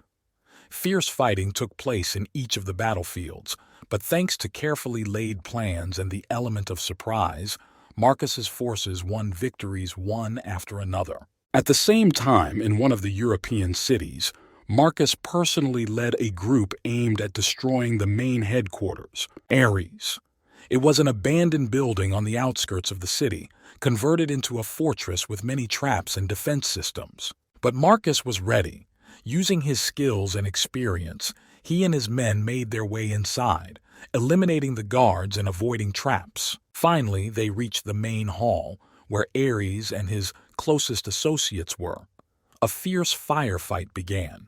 Fierce fighting took place in each of the battlefields, but thanks to carefully laid plans and the element of surprise, Marcus's forces won victories one after another. At the same time, in one of the European cities, Marcus personally led a group aimed at destroying the main headquarters, Ares. It was an abandoned building on the outskirts of the city, converted into a fortress with many traps and defense systems. But Marcus was ready. Using his skills and experience, he and his men made their way inside, eliminating the guards and avoiding traps. Finally, they reached the main hall, where Ares and his closest associates were. A fierce firefight began.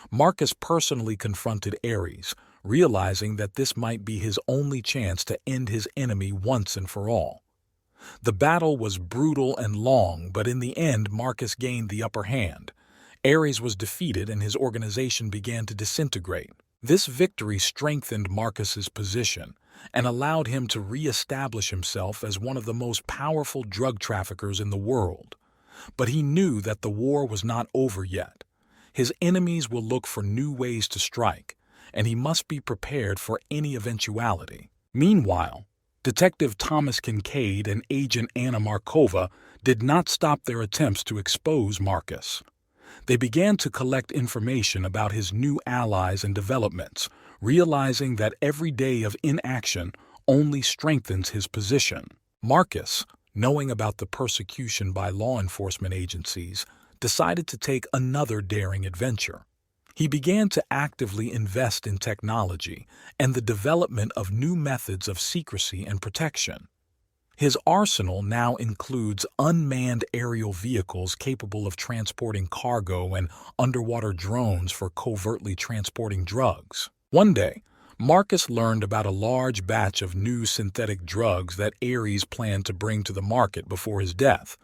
Marcus personally confronted Ares, realizing that this might be his only chance to end his enemy once and for all. The battle was brutal and long, but in the end Marcus gained the upper hand. Ares was defeated and his organization began to disintegrate. This victory strengthened Marcus's position and allowed him to re-establish himself as one of the most powerful drug traffickers in the world. But he knew that the war was not over yet. His enemies will look for new ways to strike, and he must be prepared for any eventuality. Meanwhile, Detective Thomas Kincaid and Agent Anna Markova did not stop their attempts to expose Marcus. They began to collect information about his new allies and developments, realizing that every day of inaction only strengthens his position. Marcus, knowing about the persecution by law enforcement agencies, decided to take another daring adventure. He began to actively invest in technology and the development of new methods of secrecy and protection. His arsenal now includes unmanned aerial vehicles capable of transporting cargo and underwater drones for covertly transporting drugs. One day, Marcus learned about a large batch of new synthetic drugs that Ares planned to bring to the market before his death.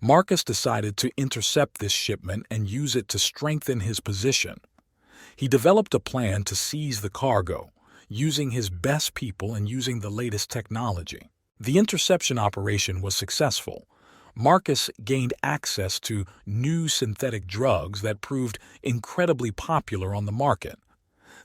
Marcus decided to intercept this shipment and use it to strengthen his position. He developed a plan to seize the cargo, using his best people and using the latest technology. The interception operation was successful. Marcus gained access to new synthetic drugs that proved incredibly popular on the market.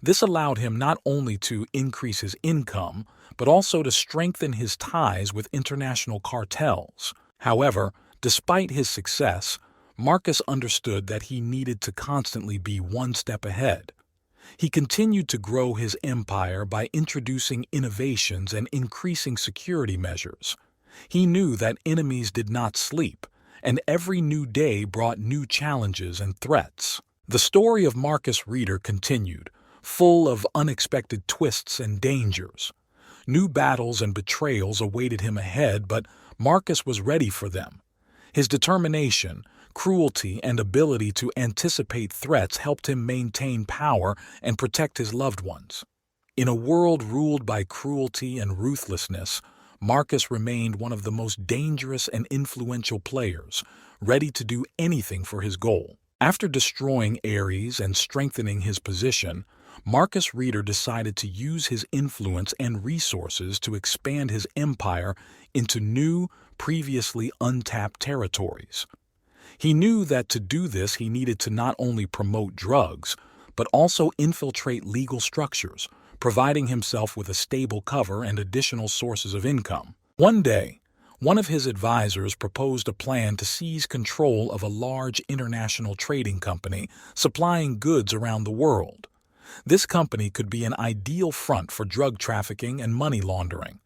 This allowed him not only to increase his income, but also to strengthen his ties with international cartels. However, despite his success, Marcus understood that he needed to constantly be one step ahead. He continued to grow his empire by introducing innovations and increasing security measures. He knew that enemies did not sleep, and every new day brought new challenges and threats. The story of Marcus Reader continued, full of unexpected twists and dangers. New battles and betrayals awaited him ahead, but Marcus was ready for them. His determination, cruelty, and ability to anticipate threats helped him maintain power and protect his loved ones. In a world ruled by cruelty and ruthlessness, Marcus remained one of the most dangerous and influential players, ready to do anything for his goal. After destroying Ares and strengthening his position, Marcus Reader decided to use his influence and resources to expand his empire into new, previously untapped territories. He knew that to do this he needed to not only promote drugs, but also infiltrate legal structures, providing himself with a stable cover and additional sources of income. One day, one of his advisors proposed a plan to seize control of a large international trading company supplying goods around the world. This company could be an ideal front for drug trafficking and money laundering.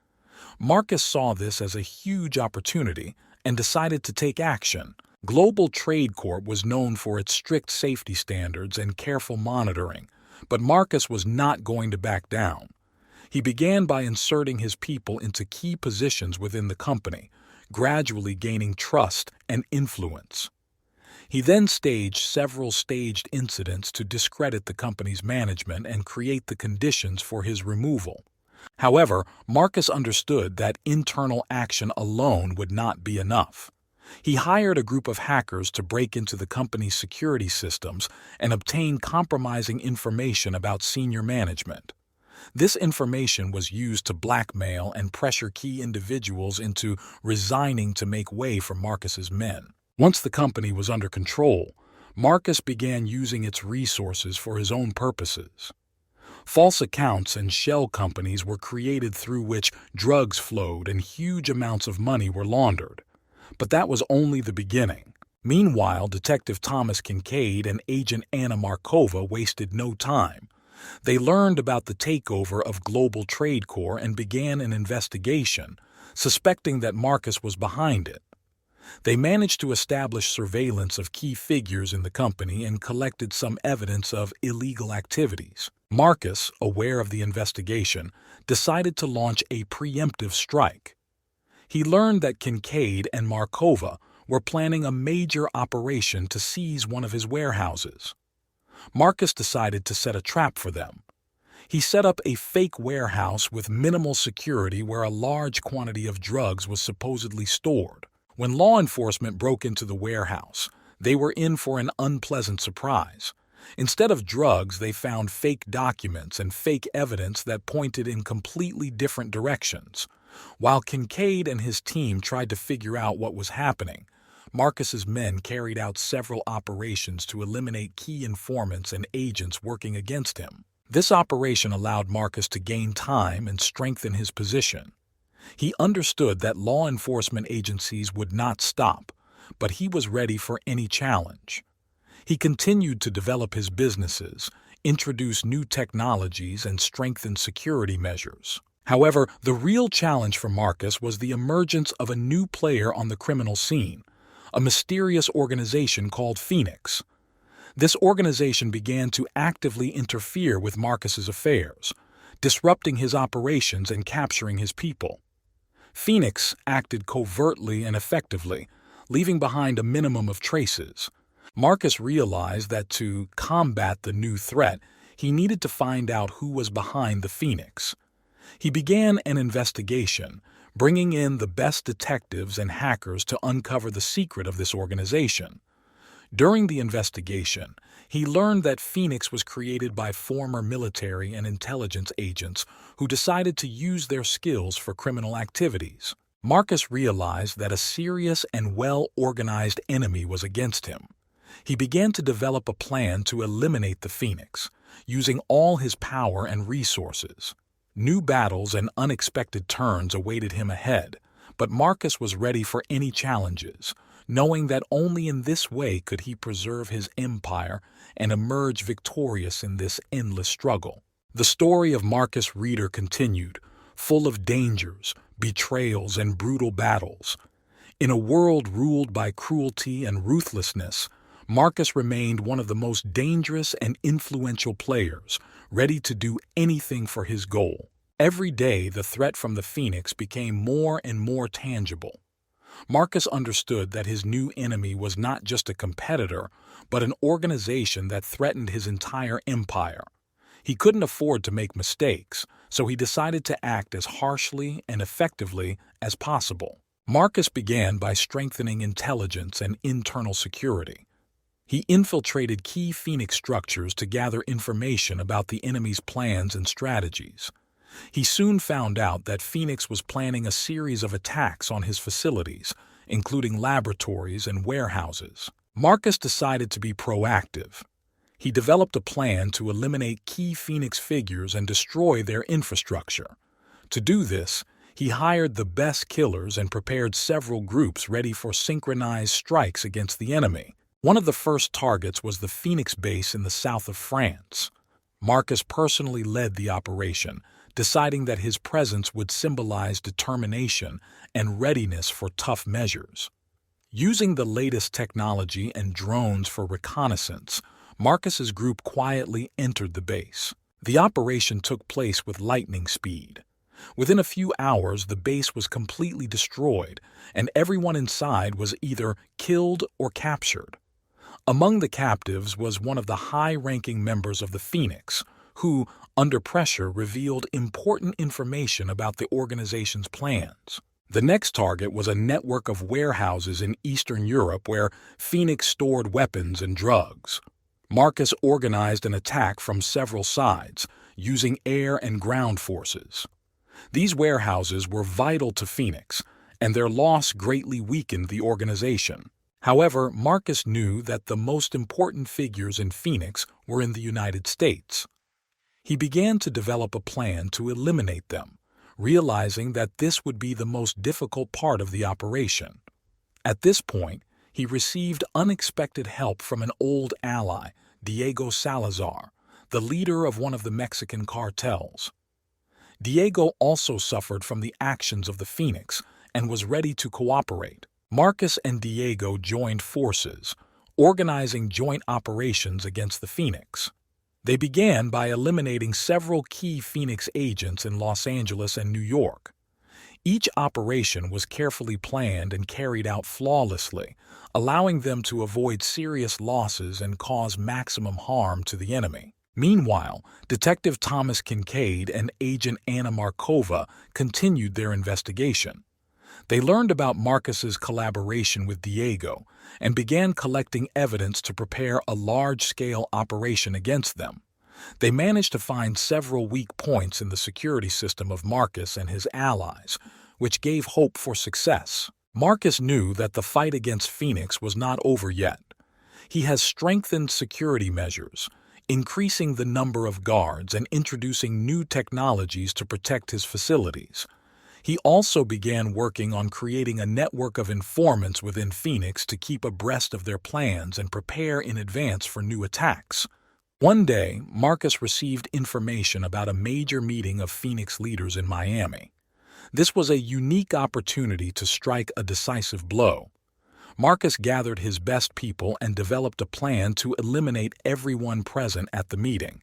Marcus saw this as a huge opportunity and decided to take action. Global Trade Corp was known for its strict safety standards and careful monitoring, but Marcus was not going to back down. He began by inserting his people into key positions within the company, gradually gaining trust and influence. He then staged several staged incidents to discredit the company's management and create the conditions for his removal. However, Marcus understood that internal action alone would not be enough. He hired a group of hackers to break into the company's security systems and obtain compromising information about senior management. This information was used to blackmail and pressure key individuals into resigning to make way for Marcus's men. Once the company was under control, Marcus began using its resources for his own purposes. False accounts and shell companies were created through which drugs flowed and huge amounts of money were laundered. But that was only the beginning. Meanwhile, Detective Thomas Kincaid and Agent Anna Markova wasted no time. They learned about the takeover of Global Trade Corp and began an investigation, suspecting that Marcus was behind it. They managed to establish surveillance of key figures in the company and collected some evidence of illegal activities. Marcus, aware of the investigation, decided to launch a preemptive strike. He learned that Kincaid and Markova were planning a major operation to seize one of his warehouses. Marcus decided to set a trap for them. He set up a fake warehouse with minimal security where a large quantity of drugs was supposedly stored. When law enforcement broke into the warehouse, they were in for an unpleasant surprise. Instead of drugs, they found fake documents and fake evidence that pointed in completely different directions. While Kincaid and his team tried to figure out what was happening, Marcus's men carried out several operations to eliminate key informants and agents working against him. This operation allowed Marcus to gain time and strengthen his position. He understood that law enforcement agencies would not stop, but he was ready for any challenge. He continued to develop his businesses, introduce new technologies, and strengthen security measures. However, the real challenge for Marcus was the emergence of a new player on the criminal scene, a mysterious organization called Phoenix. This organization began to actively interfere with Marcus's affairs, disrupting his operations and capturing his people. Phoenix acted covertly and effectively, leaving behind a minimum of traces. Marcus realized that to combat the new threat, he needed to find out who was behind the Phoenix. He began an investigation, bringing in the best detectives and hackers to uncover the secret of this organization. During the investigation, he learned that Phoenix was created by former military and intelligence agents who decided to use their skills for criminal activities. Marcus realized that a serious and well-organized enemy was against him. He began to develop a plan to eliminate the Phoenix, using all his power and resources. New battles and unexpected turns awaited him ahead, but Marcus was ready for any challenges, knowing that only in this way could he preserve his empire and emerge victorious in this endless struggle. The story of Marcus Reader continued, full of dangers, betrayals, and brutal battles. In a world ruled by cruelty and ruthlessness, Marcus remained one of the most dangerous and influential players, ready to do anything for his goal. Every day, the threat from the Phoenix became more and more tangible. Marcus understood that his new enemy was not just a competitor, but an organization that threatened his entire empire. He couldn't afford to make mistakes, so he decided to act as harshly and effectively as possible. Marcus began by strengthening intelligence and internal security. He infiltrated key Phoenix structures to gather information about the enemy's plans and strategies. He soon found out that Phoenix was planning a series of attacks on his facilities, including laboratories and warehouses. Marcus decided to be proactive. He developed a plan to eliminate key Phoenix figures and destroy their infrastructure. To do this, he hired the best killers and prepared several groups ready for synchronized strikes against the enemy. One of the first targets was the Phoenix base in the south of France. Marcus personally led the operation, deciding that his presence would symbolize determination and readiness for tough measures. Using the latest technology and drones for reconnaissance, Marcus's group quietly entered the base. The operation took place with lightning speed. Within a few hours, the base was completely destroyed, and everyone inside was either killed or captured. Among the captives was one of the high-ranking members of the Phoenix, who, under pressure, revealed important information about the organization's plans. The next target was a network of warehouses in Eastern Europe where Phoenix stored weapons and drugs. Marcus organized an attack from several sides, using air and ground forces. These warehouses were vital to Phoenix, and their loss greatly weakened the organization. However, Marcus knew that the most important figures in Phoenix were in the United States. He began to develop a plan to eliminate them, realizing that this would be the most difficult part of the operation. At this point, he received unexpected help from an old ally, Diego Salazar, the leader of one of the Mexican cartels. Diego also suffered from the actions of the Phoenix and was ready to cooperate. Marcus and Diego joined forces, organizing joint operations against the Phoenix. They began by eliminating several key Phoenix agents in Los Angeles and New York. Each operation was carefully planned and carried out flawlessly, allowing them to avoid serious losses and cause maximum harm to the enemy. Meanwhile, Detective Thomas Kincaid and Agent Anna Markova continued their investigation. They learned about Marcus's collaboration with Diego and began collecting evidence to prepare a large-scale operation against them. They managed to find several weak points in the security system of Marcus and his allies, which gave hope for success. Marcus knew that the fight against Phoenix was not over yet. He has strengthened security measures, increasing the number of guards and introducing new technologies to protect his facilities. He also began working on creating a network of informants within Phoenix to keep abreast of their plans and prepare in advance for new attacks. One day, Marcus received information about a major meeting of Phoenix leaders in Miami. This was a unique opportunity to strike a decisive blow. Marcus gathered his best people and developed a plan to eliminate everyone present at the meeting.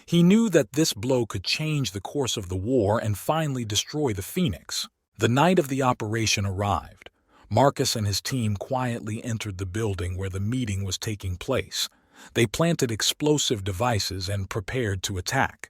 He knew that this blow could change the course of the war and finally destroy the Phoenix. The night of the operation arrived. Marcus and his team quietly entered the building where the meeting was taking place. They planted explosive devices and prepared to attack.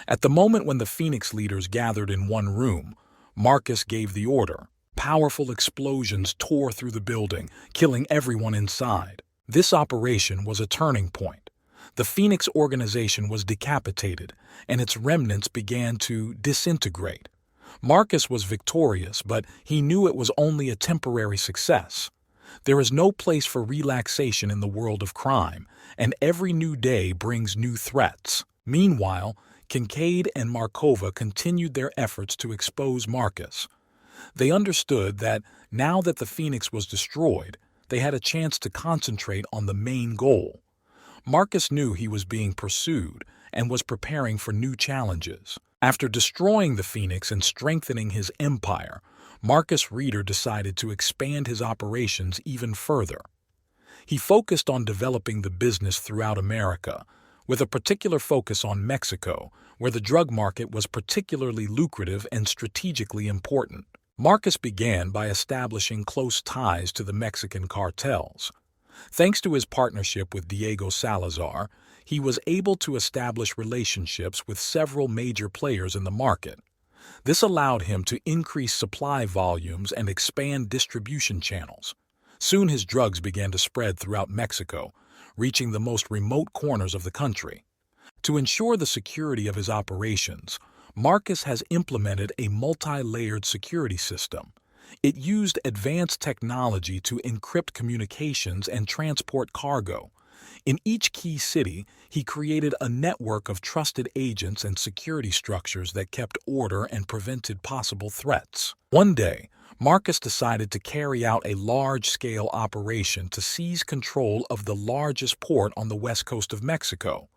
At the moment when the Phoenix leaders gathered in one room, Marcus gave the order. Powerful explosions tore through the building, killing everyone inside. This operation was a turning point. The Phoenix organization was decapitated, and its remnants began to disintegrate. Marcus was victorious, but he knew it was only a temporary success. There is no place for relaxation in the world of crime, and every new day brings new threats. Meanwhile, Kincaid and Markova continued their efforts to expose Marcus. They understood that now that the Phoenix was destroyed, they had a chance to concentrate on the main goal. Marcus knew he was being pursued and was preparing for new challenges. After destroying the Phoenix and strengthening his empire, Marcus Reeder decided to expand his operations even further. He focused on developing the business throughout America, with a particular focus on Mexico, where the drug market was particularly lucrative and strategically important. Marcus began by establishing close ties to the Mexican cartels. Thanks to his partnership with Diego Salazar, he was able to establish relationships with several major players in the market. This allowed him to increase supply volumes and expand distribution channels. Soon his drugs began to spread throughout Mexico, reaching the most remote corners of the country. To ensure the security of his operations, Marcus has implemented a multi-layered security system. It used advanced technology to encrypt communications and transport cargo. In each key city, he created a network of trusted agents and security structures that kept order and prevented possible threats. One day, Marcus decided to carry out a large-scale operation to seize control of the largest port on the west coast of Mexico.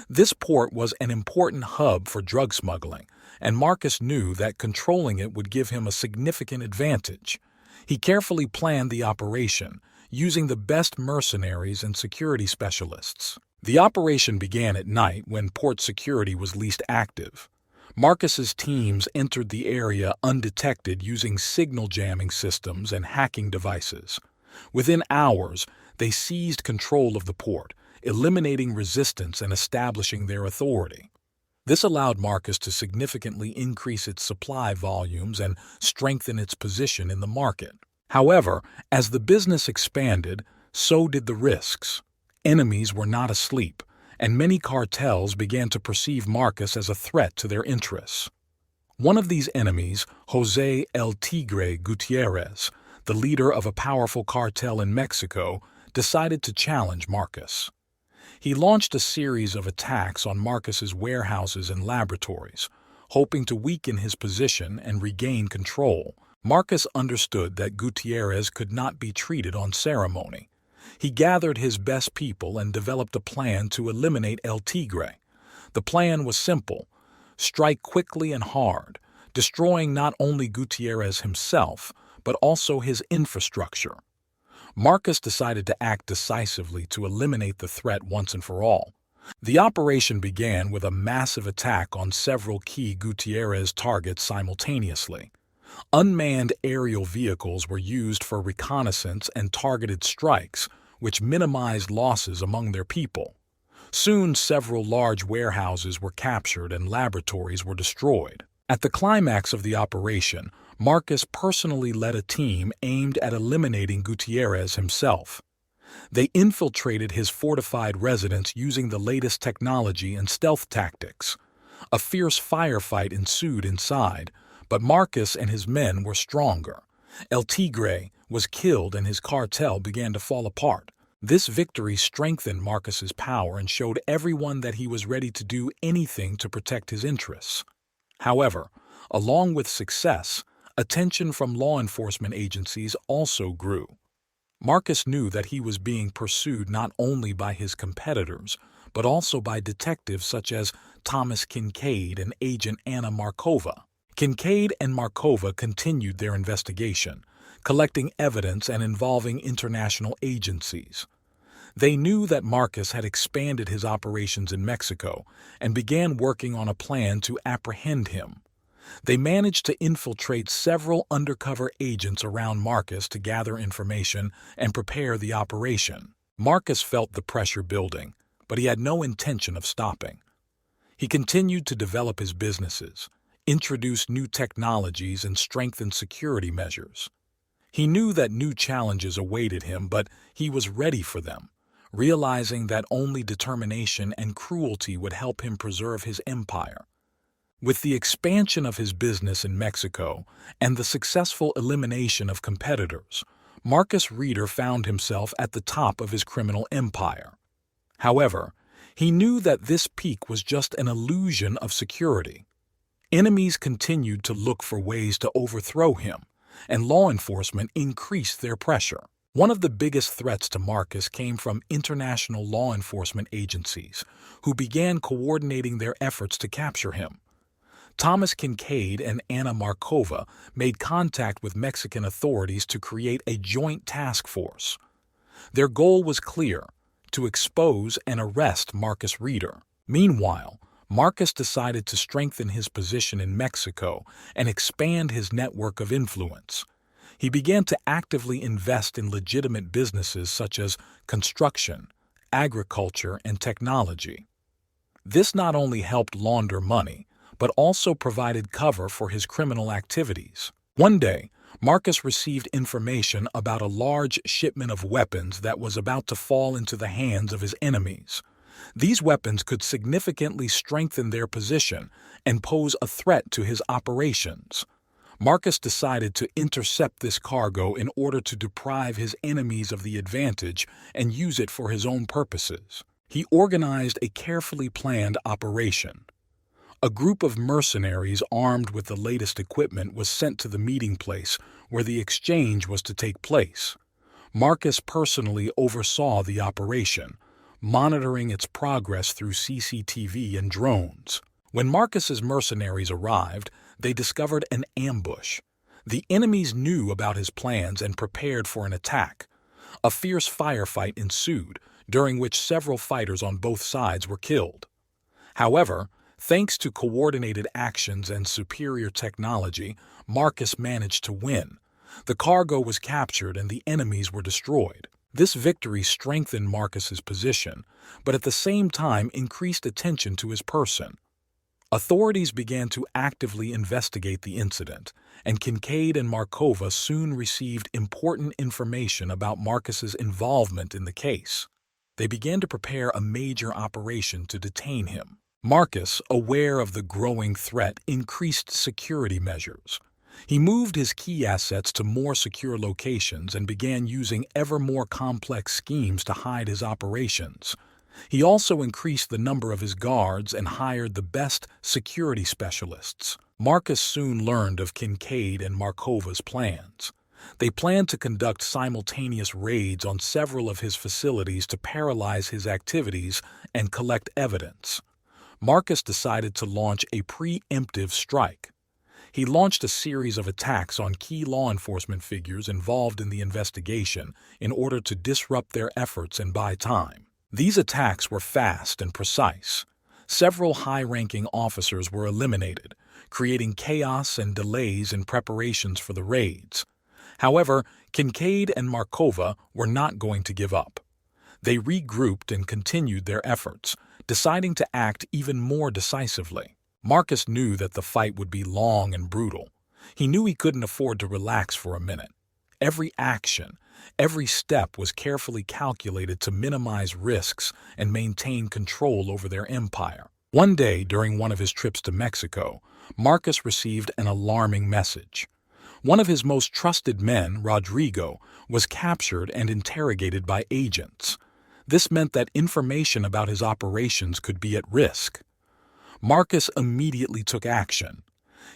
This port was an important hub for drug smuggling, and Marcus knew that controlling it would give him a significant advantage. He carefully planned the operation, using the best mercenaries and security specialists. The operation began at night when port security was least active. Marcus's teams entered the area undetected using signal jamming systems and hacking devices. Within hours, they seized control of the port, eliminating resistance and establishing their authority. This allowed Marcus to significantly increase its supply volumes and strengthen its position in the market. However, as the business expanded, so did the risks. Enemies were not asleep, and many cartels began to perceive Marcus as a threat to their interests. One of these enemies, José El Tigre Gutiérrez, the leader of a powerful cartel in Mexico, decided to challenge Marcus. He launched a series of attacks on Marcus's warehouses and laboratories, hoping to weaken his position and regain control. Marcus understood that Gutiérrez could not be treated on ceremony. He gathered his best people and developed a plan to eliminate El Tigre. The plan was simple: strike quickly and hard, destroying not only Gutiérrez himself, but also his infrastructure. Marcus decided to act decisively to eliminate the threat once and for all. The operation began with a massive attack on several key Gutiérrez targets simultaneously. Unmanned aerial vehicles were used for reconnaissance and targeted strikes, which minimized losses among their people. Soon, several large warehouses were captured and laboratories were destroyed. At the climax of the operation, Marcus personally led a team aimed at eliminating Gutiérrez himself. They infiltrated his fortified residence using the latest technology and stealth tactics. A fierce firefight ensued inside, but Marcus and his men were stronger. El Tigre was killed and his cartel began to fall apart. This victory strengthened Marcus's power and showed everyone that he was ready to do anything to protect his interests. However, along with success, attention from law enforcement agencies also grew. Marcus knew that he was being pursued not only by his competitors, but also by detectives such as Thomas Kincaid and agent Anna Markova. Kincaid and Markova continued their investigation, collecting evidence and involving international agencies. They knew that Marcus had expanded his operations in Mexico and began working on a plan to apprehend him. They managed to infiltrate several undercover agents around Marcus to gather information and prepare the operation. Marcus felt the pressure building, but he had no intention of stopping. He continued to develop his businesses, introduce new technologies, and strengthen security measures. He knew that new challenges awaited him, but he was ready for them, realizing that only determination and cruelty would help him preserve his empire. With the expansion of his business in Mexico and the successful elimination of competitors, Marcus Reeder found himself at the top of his criminal empire. However, he knew that this peak was just an illusion of security. Enemies continued to look for ways to overthrow him, and law enforcement increased their pressure. One of the biggest threats to Marcus came from international law enforcement agencies, who began coordinating their efforts to capture him. Thomas Kincaid and Anna Markova made contact with Mexican authorities to create a joint task force. Their goal was clear: to expose and arrest Marcus Reeder. Meanwhile, Marcus decided to strengthen his position in Mexico and expand his network of influence. He began to actively invest in legitimate businesses such as construction, agriculture, and technology. This not only helped launder money, but also provided cover for his criminal activities. One day, Marcus received information about a large shipment of weapons that was about to fall into the hands of his enemies. These weapons could significantly strengthen their position and pose a threat to his operations. Marcus decided to intercept this cargo in order to deprive his enemies of the advantage and use it for his own purposes. He organized a carefully planned operation. A group of mercenaries armed with the latest equipment was sent to the meeting place where the exchange was to take place. Marcus personally oversaw the operation, monitoring its progress through CCTV and drones. When Marcus's mercenaries arrived, they discovered an ambush. The enemies knew about his plans and prepared for an attack. A fierce firefight ensued, during which several fighters on both sides were killed. However, thanks to coordinated actions and superior technology, Marcus managed to win. The cargo was captured and the enemies were destroyed. This victory strengthened Marcus's position, but at the same time increased attention to his person. Authorities began to actively investigate the incident, and Kincaid and Markova soon received important information about Marcus's involvement in the case. They began to prepare a major operation to detain him. Marcus, aware of the growing threat, increased security measures. He moved his key assets to more secure locations and began using ever more complex schemes to hide his operations. He also increased the number of his guards and hired the best security specialists. Marcus soon learned of Kincaid and Markova's plans. They planned to conduct simultaneous raids on several of his facilities to paralyze his activities and collect evidence. Marcus decided to launch a preemptive strike. He launched a series of attacks on key law enforcement figures involved in the investigation in order to disrupt their efforts and buy time. These attacks were fast and precise. Several high-ranking officers were eliminated, creating chaos and delays in preparations for the raids. However, Kincaid and Markova were not going to give up. They regrouped and continued their efforts, deciding to act even more decisively. Marcus knew that the fight would be long and brutal. He knew he couldn't afford to relax for a minute. Every action, every step was carefully calculated to minimize risks and maintain control over their empire. One day, during one of his trips to Mexico, Marcus received an alarming message. One of his most trusted men, Rodrigo, was captured and interrogated by agents. This meant that information about his operations could be at risk. Marcus immediately took action.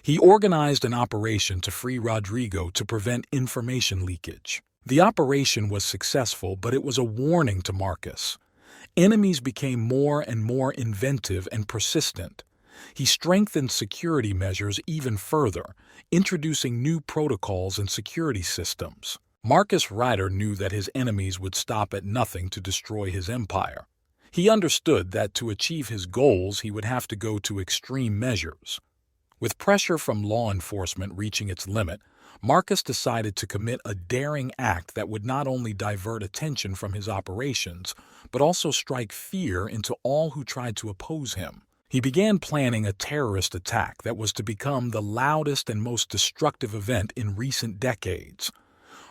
He organized an operation to free Rodrigo to prevent information leakage. The operation was successful, but it was a warning to Marcus. Enemies became more and more inventive and persistent. He strengthened security measures even further, introducing new protocols and security systems. Marcus Reeder knew that his enemies would stop at nothing to destroy his empire. He understood that to achieve his goals he would have to go to extreme measures. With pressure from law enforcement reaching its limit, Marcus decided to commit a daring act that would not only divert attention from his operations, but also strike fear into all who tried to oppose him. He began planning a terrorist attack that was to become the loudest and most destructive event in recent decades.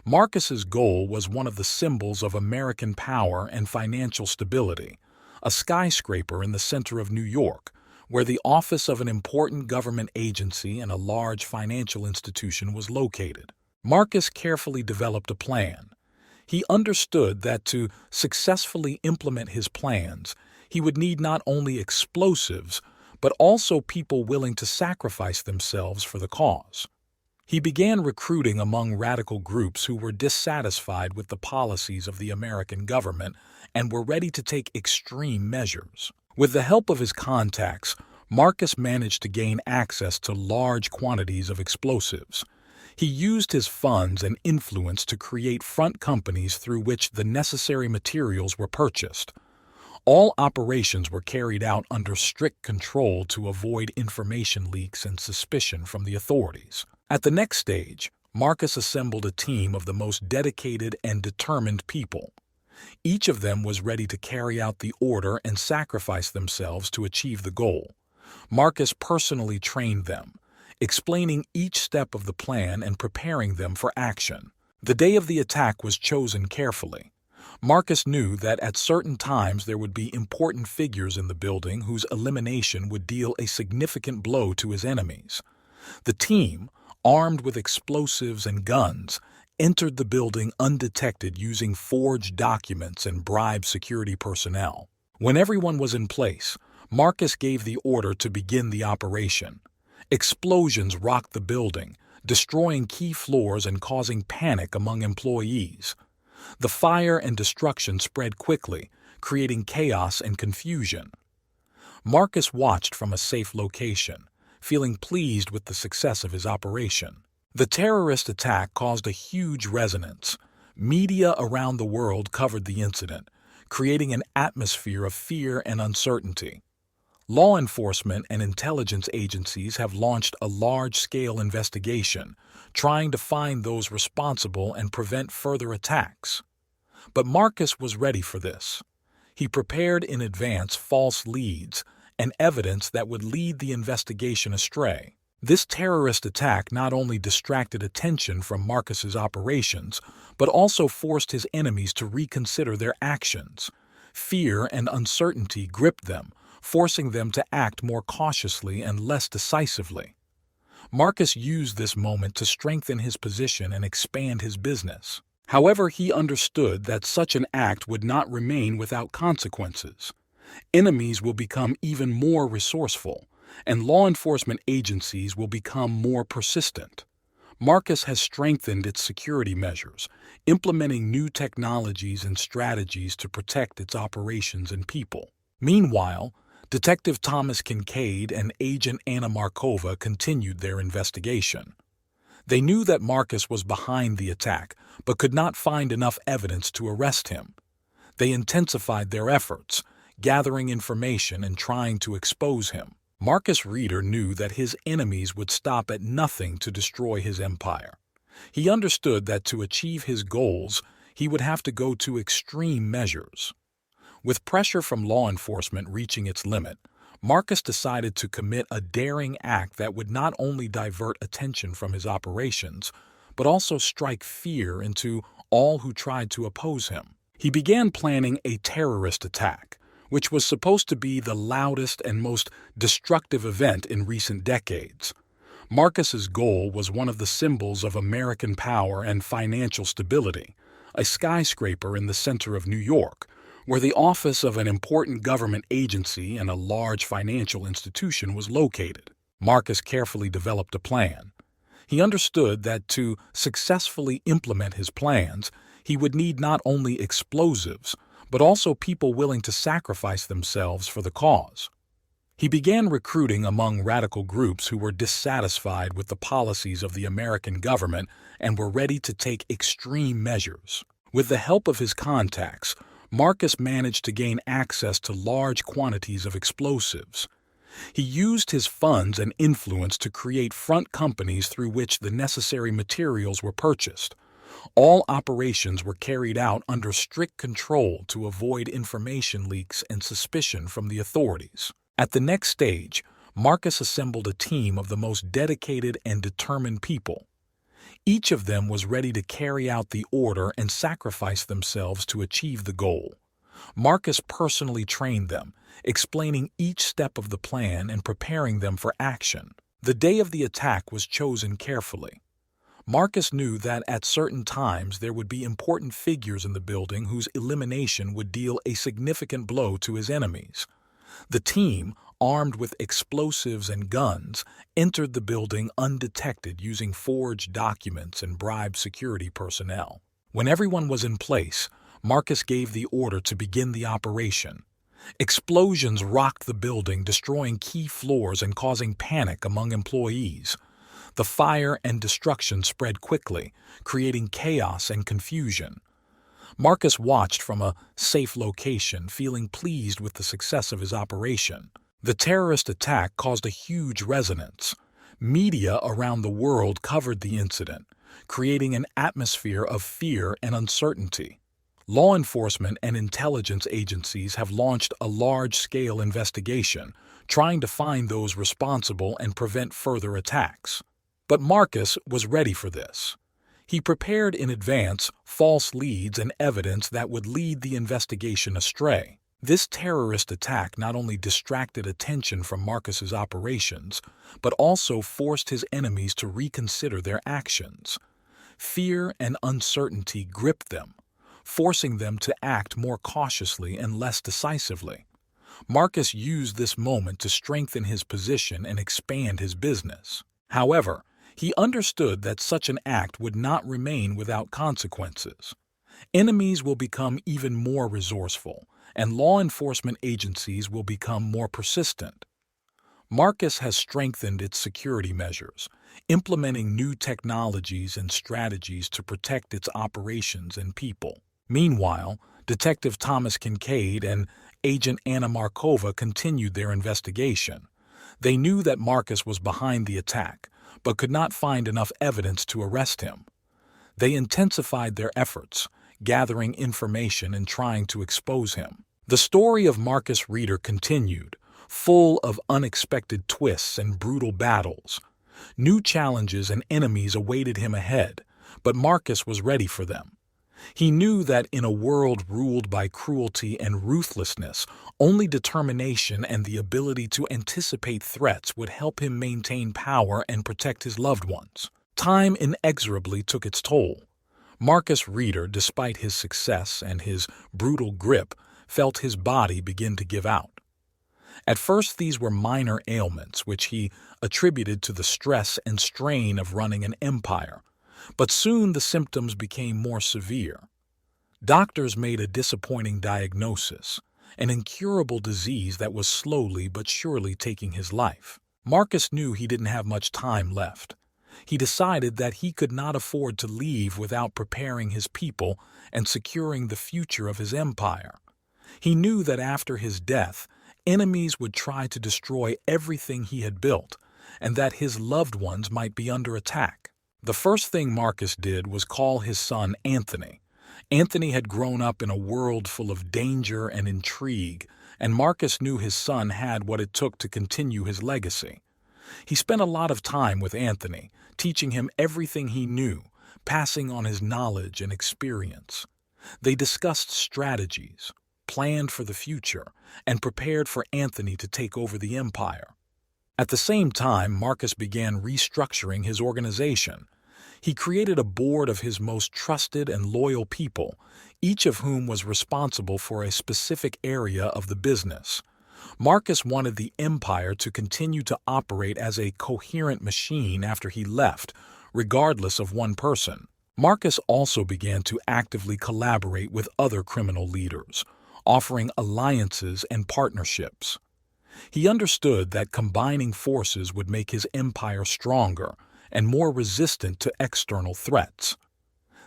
Marcus's goal was one of the symbols of American power and financial stability, a skyscraper in the center of New York, where the office of an important government agency and a large financial institution was located. Marcus carefully developed a plan. He understood that to successfully implement his plans, he would need not only explosives, but also people willing to sacrifice themselves for the cause. He began recruiting among radical groups who were dissatisfied with the policies of the American government and were ready to take extreme measures. With the help of his contacts, Marcus managed to gain access to large quantities of explosives. He used his funds and influence to create front companies through which the necessary materials were purchased. All operations were carried out under strict control to avoid information leaks and suspicion from the authorities. At the next stage, Marcus assembled a team of the most dedicated and determined people. Each of them was ready to carry out the order and sacrifice themselves to achieve the goal. Marcus personally trained them, explaining each step of the plan and preparing them for action. The day of the attack was chosen carefully. Marcus knew that at certain times there would be important figures in the building whose elimination would deal a significant blow to his enemies. The team, armed with explosives and guns, entered the building undetected using forged documents and bribed security personnel. When everyone was in place, Marcus gave the order to begin the operation. Explosions rocked the building, destroying key floors and causing panic among employees. The fire and destruction spread quickly, creating chaos and confusion. Marcus watched from a safe location, feeling pleased with the success of his operation. The terrorist attack caused a huge resonance. Media around the world covered the incident, creating an atmosphere of fear and uncertainty. Law enforcement and intelligence agencies have launched a large-scale investigation, trying to find those responsible and prevent further attacks. But Marcus was ready for this. He prepared in advance false leads and evidence that would lead the investigation astray. This terrorist attack not only distracted attention from Marcus's operations, but also forced his enemies to reconsider their actions. Fear and uncertainty gripped them, forcing them to act more cautiously and less decisively. Marcus used this moment to strengthen his position and expand his business. However, he understood that such an act would not remain without consequences. Enemies will become even more resourceful, and law enforcement agencies will become more persistent. Marcus has strengthened its security measures, implementing new technologies and strategies to protect its operations and people. Meanwhile, Detective Thomas Kincaid and Agent Anna Markova continued their investigation. They knew that Marcus was behind the attack, but could not find enough evidence to arrest him. They intensified their efforts, gathering information and trying to expose him. Marcus Reeder knew that his enemies would stop at nothing to destroy his empire. He understood that to achieve his goals, he would have to go to extreme measures. With pressure from law enforcement reaching its limit, Marcus decided to commit a daring act that would not only divert attention from his operations, but also strike fear into all who tried to oppose him. He began planning a terrorist attack, which was supposed to be the loudest and most destructive event in recent decades. Marcus's goal was one of the symbols of American power and financial stability, a skyscraper in the center of New York, where the office of an important government agency and a large financial institution was located. Marcus carefully developed a plan. He understood that to successfully implement his plans, he would need not only explosives, but also people willing to sacrifice themselves for the cause. He began recruiting among radical groups who were dissatisfied with the policies of the American government and were ready to take extreme measures. With the help of his contacts, Marcus managed to gain access to large quantities of explosives. He used his funds and influence to create front companies through which the necessary materials were purchased. All operations were carried out under strict control to avoid information leaks and suspicion from the authorities. At the next stage, Marcus assembled a team of the most dedicated and determined people. Each of them was ready to carry out the order and sacrifice themselves to achieve the goal. Marcus personally trained them, explaining each step of the plan and preparing them for action. The day of the attack was chosen carefully. Marcus knew that at certain times there would be important figures in the building whose elimination would deal a significant blow to his enemies. The team, armed with explosives and guns, entered the building undetected using forged documents and bribed security personnel. When everyone was in place, Marcus gave the order to begin the operation. Explosions rocked the building, destroying key floors and causing panic among employees. The fire and destruction spread quickly, creating chaos and confusion. Marcus watched from a safe location, feeling pleased with the success of his operation. The terrorist attack caused a huge resonance. Media around the world covered the incident, creating an atmosphere of fear and uncertainty. Law enforcement and intelligence agencies have launched a large-scale investigation, trying to find those responsible and prevent further attacks. But Marcus was ready for this. He prepared in advance false leads and evidence that would lead the investigation astray. This terrorist attack not only distracted attention from Marcus's operations, but also forced his enemies to reconsider their actions. Fear and uncertainty gripped them, forcing them to act more cautiously and less decisively. Marcus used this moment to strengthen his position and expand his business. However, he understood that such an act would not remain without consequences. Enemies will become even more resourceful, and law enforcement agencies will become more persistent. Marcus has strengthened its security measures, implementing new technologies and strategies to protect its operations and people. Meanwhile, Detective Thomas Kincaid and Agent Anna Markova continued their investigation. They knew that Marcus was behind the attack, but could not find enough evidence to arrest him. They intensified their efforts, gathering information and trying to expose him. The story of Marcus Reeder continued, full of unexpected twists and brutal battles. New challenges and enemies awaited him ahead, but Marcus was ready for them. He knew that in a world ruled by cruelty and ruthlessness, only determination and the ability to anticipate threats would help him maintain power and protect his loved ones. Time inexorably took its toll. Marcus Reeder, despite his success and his brutal grip, felt his body begin to give out. At first, these were minor ailments, which he attributed to the stress and strain of running an empire. But soon the symptoms became more severe. Doctors made a disappointing diagnosis, an incurable disease that was slowly but surely taking his life. Marcus knew he didn't have much time left. He decided that he could not afford to leave without preparing his people and securing the future of his empire. He knew that after his death, enemies would try to destroy everything he had built, and that his loved ones might be under attack. The first thing Marcus did was call his son Anthony. Anthony had grown up in a world full of danger and intrigue, and Marcus knew his son had what it took to continue his legacy. He spent a lot of time with Anthony, teaching him everything he knew, passing on his knowledge and experience. They discussed strategies, planned for the future, and prepared for Anthony to take over the empire. At the same time, Marcus began restructuring his organization. He created a board of his most trusted and loyal people, each of whom was responsible for a specific area of the business. Marcus wanted the empire to continue to operate as a coherent machine after he left, regardless of one person. Marcus also began to actively collaborate with other criminal leaders, offering alliances and partnerships. He understood that combining forces would make his empire stronger and more resistant to external threats.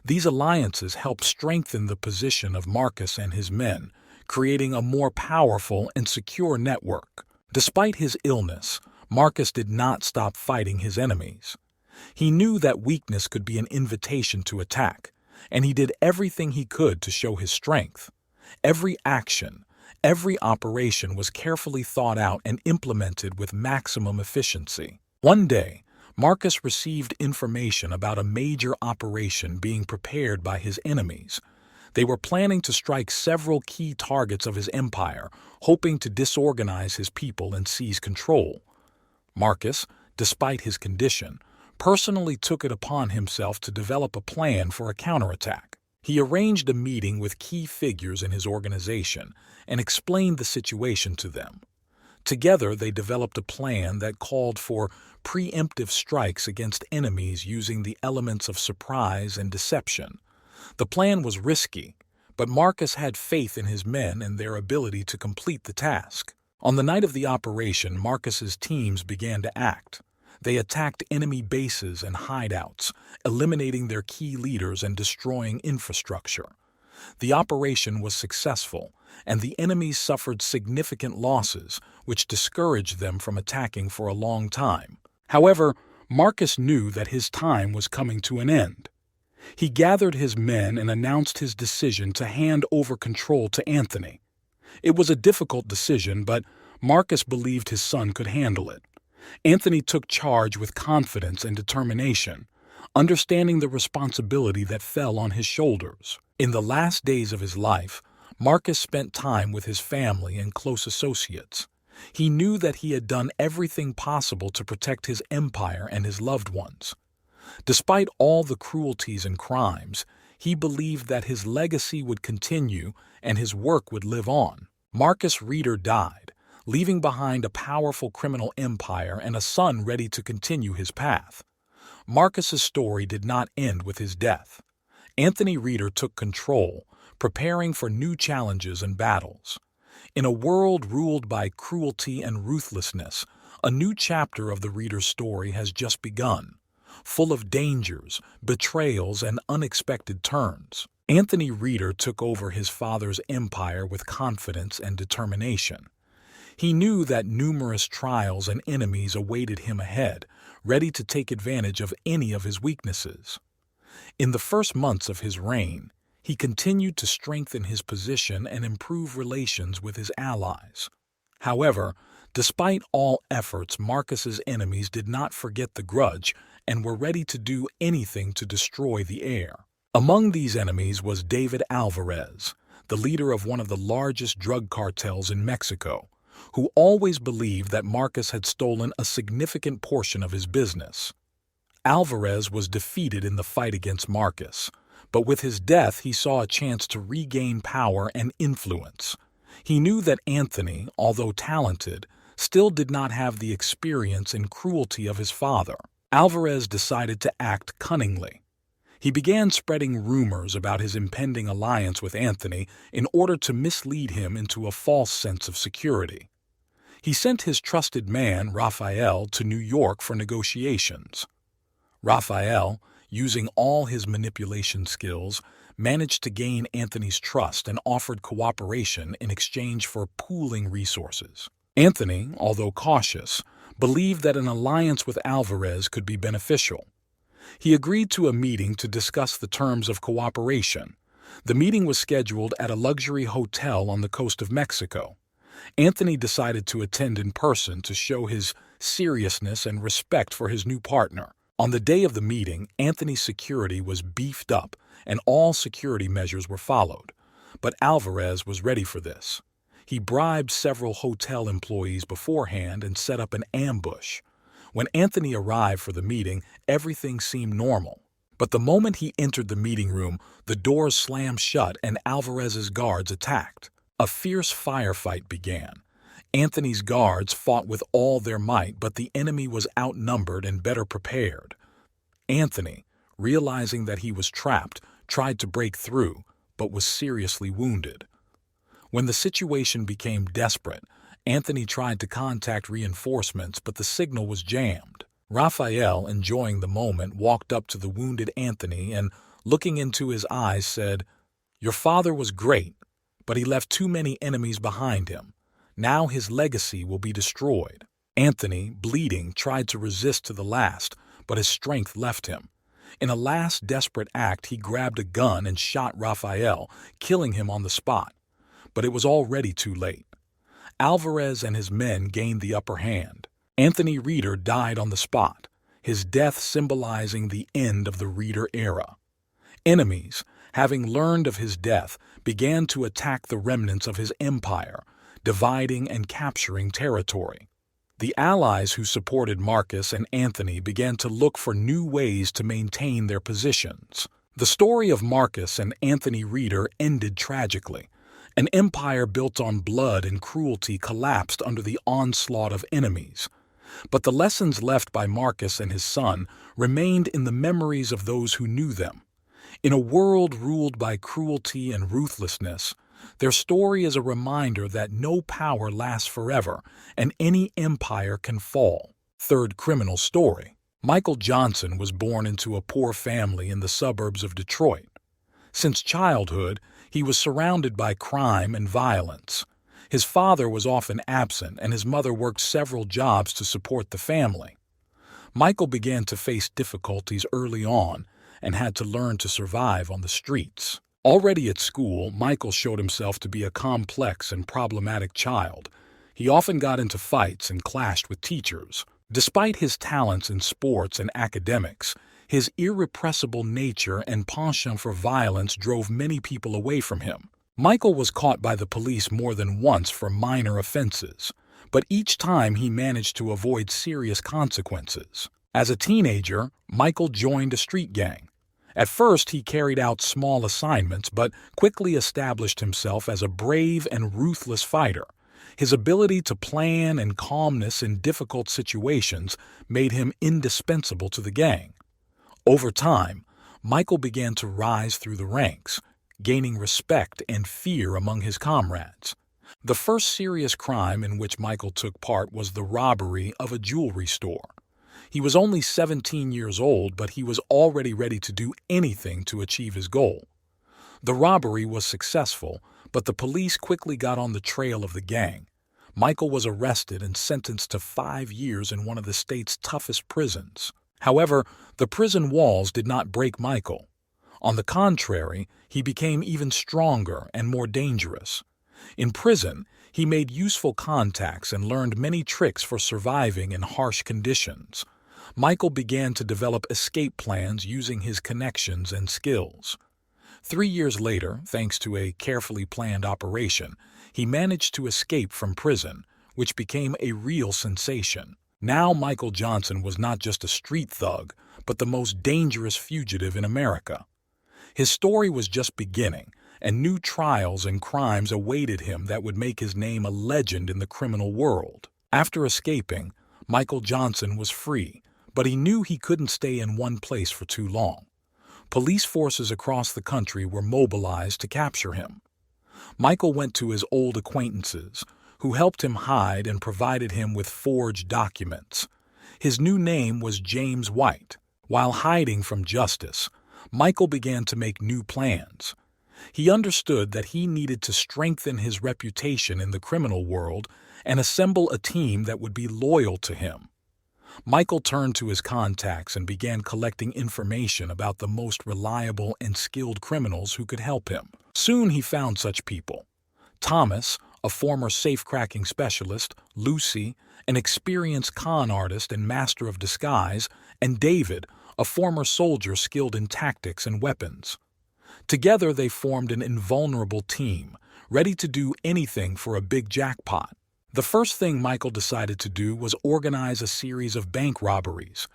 These alliances helped strengthen the position of Marcus and his men, creating a more powerful and secure network. Despite his illness, Marcus did not stop fighting his enemies. He knew that weakness could be an invitation to attack, and he did everything he could to show his strength. Every action, every operation was carefully thought out and implemented with maximum efficiency. One day, Marcus received information about a major operation being prepared by his enemies. They were planning to strike several key targets of his empire, hoping to disorganize his people and seize control. Marcus, despite his condition, personally took it upon himself to develop a plan for a counterattack. He arranged a meeting with key figures in his organization and explained the situation to them. Together, they developed a plan that called for preemptive strikes against enemies using the elements of surprise and deception. The plan was risky, but Marcus had faith in his men and their ability to complete the task. On the night of the operation, Marcus's teams began to act. They attacked enemy bases and hideouts, eliminating their key leaders and destroying infrastructure. The operation was successful, and the enemies suffered significant losses, which discouraged them from attacking for a long time. However, Marcus knew that his time was coming to an end. He gathered his men and announced his decision to hand over control to Anthony. It was a difficult decision, but Marcus believed his son could handle it. Anthony took charge with confidence and determination, understanding the responsibility that fell on his shoulders. In the last days of his life, Marcus spent time with his family and close associates. He knew that he had done everything possible to protect his empire and his loved ones. Despite all the cruelties and crimes, he believed that his legacy would continue and his work would live on. Marcus Reeder died, leaving behind a powerful criminal empire and a son ready to continue his path. Marcus's story did not end with his death. Anthony Reeder took control, preparing for new challenges and battles. In a world ruled by cruelty and ruthlessness, a new chapter of the Reeder's story has just begun, full of dangers, betrayals, and unexpected turns. Anthony Reeder took over his father's empire with confidence and determination. He knew that numerous trials and enemies awaited him ahead, ready to take advantage of any of his weaknesses. In the first months of his reign, he continued to strengthen his position and improve relations with his allies. However, despite all efforts, Marcus's enemies did not forget the grudge and were ready to do anything to destroy the heir. Among these enemies was David Alvarez, the leader of one of the largest drug cartels in Mexico, who always believed that Marcus had stolen a significant portion of his business. Alvarez was defeated in the fight against Marcus, but with his death he saw a chance to regain power and influence. He knew that Anthony, although talented, still did not have the experience and cruelty of his father. Alvarez decided to act cunningly. He began spreading rumors about his impending alliance with Anthony in order to mislead him into a false sense of security. He sent his trusted man, Rafael, to New York for negotiations. Rafael, using all his manipulation skills, managed to gain Anthony's trust and offered cooperation in exchange for pooling resources. Anthony, although cautious, believed that an alliance with Alvarez could be beneficial. He agreed to a meeting to discuss the terms of cooperation. The meeting was scheduled at a luxury hotel on the coast of Mexico. Anthony decided to attend in person to show his seriousness and respect for his new partner. On the day of the meeting, Anthony's security was beefed up and all security measures were followed. But Alvarez was ready for this. He bribed several hotel employees beforehand and set up an ambush. When Anthony arrived for the meeting, everything seemed normal. But the moment he entered the meeting room, the doors slammed shut and Alvarez's guards attacked. A fierce firefight began. Anthony's guards fought with all their might, but the enemy was outnumbered and better prepared. Anthony, realizing that he was trapped, tried to break through, but was seriously wounded. When the situation became desperate, Anthony tried to contact reinforcements, but the signal was jammed. Rafael, enjoying the moment, walked up to the wounded Anthony and, looking into his eyes, said, "Your father was great, but he left too many enemies behind him. Now his legacy will be destroyed. Anthony, bleeding, tried to resist to the last, but his strength left him. In a last desperate act, he grabbed a gun and shot Raphael, killing him on the spot. But it was already too late. Alvarez and his men gained the upper hand. Anthony Reeder died on the spot, his death symbolizing the end of the Reeder era. Enemies, having learned of his death, began to attack the remnants of his empire, dividing and capturing territory. The allies who supported Marcus and Anthony began to look for new ways to maintain their positions. The story of Marcus and Anthony Reeder ended tragically. An empire built on blood and cruelty collapsed under the onslaught of enemies. But the lessons left by Marcus and his son remained in the memories of those who knew them. In a world ruled by cruelty and ruthlessness, their story is a reminder that no power lasts forever and any empire can fall. Third criminal story. Michael Johnson was born into a poor family in the suburbs of Detroit. Since childhood, he was surrounded by crime and violence. His father was often absent, and his mother worked several jobs to support the family. Michael began to face difficulties early on and had to learn to survive on the streets. Already at school, Michael showed himself to be a complex and problematic child. He often got into fights and clashed with teachers. Despite his talents in sports and academics, his irrepressible nature and penchant for violence drove many people away from him. Michael was caught by the police more than once for minor offenses, but each time he managed to avoid serious consequences. As a teenager, Michael joined a street gang. At first, he carried out small assignments, but quickly established himself as a brave and ruthless fighter. His ability to plan and calmness in difficult situations made him indispensable to the gang. Over time, Michael began to rise through the ranks, gaining respect and fear among his comrades. The first serious crime in which Michael took part was the robbery of a jewelry store. He was only 17 years old, but he was already ready to do anything to achieve his goal. The robbery was successful, but the police quickly got on the trail of the gang. Michael was arrested and sentenced to 5 years in one of the state's toughest prisons. However, the prison walls did not break Michael. On the contrary, he became even stronger and more dangerous. In prison, he made useful contacts and learned many tricks for surviving in harsh conditions. Michael began to develop escape plans using his connections and skills. 3 years later, thanks to a carefully planned operation, he managed to escape from prison, which became a real sensation. Now Michael Johnson was not just a street thug, but the most dangerous fugitive in America. His story was just beginning, and new trials and crimes awaited him that would make his name a legend in the criminal world. After escaping, Michael Johnson was free, but he knew he couldn't stay in one place for too long. Police forces across the country were mobilized to capture him. Michael went to his old acquaintances, who helped him hide and provided him with forged documents. His new name was James White. While hiding from justice, Michael began to make new plans. He understood that he needed to strengthen his reputation in the criminal world and assemble a team that would be loyal to him. Michael turned to his contacts and began collecting information about the most reliable and skilled criminals who could help him. Soon he found such people. Thomas, a former safe-cracking specialist, Lucy, an experienced con artist and master of disguise, and David, a former soldier skilled in tactics and weapons. Together they formed an invulnerable team, ready to do anything for a big jackpot. The first thing Michael decided to do was organize a series of bank robberies.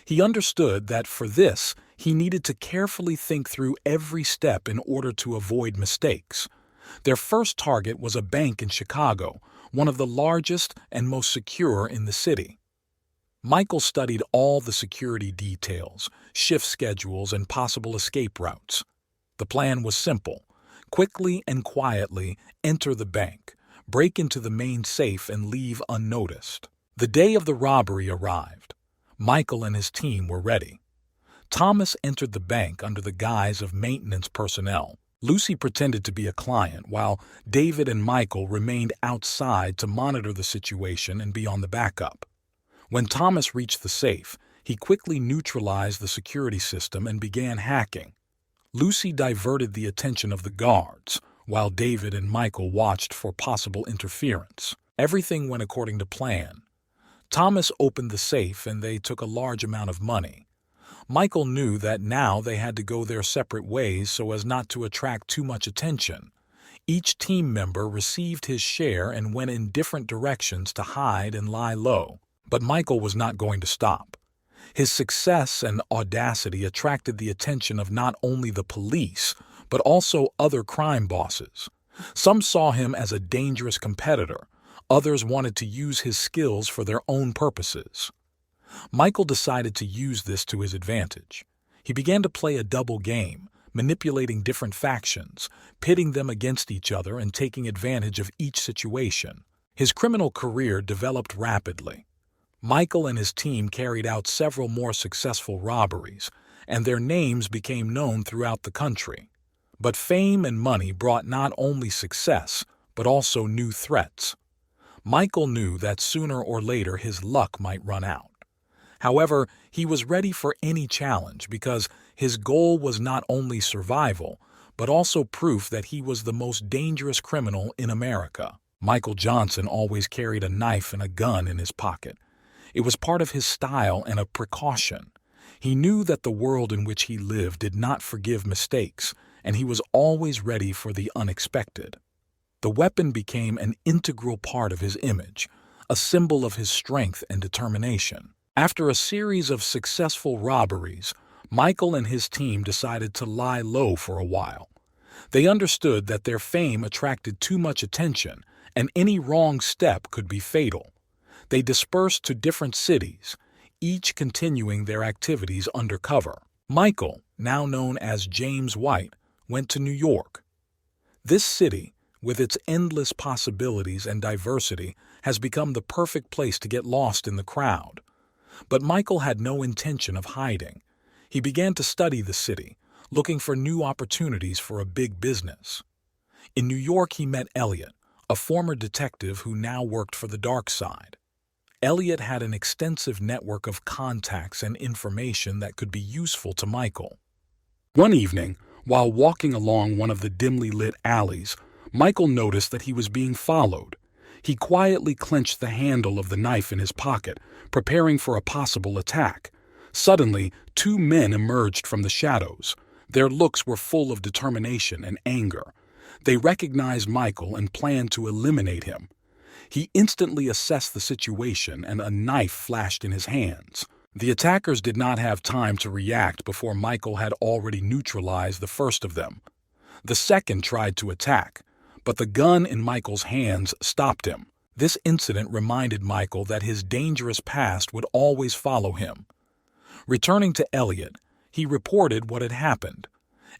He understood that for this, he needed to carefully think through every step in order to avoid mistakes. Their first target was a bank in Chicago, one of the largest and most secure in the city. Michael studied all the security details, shift schedules, and possible escape routes. The plan was simple: quickly and quietly enter the bank, break into the main safe, and leave unnoticed. The day of the robbery arrived. Michael and his team were ready. Thomas entered the bank under the guise of maintenance personnel. Lucy pretended to be a client, while David and Michael remained outside to monitor the situation and be on the backup. When Thomas reached the safe, he quickly neutralized the security system and began hacking. Lucy diverted the attention of the guards, while David and Michael watched for possible interference. Everything went according to plan. Thomas opened the safe and they took a large amount of money. Michael knew that now they had to go their separate ways so as not to attract too much attention. Each team member received his share and went in different directions to hide and lie low. But Michael was not going to stop. His success and audacity attracted the attention of not only the police, but also other crime bosses. Some saw him as a dangerous competitor. Others wanted to use his skills for their own purposes. Michael decided to use this to his advantage. He began to play a double game, manipulating different factions, pitting them against each other and taking advantage of each situation. His criminal career developed rapidly. Michael and his team carried out several more successful robberies, and their names became known throughout the country. But fame and money brought not only success, but also new threats. Michael knew that sooner or later his luck might run out. However, he was ready for any challenge because his goal was not only survival, but also proof that he was the most dangerous criminal in America. Michael Johnson always carried a knife and a gun in his pocket. It was part of his style and a precaution. He knew that the world in which he lived did not forgive mistakes, and he was always ready for the unexpected. The weapon became an integral part of his image, a symbol of his strength and determination. After a series of successful robberies, Michael and his team decided to lie low for a while. They understood that their fame attracted too much attention, and any wrong step could be fatal. They dispersed to different cities, each continuing their activities undercover. Michael, now known as James White, went to New York. This city, with its endless possibilities and diversity, has become the perfect place to get lost in the crowd. But Michael had no intention of hiding. He began to study the city, looking for new opportunities for a big business. In New York, he met Elliot, a former detective who now worked for the dark side. Elliot had an extensive network of contacts and information that could be useful to Michael. One evening, while walking along one of the dimly lit alleys, Michael noticed that he was being followed. He quietly clenched the handle of the knife in his pocket, preparing for a possible attack. Suddenly, two men emerged from the shadows. Their looks were full of determination and anger. They recognized Michael and planned to eliminate him. He instantly assessed the situation and a knife flashed in his hands. The attackers did not have time to react before Michael had already neutralized the first of them. The second tried to attack, but the gun in Michael's hands stopped him. This incident reminded Michael that his dangerous past would always follow him. Returning to Elliot, he reported what had happened.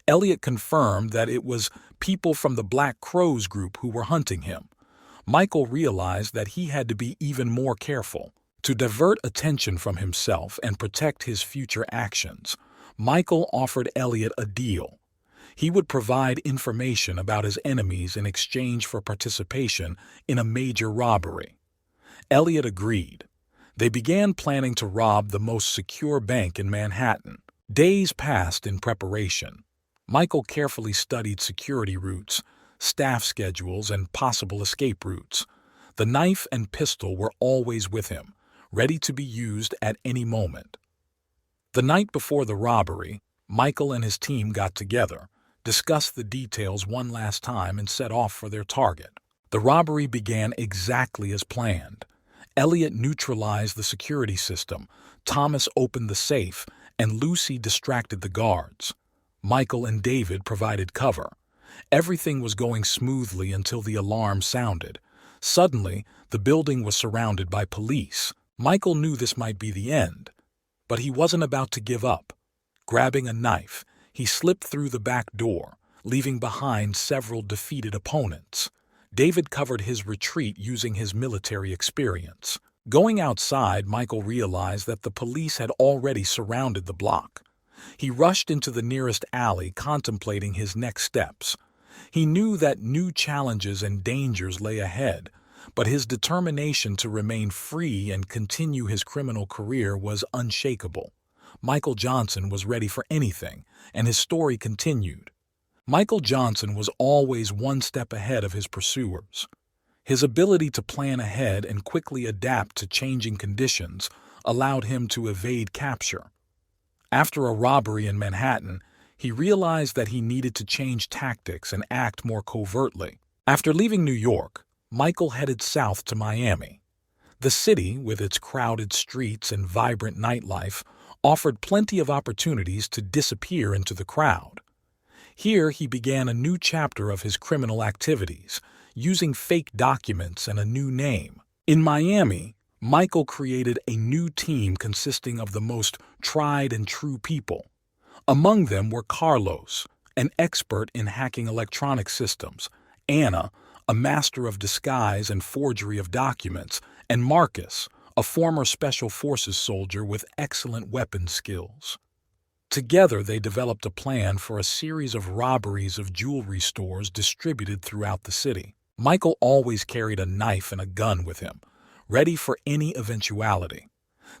Elliot confirmed that it was people from the Black Crows group who were hunting him. Michael realized that he had to be even more careful. To divert attention from himself and protect his future actions, Michael offered Elliot a deal. He would provide information about his enemies in exchange for participation in a major robbery. Elliot agreed. They began planning to rob the most secure bank in Manhattan. Days passed in preparation. Michael carefully studied security routes, staff schedules, and possible escape routes. The knife and pistol were always with him, ready to be used at any moment. The night before the robbery, Michael and his team got together, discussed the details one last time, and set off for their target. The robbery began exactly as planned. Elliot neutralized the security system, Thomas opened the safe, and Lucy distracted the guards. Michael and David provided cover. Everything was going smoothly until the alarm sounded. Suddenly, the building was surrounded by police. Michael knew this might be the end, but he wasn't about to give up. Grabbing a knife, he slipped through the back door, leaving behind several defeated opponents. David covered his retreat using his military experience. Going outside, Michael realized that the police had already surrounded the block. He rushed into the nearest alley, contemplating his next steps. He knew that new challenges and dangers lay ahead, but his determination to remain free and continue his criminal career was unshakable. Michael Johnson was ready for anything, and his story continued. Michael Johnson was always one step ahead of his pursuers. His ability to plan ahead and quickly adapt to changing conditions allowed him to evade capture. After a robbery in Manhattan, he realized that he needed to change tactics and act more covertly. After leaving New York, Michael headed south to Miami. The city, with its crowded streets and vibrant nightlife, offered plenty of opportunities to disappear into the crowd. Here he began a new chapter of his criminal activities, using fake documents and a new name. In Miami, Michael created a new team consisting of the most tried and true people. Among them were Carlos, an expert in hacking electronic systems, Anna, a master of disguise and forgery of documents, and Marcus, a former Special Forces soldier with excellent weapon skills. Together, they developed a plan for a series of robberies of jewelry stores distributed throughout the city. Michael always carried a knife and a gun with him, ready for any eventuality.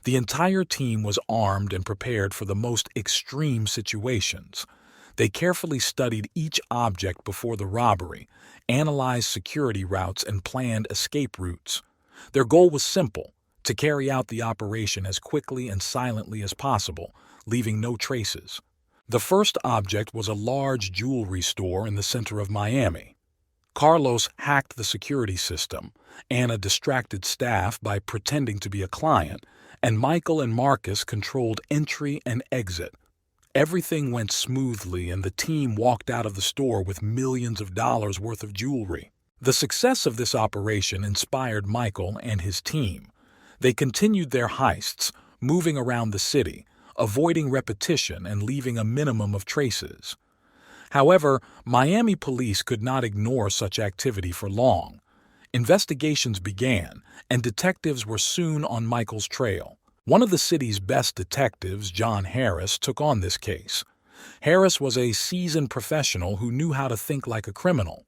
The entire team was armed and prepared for the most extreme situations. They carefully studied each object before the robbery, analyzed security routes, and planned escape routes. Their goal was simple: to carry out the operation as quickly and silently as possible, leaving no traces. The first object was a large jewelry store in the center of Miami. Carlos hacked the security system, Anna distracted staff by pretending to be a client, and Michael and Marcus controlled entry and exit. Everything went smoothly, and the team walked out of the store with millions of dollars worth of jewelry. The success of this operation inspired Michael and his team. They continued their heists, moving around the city, avoiding repetition and leaving a minimum of traces. However, Miami police could not ignore such activity for long. Investigations began, and detectives were soon on Michael's trail. One of the city's best detectives, John Harris, took on this case. Harris was a seasoned professional who knew how to think like a criminal.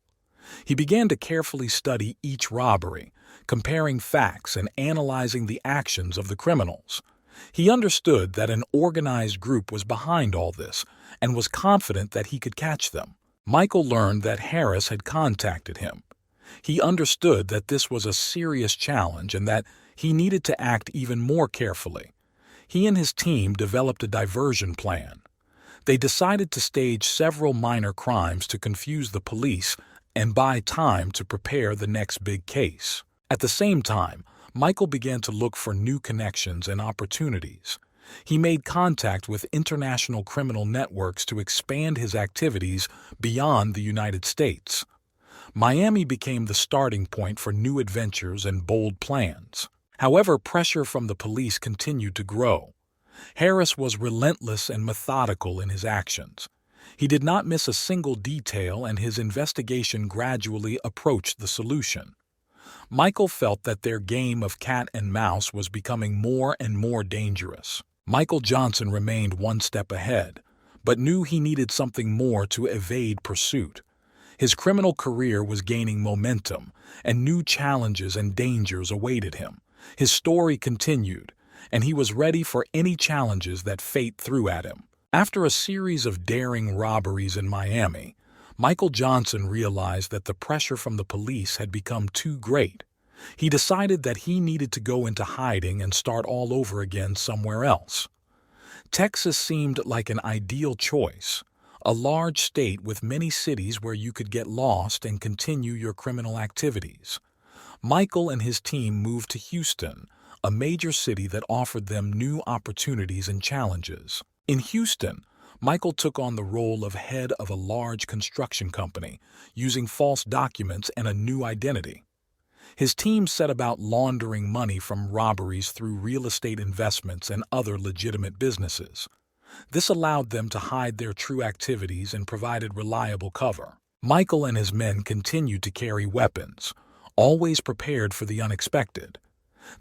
He began to carefully study each robbery, comparing facts and analyzing the actions of the criminals. He understood that an organized group was behind all this and was confident that he could catch them. Michael learned that Harris had contacted him. He understood that this was a serious challenge and that he needed to act even more carefully. He and his team developed a diversion plan. They decided to stage several minor crimes to confuse the police and buy time to prepare the next big case. At the same time, Michael began to look for new connections and opportunities. He made contact with international criminal networks to expand his activities beyond the United States. Miami became the starting point for new adventures and bold plans. However, pressure from the police continued to grow. Harris was relentless and methodical in his actions. He did not miss a single detail, and his investigation gradually approached the solution. Michael felt that their game of cat and mouse was becoming more and more dangerous. Michael Johnson remained one step ahead, but knew he needed something more to evade pursuit. His criminal career was gaining momentum, and new challenges and dangers awaited him. His story continued, and he was ready for any challenges that fate threw at him. After a series of daring robberies in Miami, Michael Johnson realized that the pressure from the police had become too great. He decided that he needed to go into hiding and start all over again somewhere else. Texas seemed like an ideal choice, a large state with many cities where you could get lost and continue your criminal activities. Michael and his team moved to Houston, a major city that offered them new opportunities and challenges. In Houston, Michael took on the role of head of a large construction company, using false documents and a new identity. His team set about laundering money from robberies through real estate investments and other legitimate businesses. This allowed them to hide their true activities and provided reliable cover. Michael and his men continued to carry weapons, always prepared for the unexpected.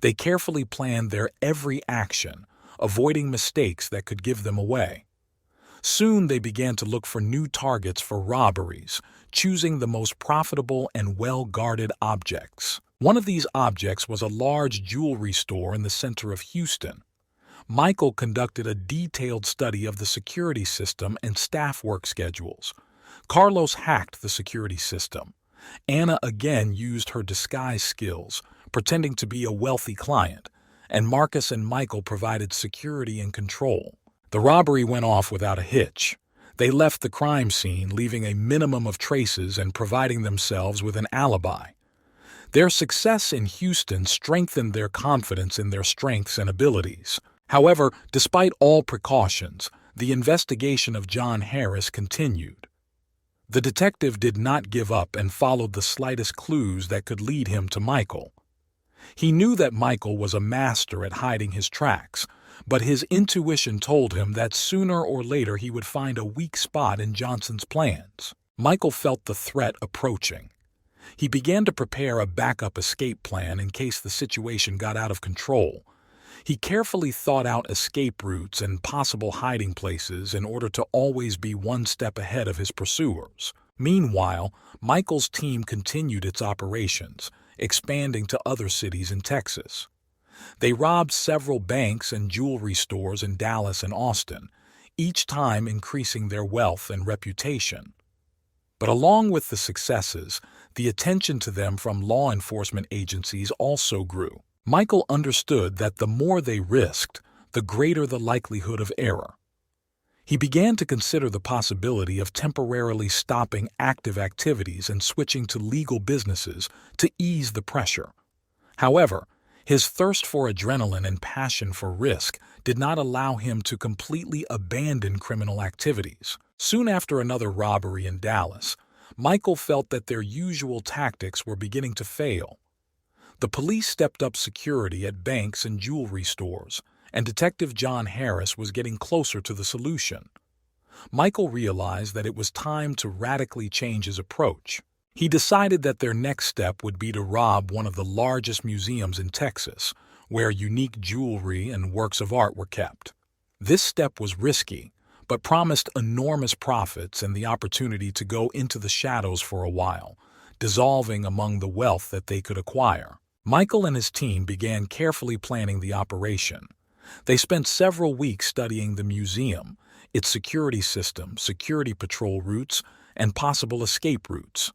They carefully planned their every action, avoiding mistakes that could give them away. Soon they began to look for new targets for robberies, choosing the most profitable and well-guarded objects. One of these objects was a large jewelry store in the center of Houston. Michael conducted a detailed study of the security system and staff work schedules. Carlos hacked the security system. Anna again used her disguise skills, pretending to be a wealthy client, and Marcus and Michael provided security and control. The robbery went off without a hitch. They left the crime scene, leaving a minimum of traces and providing themselves with an alibi. Their success in Houston strengthened their confidence in their strengths and abilities. However, despite all precautions, the investigation of John Harris continued. The detective did not give up and followed the slightest clues that could lead him to Michael. He knew that Michael was a master at hiding his tracks, but his intuition told him that sooner or later he would find a weak spot in Johnson's plans. Michael felt the threat approaching. He began to prepare a backup escape plan in case the situation got out of control. He carefully thought out escape routes and possible hiding places in order to always be one step ahead of his pursuers. Meanwhile, Michael's team continued its operations, expanding to other cities in Texas. They robbed several banks and jewelry stores in Dallas and Austin, each time increasing their wealth and reputation. But along with the successes, the attention to them from law enforcement agencies also grew. Michael understood that the more they risked, the greater the likelihood of error. He began to consider the possibility of temporarily stopping active activities and switching to legal businesses to ease the pressure. However, his thirst for adrenaline and passion for risk did not allow him to completely abandon criminal activities. Soon after another robbery in Dallas, Michael felt that their usual tactics were beginning to fail. The police stepped up security at banks and jewelry stores, and Detective John Harris was getting closer to the solution. Michael realized that it was time to radically change his approach. He decided that their next step would be to rob one of the largest museums in Texas, where unique jewelry and works of art were kept. This step was risky, but promised enormous profits and the opportunity to go into the shadows for a while, dissolving among the wealth that they could acquire. Michael and his team began carefully planning the operation. They spent several weeks studying the museum, its security system, security patrol routes, and possible escape routes.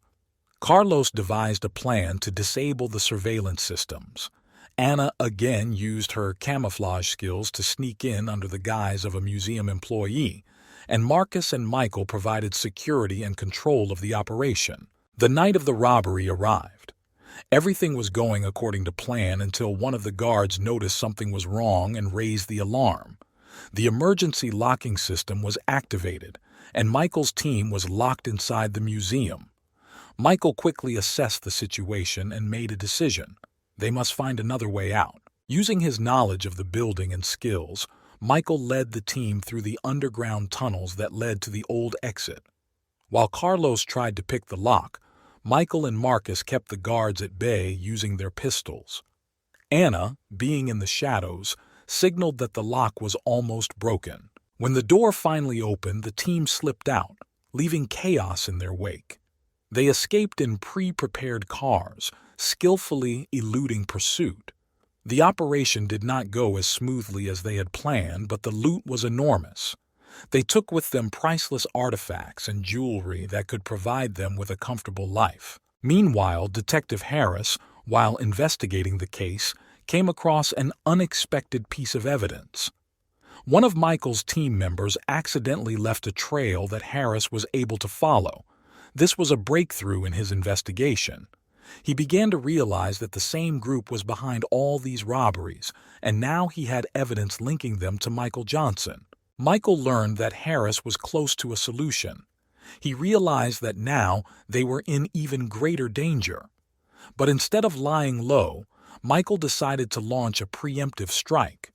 Carlos devised a plan to disable the surveillance systems. Anna again used her camouflage skills to sneak in under the guise of a museum employee, and Marcus and Michael provided security and control of the operation. The night of the robbery arrived. Everything was going according to plan until one of the guards noticed something was wrong and raised the alarm. The emergency locking system was activated, and Michael's team was locked inside the museum. Michael quickly assessed the situation and made a decision. They must find another way out. Using his knowledge of the building and skills, Michael led the team through the underground tunnels that led to the old exit. While Carlos tried to pick the lock, Michael and Marcus kept the guards at bay using their pistols. Anna, being in the shadows, signaled that the lock was almost broken. When the door finally opened, the team slipped out, leaving chaos in their wake. They escaped in pre-prepared cars, skillfully eluding pursuit. The operation did not go as smoothly as they had planned, but the loot was enormous. They took with them priceless artifacts and jewelry that could provide them with a comfortable life. Meanwhile, Detective Harris, while investigating the case, came across an unexpected piece of evidence. One of Michael's team members accidentally left a trail that Harris was able to follow. This was a breakthrough in his investigation. He began to realize that the same group was behind all these robberies, and now he had evidence linking them to Michael Johnson. Michael learned that Harris was close to a solution. He realized that now they were in even greater danger. But instead of lying low, Michael decided to launch a preemptive strike.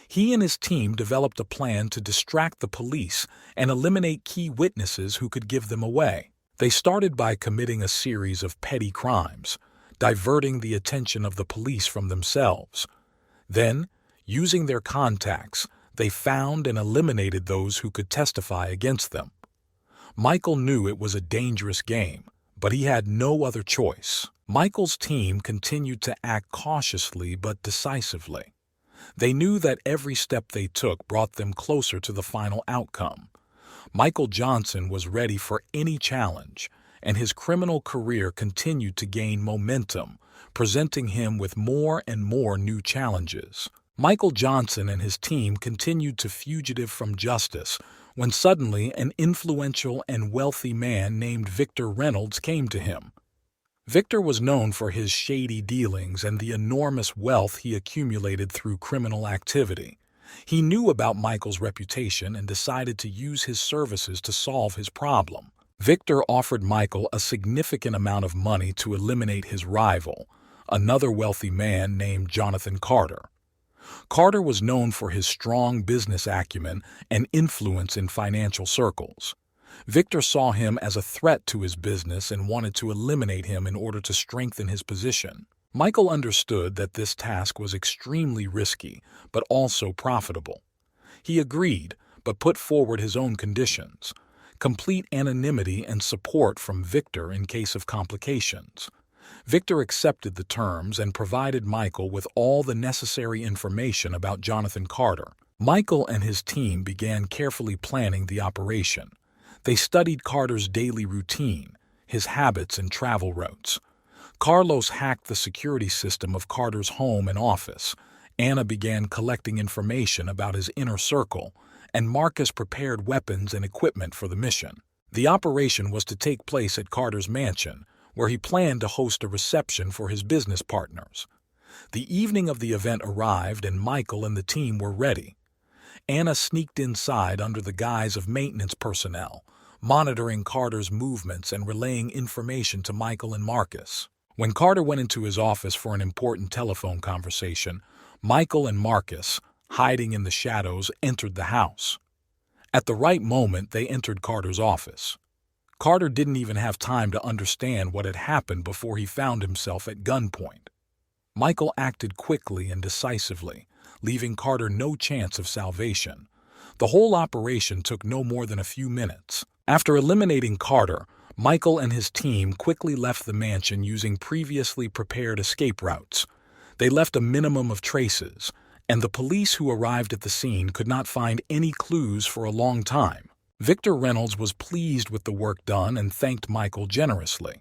He and his team developed a plan to distract the police and eliminate key witnesses who could give them away. They started by committing a series of petty crimes, diverting the attention of the police from themselves. Then, using their contacts, They found and eliminated those who could testify against them. Michael knew it was a dangerous game, but he had no other choice. Michael's team continued to act cautiously but decisively. They knew that every step they took brought them closer to the final outcome. Michael Johnson was ready for any challenge, and his criminal career continued to gain momentum, presenting him with more and more new challenges. Michael Johnson and his team continued to fugitive from justice when suddenly an influential and wealthy man named Victor Reynolds came to him. Victor was known for his shady dealings and the enormous wealth he accumulated through criminal activity. He knew about Michael's reputation and decided to use his services to solve his problem. Victor offered Michael a significant amount of money to eliminate his rival, another wealthy man named Jonathan Carter. Carter was known for his strong business acumen and influence in financial circles. Victor saw him as a threat to his business and wanted to eliminate him in order to strengthen his position. Michael understood that this task was extremely risky, but also profitable. He agreed, but put forward his own conditions: complete anonymity and support from Victor in case of complications. Victor accepted the terms and provided Michael with all the necessary information about Jonathan Carter. Michael and his team began carefully planning the operation. They studied Carter's daily routine, his habits and travel routes. Carlos hacked the security system of Carter's home and office. Anna began collecting information about his inner circle, and Marcus prepared weapons and equipment for the mission. The operation was to take place at Carter's mansion, where he planned to host a reception for his business partners. The evening of the event arrived and Michael and the team were ready. Anna sneaked inside under the guise of maintenance personnel, monitoring Carter's movements and relaying information to Michael and Marcus. When Carter went into his office for an important telephone conversation, Michael and Marcus, hiding in the shadows, entered the house. At the right moment, they entered Carter's office. Carter didn't even have time to understand what had happened before he found himself at gunpoint. Michael acted quickly and decisively, leaving Carter no chance of salvation. The whole operation took no more than a few minutes. After eliminating Carter, Michael and his team quickly left the mansion using previously prepared escape routes. They left a minimum of traces, and the police who arrived at the scene could not find any clues for a long time. Victor Reynolds was pleased with the work done and thanked Michael generously.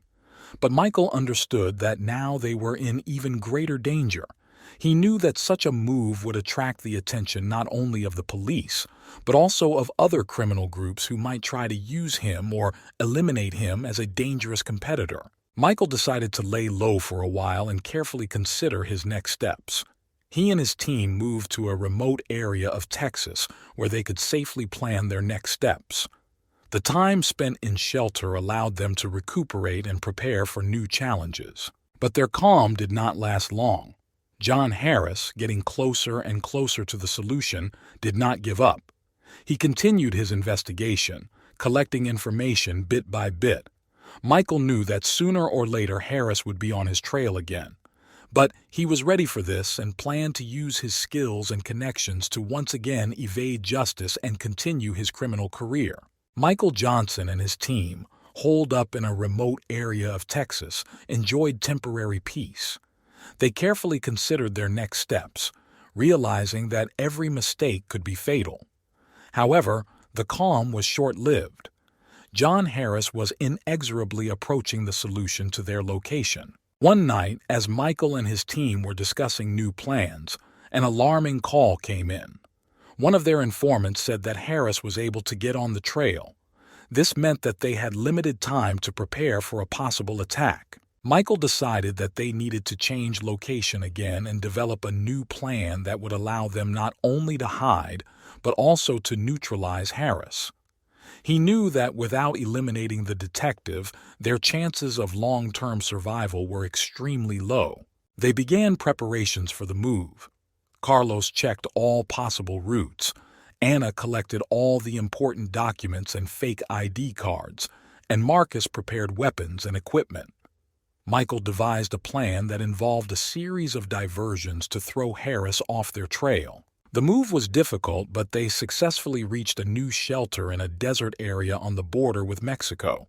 But Michael understood that now they were in even greater danger. He knew that such a move would attract the attention not only of the police, but also of other criminal groups who might try to use him or eliminate him as a dangerous competitor. Michael decided to lay low for a while and carefully consider his next steps. He and his team moved to a remote area of Texas where they could safely plan their next steps. The time spent in shelter allowed them to recuperate and prepare for new challenges. But their calm did not last long. John Harris, getting closer and closer to the solution, did not give up. He continued his investigation, collecting information bit by bit. Michael knew that sooner or later Harris would be on his trail again. But he was ready for this and planned to use his skills and connections to once again evade justice and continue his criminal career. Michael Johnson and his team, holed up in a remote area of Texas, enjoyed temporary peace. They carefully considered their next steps, realizing that every mistake could be fatal. However, the calm was short-lived. John Harris was inexorably approaching the solution to their location. One night, as Michael and his team were discussing new plans, an alarming call came in. One of their informants said that Harris was able to get on the trail. This meant that they had limited time to prepare for a possible attack. Michael decided that they needed to change location again and develop a new plan that would allow them not only to hide, but also to neutralize Harris. He knew that without eliminating the detective, their chances of long-term survival were extremely low. They began preparations for the move. Carlos checked all possible routes. Anna collected all the important documents and fake ID cards, and Marcus prepared weapons and equipment. Michael devised a plan that involved a series of diversions to throw Harris off their trail. The move was difficult, but they successfully reached a new shelter in a desert area on the border with Mexico.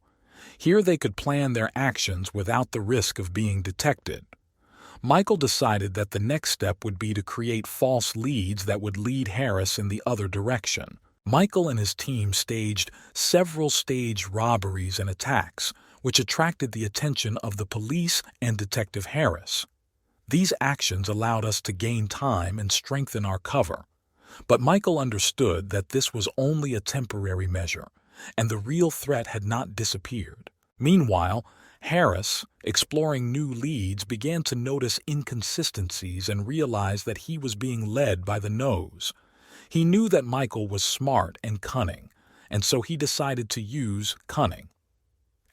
Here they could plan their actions without the risk of being detected. Michael decided that the next step would be to create false leads that would lead Harris in the other direction. Michael and his team staged several staged robberies and attacks, which attracted the attention of the police and Detective Harris. These actions allowed us to gain time and strengthen our cover. But Michael understood that this was only a temporary measure, and the real threat had not disappeared. Meanwhile, Harris, exploring new leads, began to notice inconsistencies and realized that he was being led by the nose. He knew that Michael was smart and cunning, and so he decided to use cunning.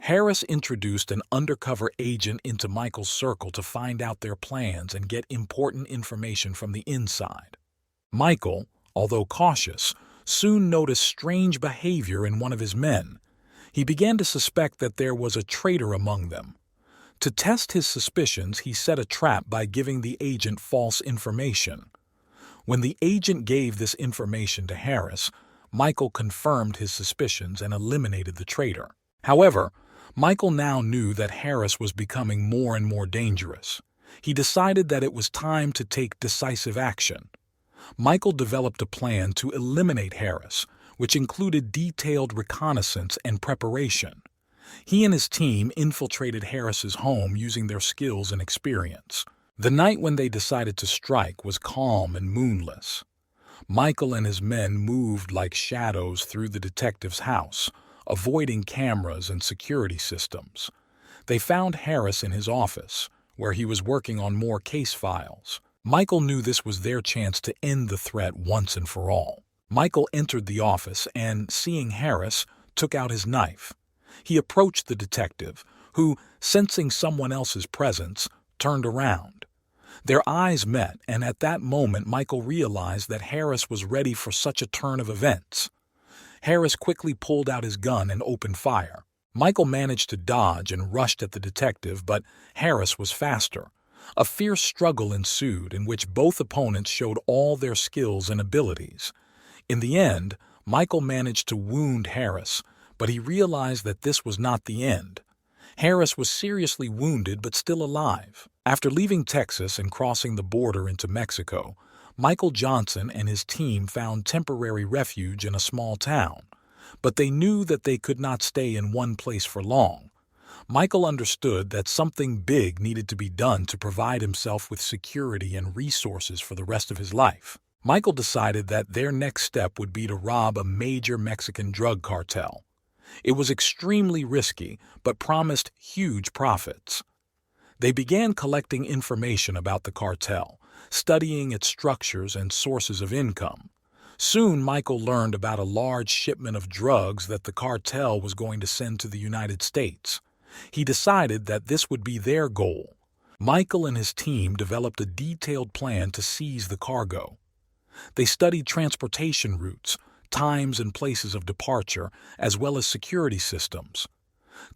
Harris introduced an undercover agent into Michael's circle to find out their plans and get important information from the inside. Michael, although cautious, soon noticed strange behavior in one of his men. He began to suspect that there was a traitor among them. To test his suspicions, he set a trap by giving the agent false information. When the agent gave this information to Harris, Michael confirmed his suspicions and eliminated the traitor. However, Michael now knew that Harris was becoming more and more dangerous. He decided that it was time to take decisive action. Michael developed a plan to eliminate Harris, which included detailed reconnaissance and preparation. He and his team infiltrated Harris's home using their skills and experience. The night when they decided to strike was calm and moonless. Michael and his men moved like shadows through the detective's house, avoiding cameras and security systems. They found Harris in his office, where he was working on more case files. Michael knew this was their chance to end the threat once and for all. Michael entered the office and, seeing Harris, took out his knife. He approached the detective, who, sensing someone else's presence, turned around. Their eyes met, and at that moment Michael realized that Harris was ready for such a turn of events. Harris quickly pulled out his gun and opened fire. Michael managed to dodge and rushed at the detective, but Harris was faster. A fierce struggle ensued in which both opponents showed all their skills and abilities. In the end, Michael managed to wound Harris, but he realized that this was not the end. Harris was seriously wounded but still alive. After leaving Texas and crossing the border into Mexico, Michael Johnson and his team found temporary refuge in a small town. But they knew that they could not stay in one place for long. Michael understood that something big needed to be done to provide himself with security and resources for the rest of his life. Michael decided that their next step would be to rob a major Mexican drug cartel. It was extremely risky, but promised huge profits. They began collecting information about the cartel, studying its structures and sources of income. Soon, Michael learned about a large shipment of drugs that the cartel was going to send to the United States. He decided that this would be their goal. Michael and his team developed a detailed plan to seize the cargo. They studied transportation routes, times and places of departure, as well as security systems.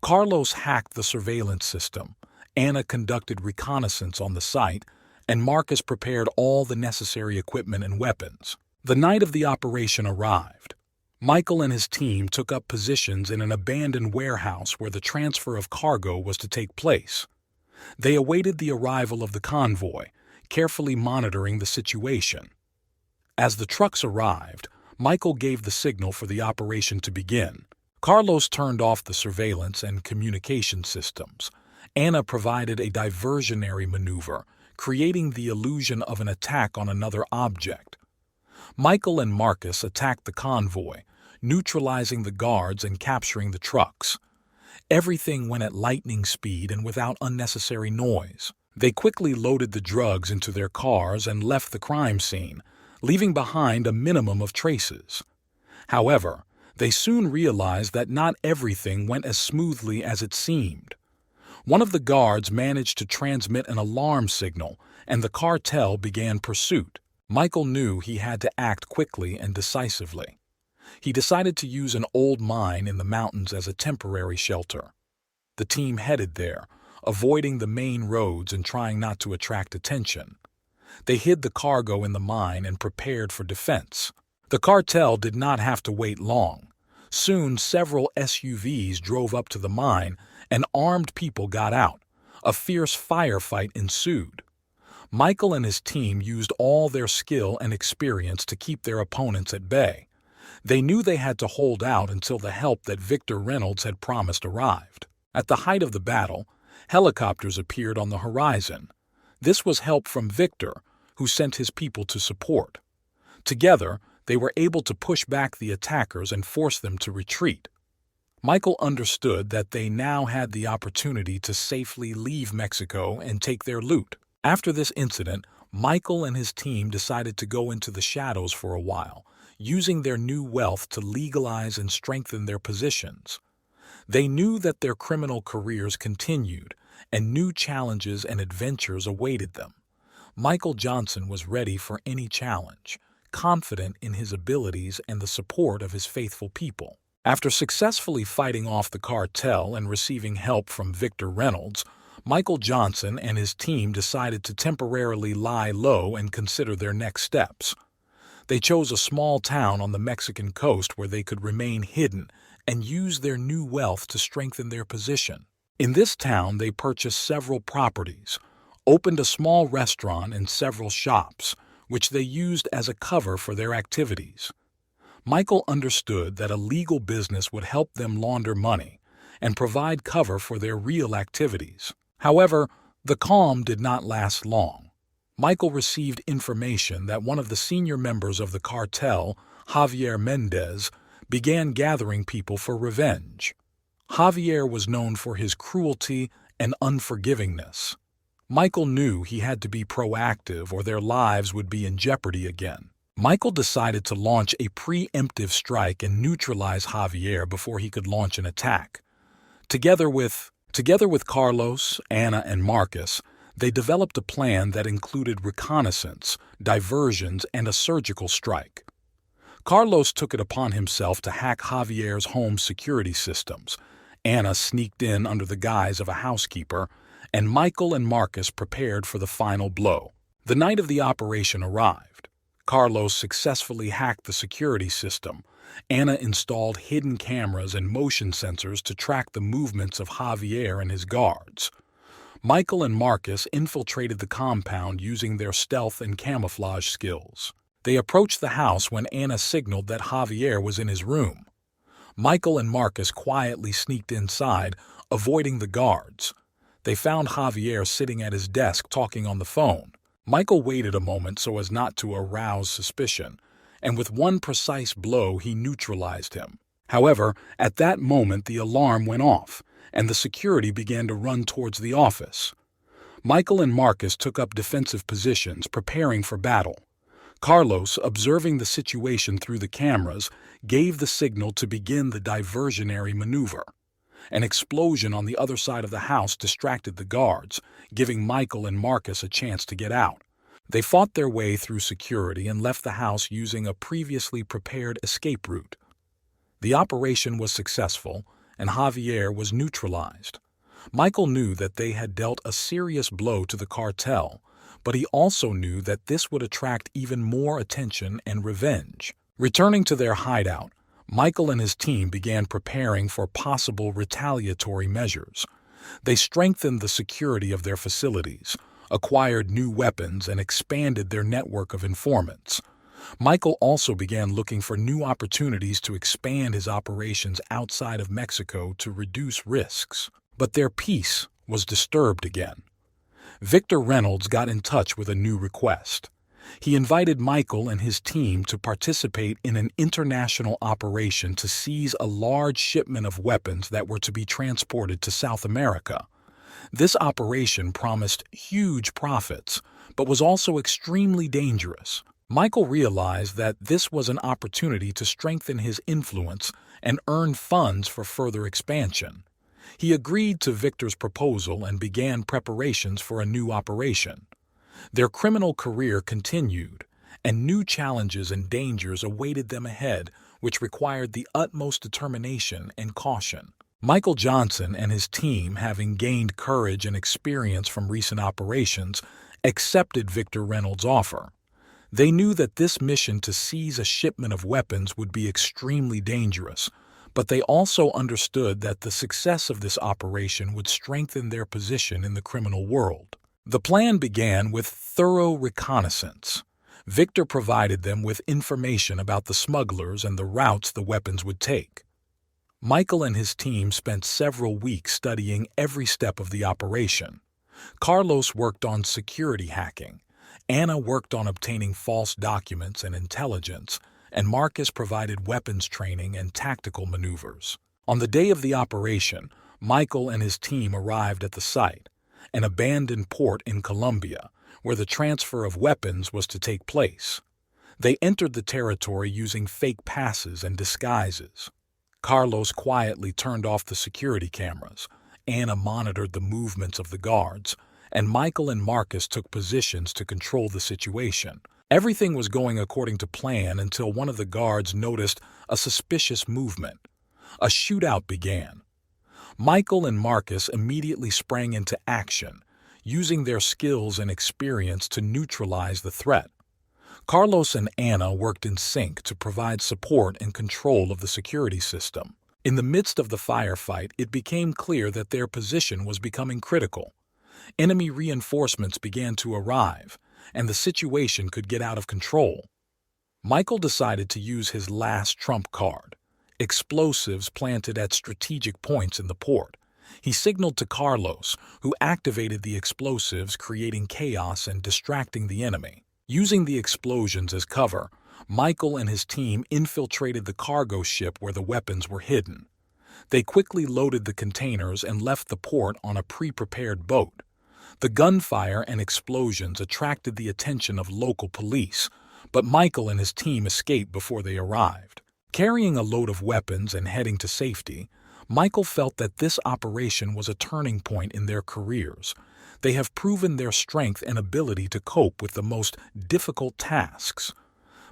Carlos hacked the surveillance system, Anna conducted reconnaissance on the site, and Marcus prepared all the necessary equipment and weapons. The night of the operation arrived. Michael and his team took up positions in an abandoned warehouse where the transfer of cargo was to take place. They awaited the arrival of the convoy, carefully monitoring the situation. As the trucks arrived, Michael gave the signal for the operation to begin. Carlos turned off the surveillance and communication systems. Anna provided a diversionary maneuver, creating the illusion of an attack on another object. Michael and Marcus attacked the convoy, neutralizing the guards and capturing the trucks. Everything went at lightning speed and without unnecessary noise. They quickly loaded the drugs into their cars and left the crime scene, leaving behind a minimum of traces. However, they soon realized that not everything went as smoothly as it seemed. One of the guards managed to transmit an alarm signal, and the cartel began pursuit. Michael knew he had to act quickly and decisively. He decided to use an old mine in the mountains as a temporary shelter. The team headed there, avoiding the main roads and trying not to attract attention. They hid the cargo in the mine and prepared for defense. The cartel did not have to wait long. Soon, several SUVs drove up to the mine, and armed people got out. A fierce firefight ensued. Michael and his team used all their skill and experience to keep their opponents at bay. They knew they had to hold out until the help that Victor Reynolds had promised arrived. At the height of the battle, helicopters appeared on the horizon. This was help from Victor, who sent his people to support. Together, they were able to push back the attackers and force them to retreat. Michael understood that they now had the opportunity to safely leave Mexico and take their loot. After this incident, Michael and his team decided to go into the shadows for a while, using their new wealth to legalize and strengthen their positions. They knew that their criminal careers continued, and new challenges and adventures awaited them. Michael Johnson was ready for any challenge, confident in his abilities and the support of his faithful people. After successfully fighting off the cartel and receiving help from Victor Reynolds, Michael Johnson and his team decided to temporarily lie low and consider their next steps. They chose a small town on the Mexican coast where they could remain hidden and use their new wealth to strengthen their position. In this town, they purchased several properties, opened a small restaurant and several shops, which they used as a cover for their activities. Michael understood that a legal business would help them launder money and provide cover for their real activities. However, the calm did not last long. Michael received information that one of the senior members of the cartel, Javier Mendez, began gathering people for revenge. Javier was known for his cruelty and unforgivingness. Michael knew he had to be proactive or their lives would be in jeopardy again. Michael decided to launch a preemptive strike and neutralize Javier before he could launch an attack. Together with Carlos, Anna, and Marcus, they developed a plan that included reconnaissance, diversions, and a surgical strike. Carlos took it upon himself to hack Javier's home security systems. Anna sneaked in under the guise of a housekeeper, and Michael and Marcus prepared for the final blow. The night of the operation arrived. Carlos successfully hacked the security system. Anna installed hidden cameras and motion sensors to track the movements of Javier and his guards. Michael and Marcus infiltrated the compound using their stealth and camouflage skills. They approached the house when Anna signaled that Javier was in his room. Michael and Marcus quietly sneaked inside, avoiding the guards. They found Javier sitting at his desk talking on the phone. Michael waited a moment so as not to arouse suspicion, and with one precise blow he neutralized him. However, at that moment the alarm went off, and the security began to run towards the office. Michael and Marcus took up defensive positions, preparing for battle. Carlos, observing the situation through the cameras, gave the signal to begin the diversionary maneuver. An explosion on the other side of the house distracted the guards, giving Michael and Marcus a chance to get out. They fought their way through security and left the house using a previously prepared escape route. The operation was successful, and Javier was neutralized. Michael knew that they had dealt a serious blow to the cartel, but he also knew that this would attract even more attention and revenge. Returning to their hideout, Michael and his team began preparing for possible retaliatory measures. They strengthened the security of their facilities, acquired new weapons, and expanded their network of informants. Michael also began looking for new opportunities to expand his operations outside of Mexico to reduce risks. But their peace was disturbed again. Victor Reynolds got in touch with a new request. He invited Michael and his team to participate in an international operation to seize a large shipment of weapons that were to be transported to South America. This operation promised huge profits, but was also extremely dangerous. Michael realized that this was an opportunity to strengthen his influence and earn funds for further expansion. He agreed to Victor's proposal and began preparations for a new operation. Their criminal career continued, and new challenges and dangers awaited them ahead, which required the utmost determination and caution. Michael Johnson and his team, having gained courage and experience from recent operations, accepted Victor Reynolds' offer. They knew that this mission to seize a shipment of weapons would be extremely dangerous, but they also understood that the success of this operation would strengthen their position in the criminal world. The plan began with thorough reconnaissance. Victor provided them with information about the smugglers and the routes the weapons would take. Michael and his team spent several weeks studying every step of the operation. Carlos worked on security hacking, Anna worked on obtaining false documents and intelligence, and Marcus provided weapons training and tactical maneuvers. On the day of the operation, Michael and his team arrived at the site, an abandoned port in Colombia, where the transfer of weapons was to take place. They entered the territory using fake passes and disguises. Carlos quietly turned off the security cameras, Anna monitored the movements of the guards, and Michael and Marcus took positions to control the situation. Everything was going according to plan until one of the guards noticed a suspicious movement. A shootout began. Michael and Marcus immediately sprang into action, using their skills and experience to neutralize the threat. Carlos and Anna worked in sync to provide support and control of the security system. In the midst of the firefight, it became clear that their position was becoming critical. Enemy reinforcements began to arrive, and the situation could get out of control. Michael decided to use his last trump card, explosives planted at strategic points in the port. He signaled to Carlos, who activated the explosives, creating chaos and distracting the enemy. Using the explosions as cover, Michael and his team infiltrated the cargo ship where the weapons were hidden. They quickly loaded the containers and left the port on a pre-prepared boat. The gunfire and explosions attracted the attention of local police, but Michael and his team escaped before they arrived. Carrying a load of weapons and heading to safety, Michael felt that this operation was a turning point in their careers. They have proven their strength and ability to cope with the most difficult tasks.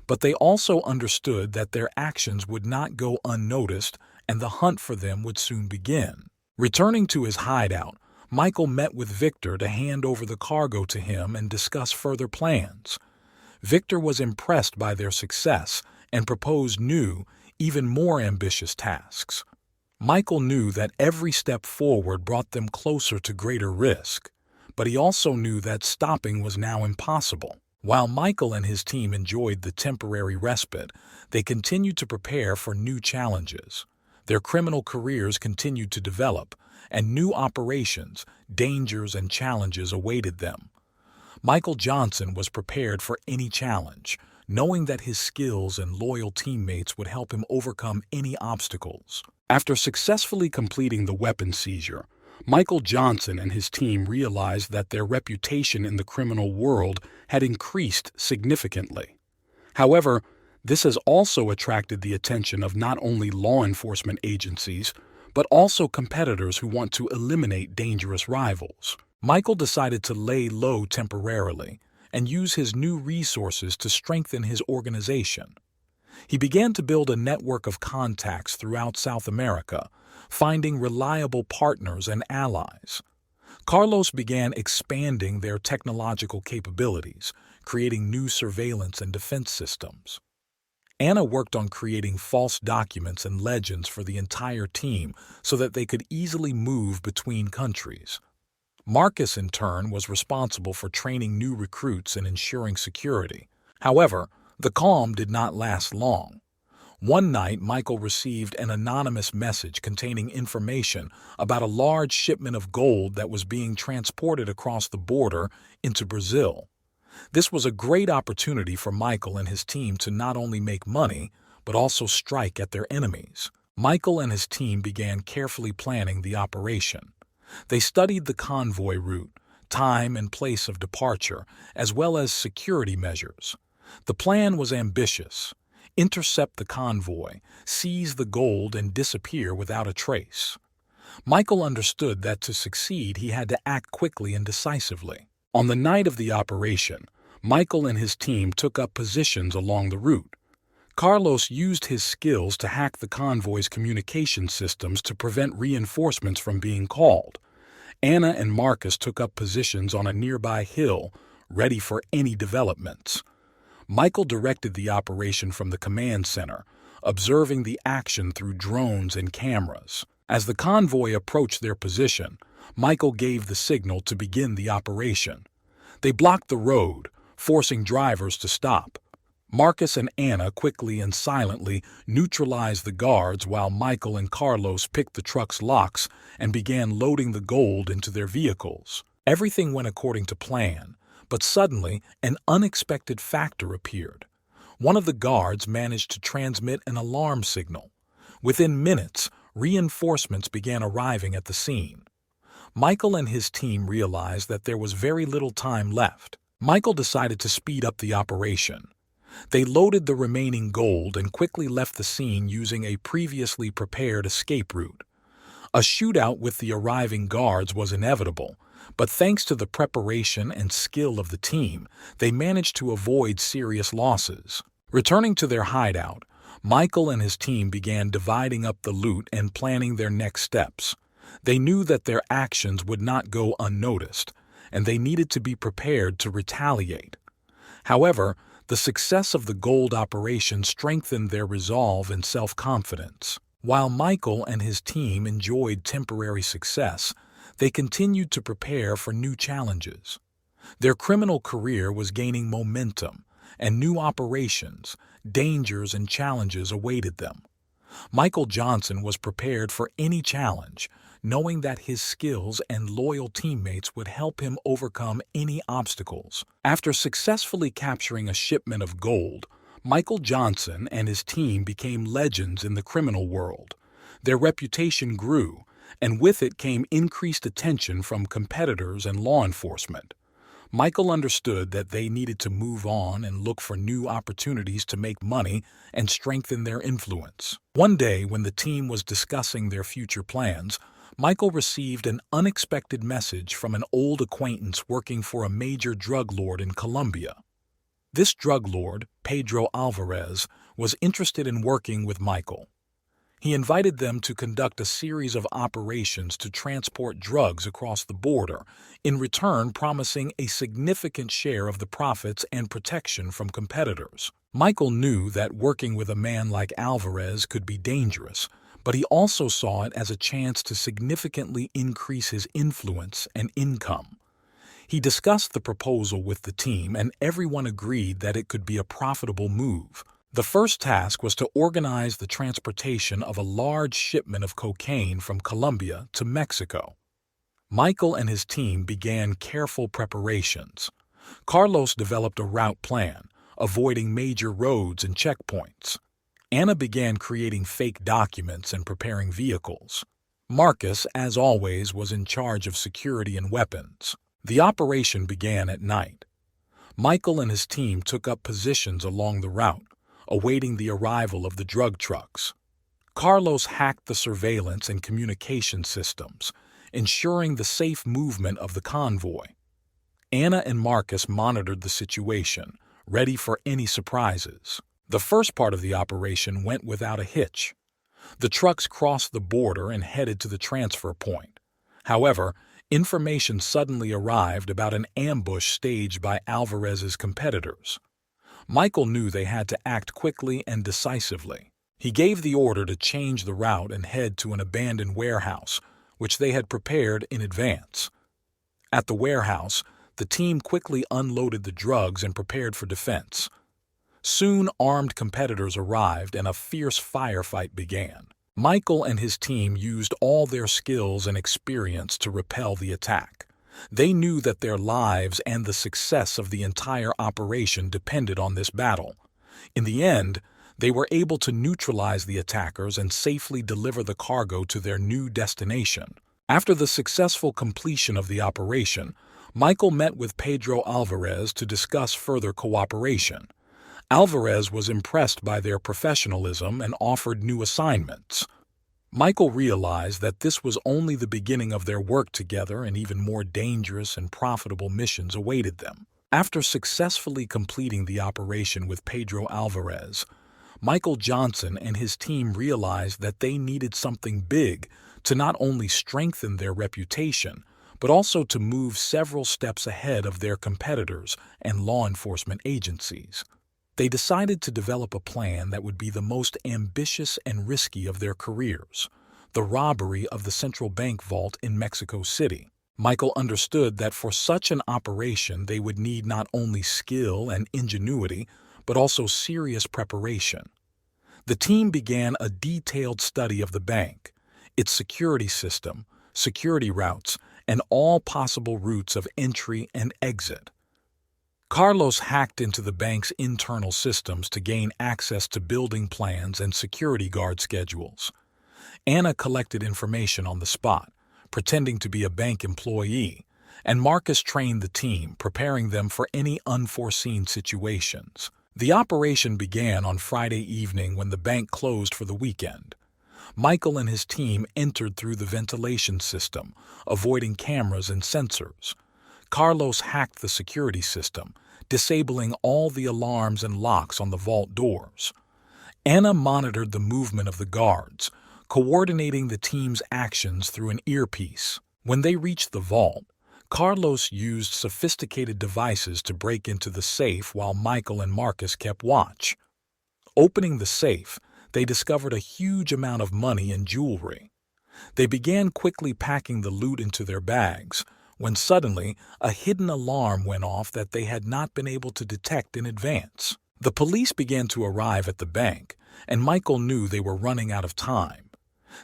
But they also understood that their actions would not go unnoticed and the hunt for them would soon begin. Returning to his hideout, Michael met with Victor to hand over the cargo to him and discuss further plans. Victor was impressed by their success and proposed new, even more ambitious tasks. Michael knew that every step forward brought them closer to greater risk, but he also knew that stopping was now impossible. While Michael and his team enjoyed the temporary respite, they continued to prepare for new challenges. Their criminal careers continued to develop, and new operations, dangers, and challenges awaited them. Michael Johnson was prepared for any challenge, knowing that his skills and loyal teammates would help him overcome any obstacles. After successfully completing the weapon seizure, Michael Johnson and his team realized that their reputation in the criminal world had increased significantly. However, this has also attracted the attention of not only law enforcement agencies, but also competitors who want to eliminate dangerous rivals. Michael decided to lay low temporarily and use his new resources to strengthen his organization. He began to build a network of contacts throughout South America, finding reliable partners and allies. Carlos began expanding their technological capabilities, creating new surveillance and defense systems. Anna worked on creating false documents and legends for the entire team so that they could easily move between countries. Marcus, in turn, was responsible for training new recruits and ensuring security. However, the calm did not last long. One night, Michael received an anonymous message containing information about a large shipment of gold that was being transported across the border into Brazil. This was a great opportunity for Michael and his team to not only make money, but also strike at their enemies. Michael and his team began carefully planning the operation. They studied the convoy route, time and place of departure, as well as security measures. The plan was ambitious: intercept the convoy, seize the gold, and disappear without a trace. Michael understood that to succeed he had to act quickly and decisively. On the night of the operation, Michael and his team took up positions along the route. Carlos used his skills to hack the convoy's communication systems to prevent reinforcements from being called. Anna and Marcus took up positions on a nearby hill, ready for any developments. Michael directed the operation from the command center, observing the action through drones and cameras. As the convoy approached their position, Michael gave the signal to begin the operation. They blocked the road, forcing drivers to stop. Marcus and Anna quickly and silently neutralized the guards while Michael and Carlos picked the truck's locks and began loading the gold into their vehicles. Everything went according to plan, but suddenly an unexpected factor appeared. One of the guards managed to transmit an alarm signal. Within minutes, reinforcements began arriving at the scene. Michael and his team realized that there was very little time left. Michael decided to speed up the operation. They loaded the remaining gold and quickly left the scene using a previously prepared escape route. A shootout with the arriving guards was inevitable, but thanks to the preparation and skill of the team, they managed to avoid serious losses. Returning to their hideout, Michael and his team began dividing up the loot and planning their next steps. They knew that their actions would not go unnoticed, and they needed to be prepared to retaliate. However, the success of the gold operation strengthened their resolve and self-confidence. While Michael and his team enjoyed temporary success, they continued to prepare for new challenges. Their criminal career was gaining momentum, and new operations, dangers, and challenges awaited them. Michael Johnson was prepared for any challenge, knowing that his skills and loyal teammates would help him overcome any obstacles. After successfully capturing a shipment of gold, Michael Johnson and his team became legends in the criminal world. Their reputation grew, and with it came increased attention from competitors and law enforcement. Michael understood that they needed to move on and look for new opportunities to make money and strengthen their influence. One day, when the team was discussing their future plans, Michael received an unexpected message from an old acquaintance working for a major drug lord in Colombia. This drug lord, Pedro Alvarez, was interested in working with Michael. He invited them to conduct a series of operations to transport drugs across the border, in return promising a significant share of the profits and protection from competitors. Michael knew that working with a man like Alvarez could be dangerous, but he also saw it as a chance to significantly increase his influence and income. He discussed the proposal with the team, and everyone agreed that it could be a profitable move. The first task was to organize the transportation of a large shipment of cocaine from Colombia to Mexico. Michael and his team began careful preparations. Carlos developed a route plan, avoiding major roads and checkpoints. Anna began creating fake documents and preparing vehicles. Marcus, as always, was in charge of security and weapons. The operation began at night. Michael and his team took up positions along the route, awaiting the arrival of the drug trucks. Carlos hacked the surveillance and communication systems, ensuring the safe movement of the convoy. Anna and Marcus monitored the situation, ready for any surprises. The first part of the operation went without a hitch. The trucks crossed the border and headed to the transfer point. However, information suddenly arrived about an ambush staged by Alvarez's competitors. Michael knew they had to act quickly and decisively. He gave the order to change the route and head to an abandoned warehouse, which they had prepared in advance. At the warehouse, the team quickly unloaded the drugs and prepared for defense. Soon, armed competitors arrived and a fierce firefight began. Michael and his team used all their skills and experience to repel the attack. They knew that their lives and the success of the entire operation depended on this battle. In the end, they were able to neutralize the attackers and safely deliver the cargo to their new destination. After the successful completion of the operation, Michael met with Pedro Alvarez to discuss further cooperation. Alvarez was impressed by their professionalism and offered new assignments. Michael realized that this was only the beginning of their work together, and even more dangerous and profitable missions awaited them. After successfully completing the operation with Pedro Alvarez, Michael Johnson and his team realized that they needed something big to not only strengthen their reputation, but also to move several steps ahead of their competitors and law enforcement agencies. They decided to develop a plan that would be the most ambitious and risky of their careers: the robbery of the central bank vault in Mexico City. Michael understood that for such an operation they would need not only skill and ingenuity, but also serious preparation. The team began a detailed study of the bank, its security system, security routes, and all possible routes of entry and exit. Carlos hacked into the bank's internal systems to gain access to building plans and security guard schedules. Anna collected information on the spot, pretending to be a bank employee, and Marcus trained the team, preparing them for any unforeseen situations. The operation began on Friday evening when the bank closed for the weekend. Michael and his team entered through the ventilation system, avoiding cameras and sensors. Carlos hacked the security system, disabling all the alarms and locks on the vault doors. Anna monitored the movement of the guards, coordinating the team's actions through an earpiece. When they reached the vault, Carlos used sophisticated devices to break into the safe while Michael and Marcus kept watch. Opening the safe, they discovered a huge amount of money and jewelry. They began quickly packing the loot into their bags, when suddenly a hidden alarm went off that they had not been able to detect in advance. The police began to arrive at the bank, and Michael knew they were running out of time.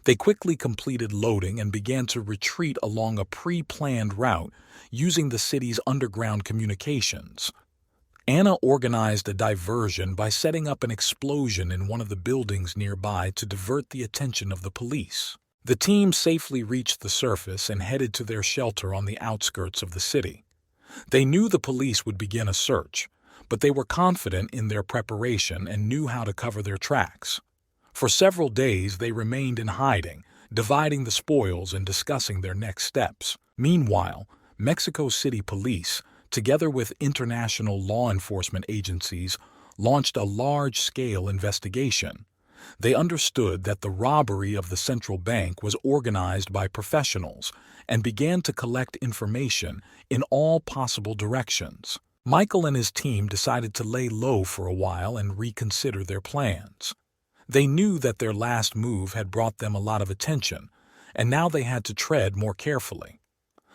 They quickly completed loading and began to retreat along a pre-planned route using the city's underground communications. Anna organized a diversion by setting up an explosion in one of the buildings nearby to divert the attention of the police. The team safely reached the surface and headed to their shelter on the outskirts of the city. They knew the police would begin a search, but they were confident in their preparation and knew how to cover their tracks. For several days they remained in hiding, dividing the spoils and discussing their next steps. Meanwhile, Mexico City police, together with international law enforcement agencies, launched a large-scale investigation. They understood that the robbery of the central bank was organized by professionals and began to collect information in all possible directions. Michael and his team decided to lay low for a while and reconsider their plans. They knew that their last move had brought them a lot of attention, and now they had to tread more carefully.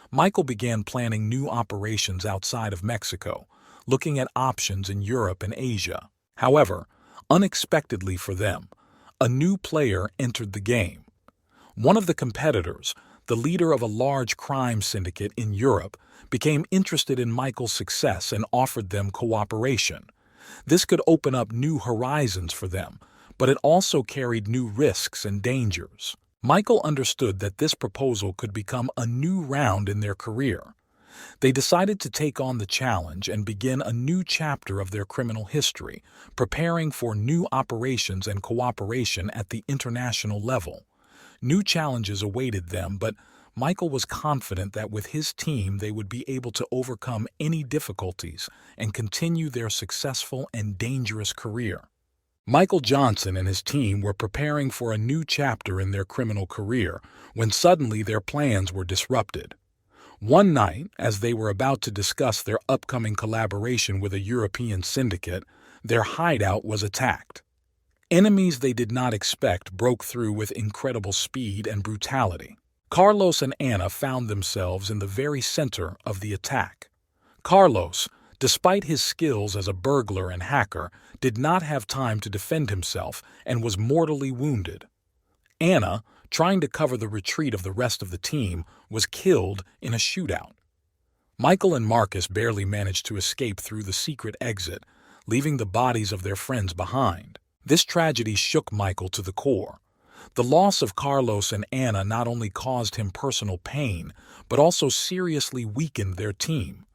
Michael began planning new operations outside of Mexico, looking at options in Europe and Asia. However, unexpectedly for them, a new player entered the game. One of the competitors, the leader of a large crime syndicate in Europe, became interested in Michael's success and offered them cooperation. This could open up new horizons for them, but it also carried new risks and dangers. Michael understood that this proposal could become a new round in their career. They decided to take on the challenge and begin a new chapter of their criminal history, preparing for new operations and cooperation at the international level. New challenges awaited them, but Michael was confident that with his team they would be able to overcome any difficulties and continue their successful and dangerous career. Michael Johnson and his team were preparing for a new chapter in their criminal career when suddenly their plans were disrupted. One night, as they were about to discuss their upcoming collaboration with a European syndicate, their hideout was attacked. Enemies they did not expect broke through with incredible speed and brutality. Carlos and Anna found themselves in the very center of the attack. Carlos, despite his skills as a burglar and hacker, did not have time to defend himself and was mortally wounded. Anna, trying to cover the retreat of the rest of the team, was killed in a shootout. Michael and Marcus barely managed to escape through the secret exit, leaving the bodies of their friends behind. This tragedy shook Michael to the core. The loss of Carlos and Anna not only caused him personal pain, but also seriously weakened their team.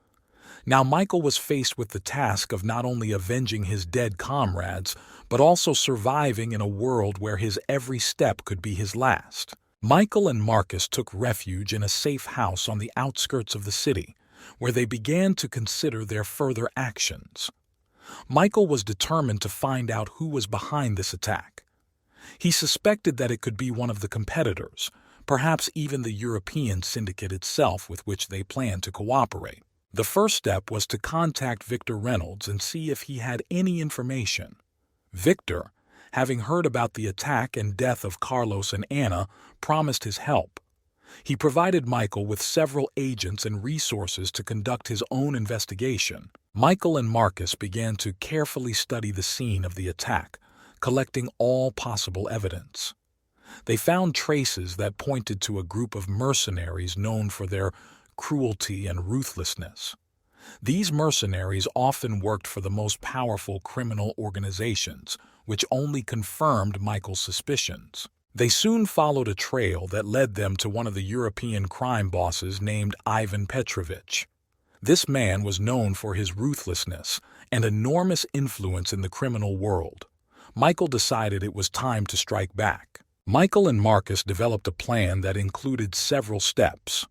Now Michael was faced with the task of not only avenging his dead comrades, but also surviving in a world where his every step could be his last. Michael and Marcus took refuge in a safe house on the outskirts of the city, where they began to consider their further actions. Michael was determined to find out who was behind this attack. He suspected that it could be one of the competitors, perhaps even the European syndicate itself with which they planned to cooperate. The first step was to contact Victor Reynolds and see if he had any information. Victor, having heard about the attack and death of Carlos and Anna, promised his help. He provided Michael with several agents and resources to conduct his own investigation. Michael and Marcus began to carefully study the scene of the attack, collecting all possible evidence. They found traces that pointed to a group of mercenaries known for their cruelty and ruthlessness. These mercenaries often worked for the most powerful criminal organizations, which only confirmed Michael's suspicions. They soon followed a trail that led them to one of the European crime bosses named Ivan Petrovich. This man was known for his ruthlessness and enormous influence in the criminal world. Michael decided it was time to strike back. Michael and Marcus developed a plan that included several steps.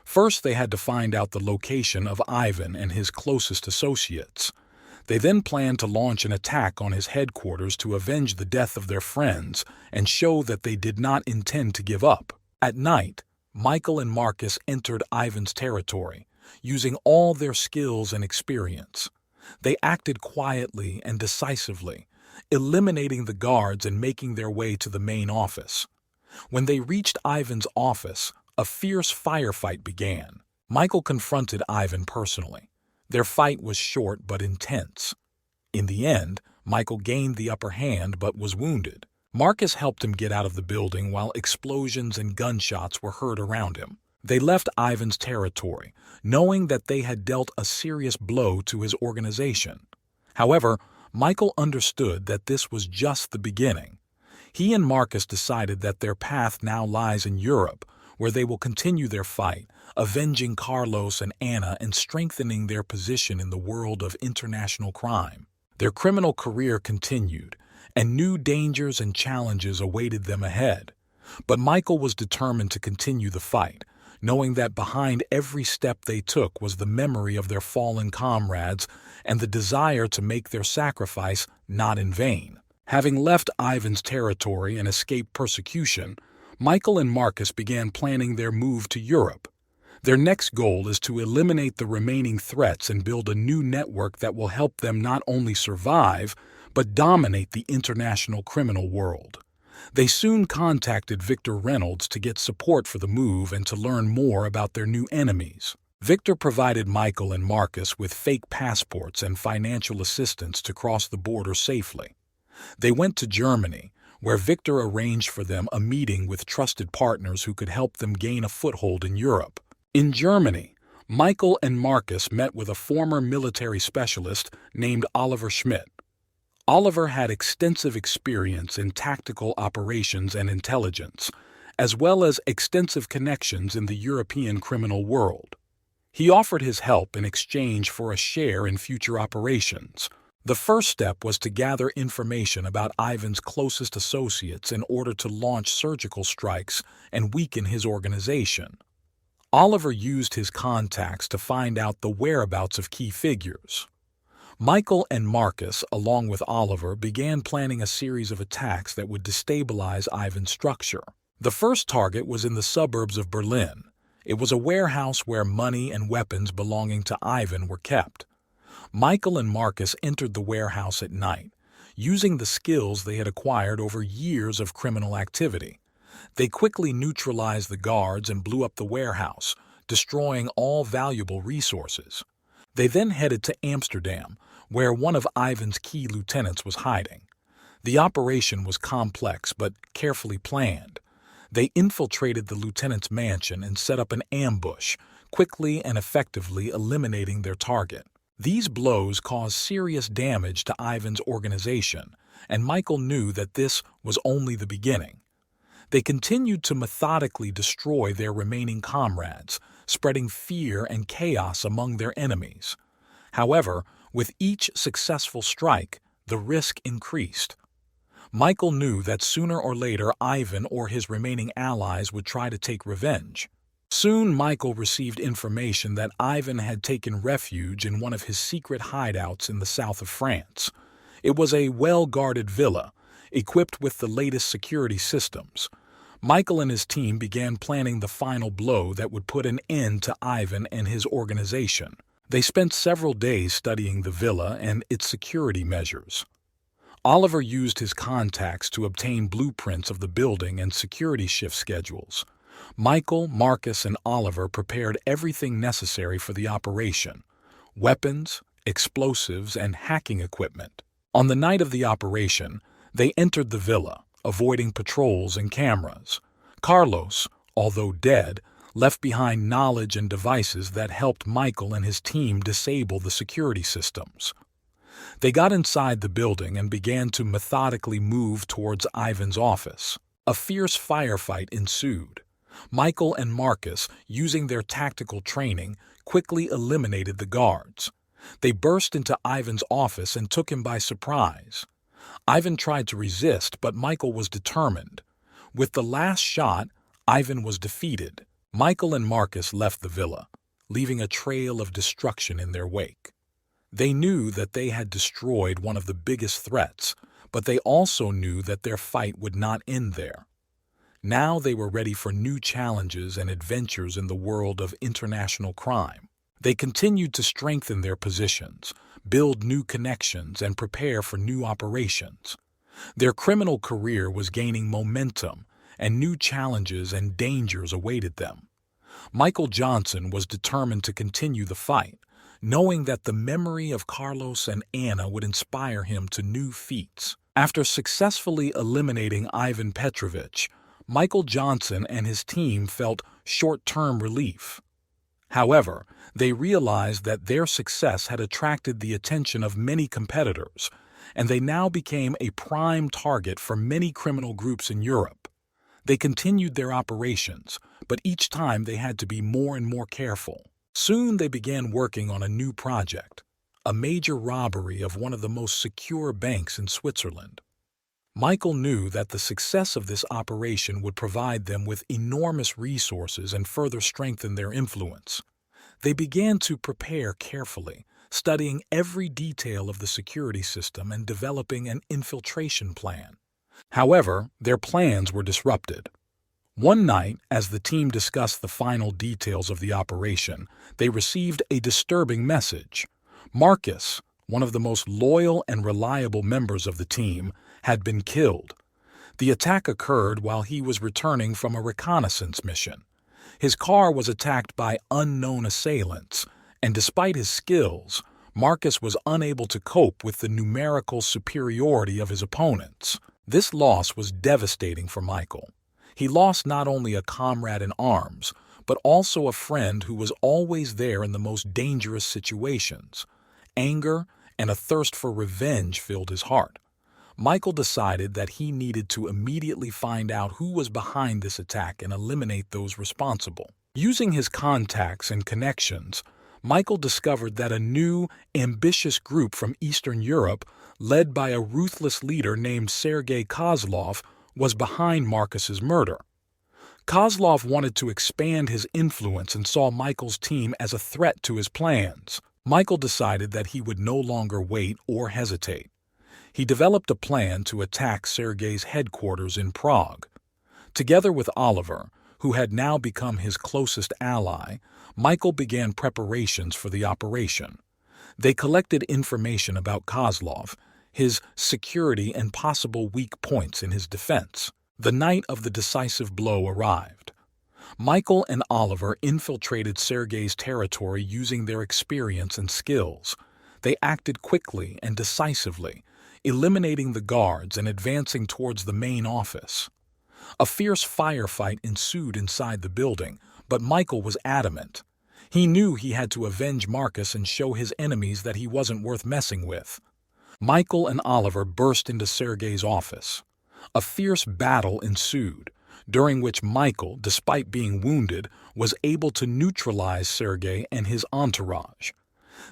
First, they had to find out the location of Ivan and his closest associates. They then planned to launch an attack on his headquarters to avenge the death of their friends and show that they did not intend to give up. At night, Michael and Marcus entered Ivan's territory, using all their skills and experience. They acted quietly and decisively, eliminating the guards and making their way to the main office. When they reached Ivan's office, a fierce firefight began. Michael confronted Ivan personally. Their fight was short but intense. In the end, Michael gained the upper hand but was wounded. Marcus helped him get out of the building while explosions and gunshots were heard around him. They left Ivan's territory, knowing that they had dealt a serious blow to his organization. However, Michael understood that this was just the beginning. He and Marcus decided that their path now lies in Europe, where they will continue their fight, avenging Carlos and Anna and strengthening their position in the world of international crime. Their criminal career continued, and new dangers and challenges awaited them ahead. But Michael was determined to continue the fight, knowing that behind every step they took was the memory of their fallen comrades and the desire to make their sacrifice not in vain. Having left Ivan's territory and escaped persecution, Michael and Marcus began planning their move to Europe. Their next goal is to eliminate the remaining threats and build a new network that will help them not only survive, but dominate the international criminal world. They soon contacted Victor Reynolds to get support for the move and to learn more about their new enemies. Victor provided Michael and Marcus with fake passports and financial assistance to cross the border safely. They went to Germany, where Victor arranged for them a meeting with trusted partners who could help them gain a foothold in Europe. In Germany, Michael and Marcus met with a former military specialist named Oliver Schmidt. Oliver had extensive experience in tactical operations and intelligence, as well as extensive connections in the European criminal world. He offered his help in exchange for a share in future operations. The first step was to gather information about Ivan's closest associates in order to launch surgical strikes and weaken his organization. Oliver used his contacts to find out the whereabouts of key figures. Michael and Marcus, along with Oliver, began planning a series of attacks that would destabilize Ivan's structure. The first target was in the suburbs of Berlin. It was a warehouse where money and weapons belonging to Ivan were kept. Michael and Marcus entered the warehouse at night, using the skills they had acquired over years of criminal activity. They quickly neutralized the guards and blew up the warehouse, destroying all valuable resources. They then headed to Amsterdam, where one of Ivan's key lieutenants was hiding. The operation was complex but carefully planned. They infiltrated the lieutenant's mansion and set up an ambush, quickly and effectively eliminating their target. These blows caused serious damage to Ivan's organization, and Michael knew that this was only the beginning. They continued to methodically destroy their remaining comrades, spreading fear and chaos among their enemies. However, with each successful strike, the risk increased. Michael knew that sooner or later Ivan or his remaining allies would try to take revenge. Soon Michael received information that Ivan had taken refuge in one of his secret hideouts in the south of France. It was a well-guarded villa, equipped with the latest security systems. Michael and his team began planning the final blow that would put an end to Ivan and his organization. They spent several days studying the villa and its security measures. Oliver used his contacts to obtain blueprints of the building and security shift schedules. Michael, Marcus, and Oliver prepared everything necessary for the operation: weapons, explosives, and hacking equipment. On the night of the operation, they entered the villa, avoiding patrols and cameras. Carlos, although dead, left behind knowledge and devices that helped Michael and his team disable the security systems. They got inside the building and began to methodically move towards Ivan's office. A fierce firefight ensued. Michael and Marcus, using their tactical training, quickly eliminated the guards. They burst into Ivan's office and took him by surprise. Ivan tried to resist, but Michael was determined. With the last shot, Ivan was defeated. Michael and Marcus left the villa, leaving a trail of destruction in their wake. They knew that they had destroyed one of the biggest threats, but they also knew that their fight would not end there. Now they were ready for new challenges and adventures in the world of international crime. They continued to strengthen their positions, build new connections, and prepare for new operations. Their criminal career was gaining momentum, and new challenges and dangers awaited them. Michael Johnson was determined to continue the fight, knowing that the memory of Carlos and Anna would inspire him to new feats. After successfully eliminating Ivan Petrovich, Michael Johnson and his team felt short-term relief. However, they realized that their success had attracted the attention of many competitors, and they now became a prime target for many criminal groups in Europe. They continued their operations, but each time they had to be more and more careful. Soon they began working on a new project, a major robbery of one of the most secure banks in Switzerland. Michael knew that the success of this operation would provide them with enormous resources and further strengthen their influence. They began to prepare carefully, studying every detail of the security system and developing an infiltration plan. However, their plans were disrupted. One night, as the team discussed the final details of the operation, they received a disturbing message. Marcus, one of the most loyal and reliable members of the team, had been killed. The attack occurred while he was returning from a reconnaissance mission. His car was attacked by unknown assailants, and despite his skills, Marcus was unable to cope with the numerical superiority of his opponents. This loss was devastating for Michael. He lost not only a comrade in arms, but also a friend who was always there in the most dangerous situations. Anger and a thirst for revenge filled his heart. Michael decided that he needed to immediately find out who was behind this attack and eliminate those responsible. Using his contacts and connections, Michael discovered that a new, ambitious group from Eastern Europe, led by a ruthless leader named Sergei Kozlov, was behind Marcus's murder. Kozlov wanted to expand his influence and saw Michael's team as a threat to his plans. Michael decided that he would no longer wait or hesitate. He developed a plan to attack Sergei's headquarters in Prague. Together with Oliver, who had now become his closest ally, Michael began preparations for the operation. They collected information about Kozlov, his security, and possible weak points in his defense. The night of the decisive blow arrived. Michael and Oliver infiltrated Sergei's territory using their experience and skills. They acted quickly and decisively, eliminating the guards and advancing towards the main office. A fierce firefight ensued inside the building, but Michael was adamant. He knew he had to avenge Marcus and show his enemies that he wasn't worth messing with. Michael and Oliver burst into Sergei's office. A fierce battle ensued, during which Michael, despite being wounded, was able to neutralize Sergei and his entourage.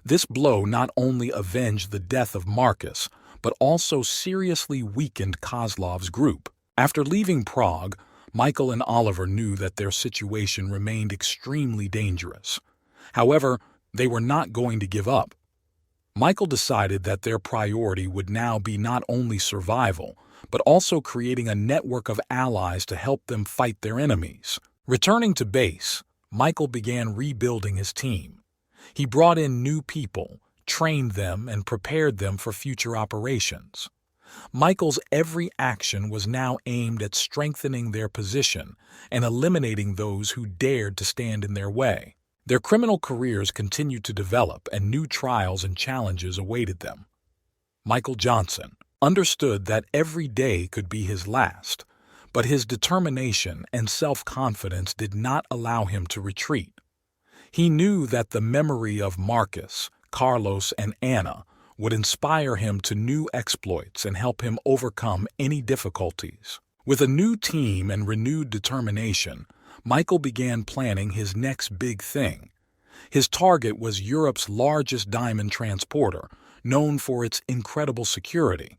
This blow not only avenged the death of Marcus, but also seriously weakened Kozlov's group. After leaving Prague, Michael and Oliver knew that their situation remained extremely dangerous. However, they were not going to give up. Michael decided that their priority would now be not only survival, but also creating a network of allies to help them fight their enemies. Returning to base, Michael began rebuilding his team. He brought in new people, trained them, and prepared them for future operations. Michael's every action was now aimed at strengthening their position and eliminating those who dared to stand in their way. Their criminal careers continued to develop, and new trials and challenges awaited them. Michael Johnson understood that every day could be his last, but his determination and self-confidence did not allow him to retreat. He knew that the memory of Marcus, Carlos, and Anna would inspire him to new exploits and help him overcome any difficulties. With a new team and renewed determination, Michael began planning his next big thing. His target was Europe's largest diamond transporter, known for its incredible security.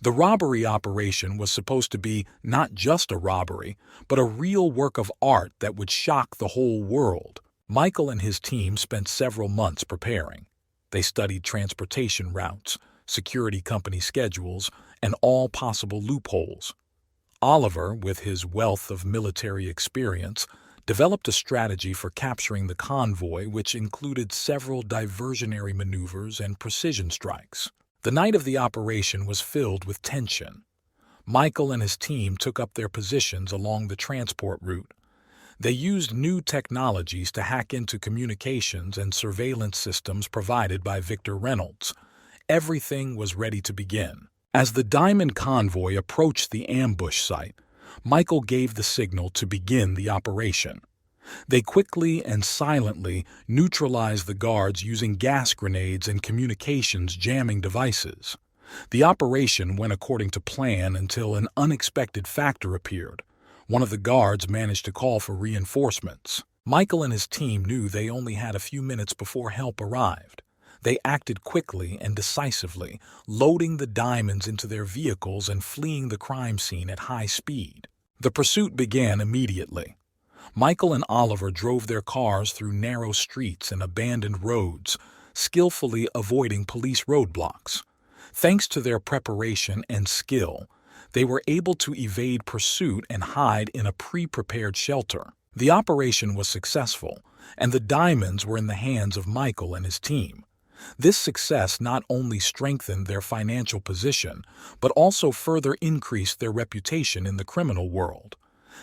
The robbery operation was supposed to be not just a robbery, but a real work of art that would shock the whole world. Michael and his team spent several months preparing. They studied transportation routes, security company schedules, and all possible loopholes. Oliver, with his wealth of military experience, developed a strategy for capturing the convoy, which included several diversionary maneuvers and precision strikes. The night of the operation was filled with tension. Michael and his team took up their positions along the transport route. They used new technologies to hack into communications and surveillance systems provided by Victor Reynolds. Everything was ready to begin. As the diamond convoy approached the ambush site, Michael gave the signal to begin the operation. They quickly and silently neutralized the guards using gas grenades and communications jamming devices. The operation went according to plan until an unexpected factor appeared. One of the guards managed to call for reinforcements. Michael and his team knew they only had a few minutes before help arrived. They acted quickly and decisively, loading the diamonds into their vehicles and fleeing the crime scene at high speed. The pursuit began immediately. Michael and Oliver drove their cars through narrow streets and abandoned roads, skillfully avoiding police roadblocks. Thanks to their preparation and skill, they were able to evade pursuit and hide in a pre-prepared shelter. The operation was successful, and the diamonds were in the hands of Michael and his team. This success not only strengthened their financial position, but also further increased their reputation in the criminal world.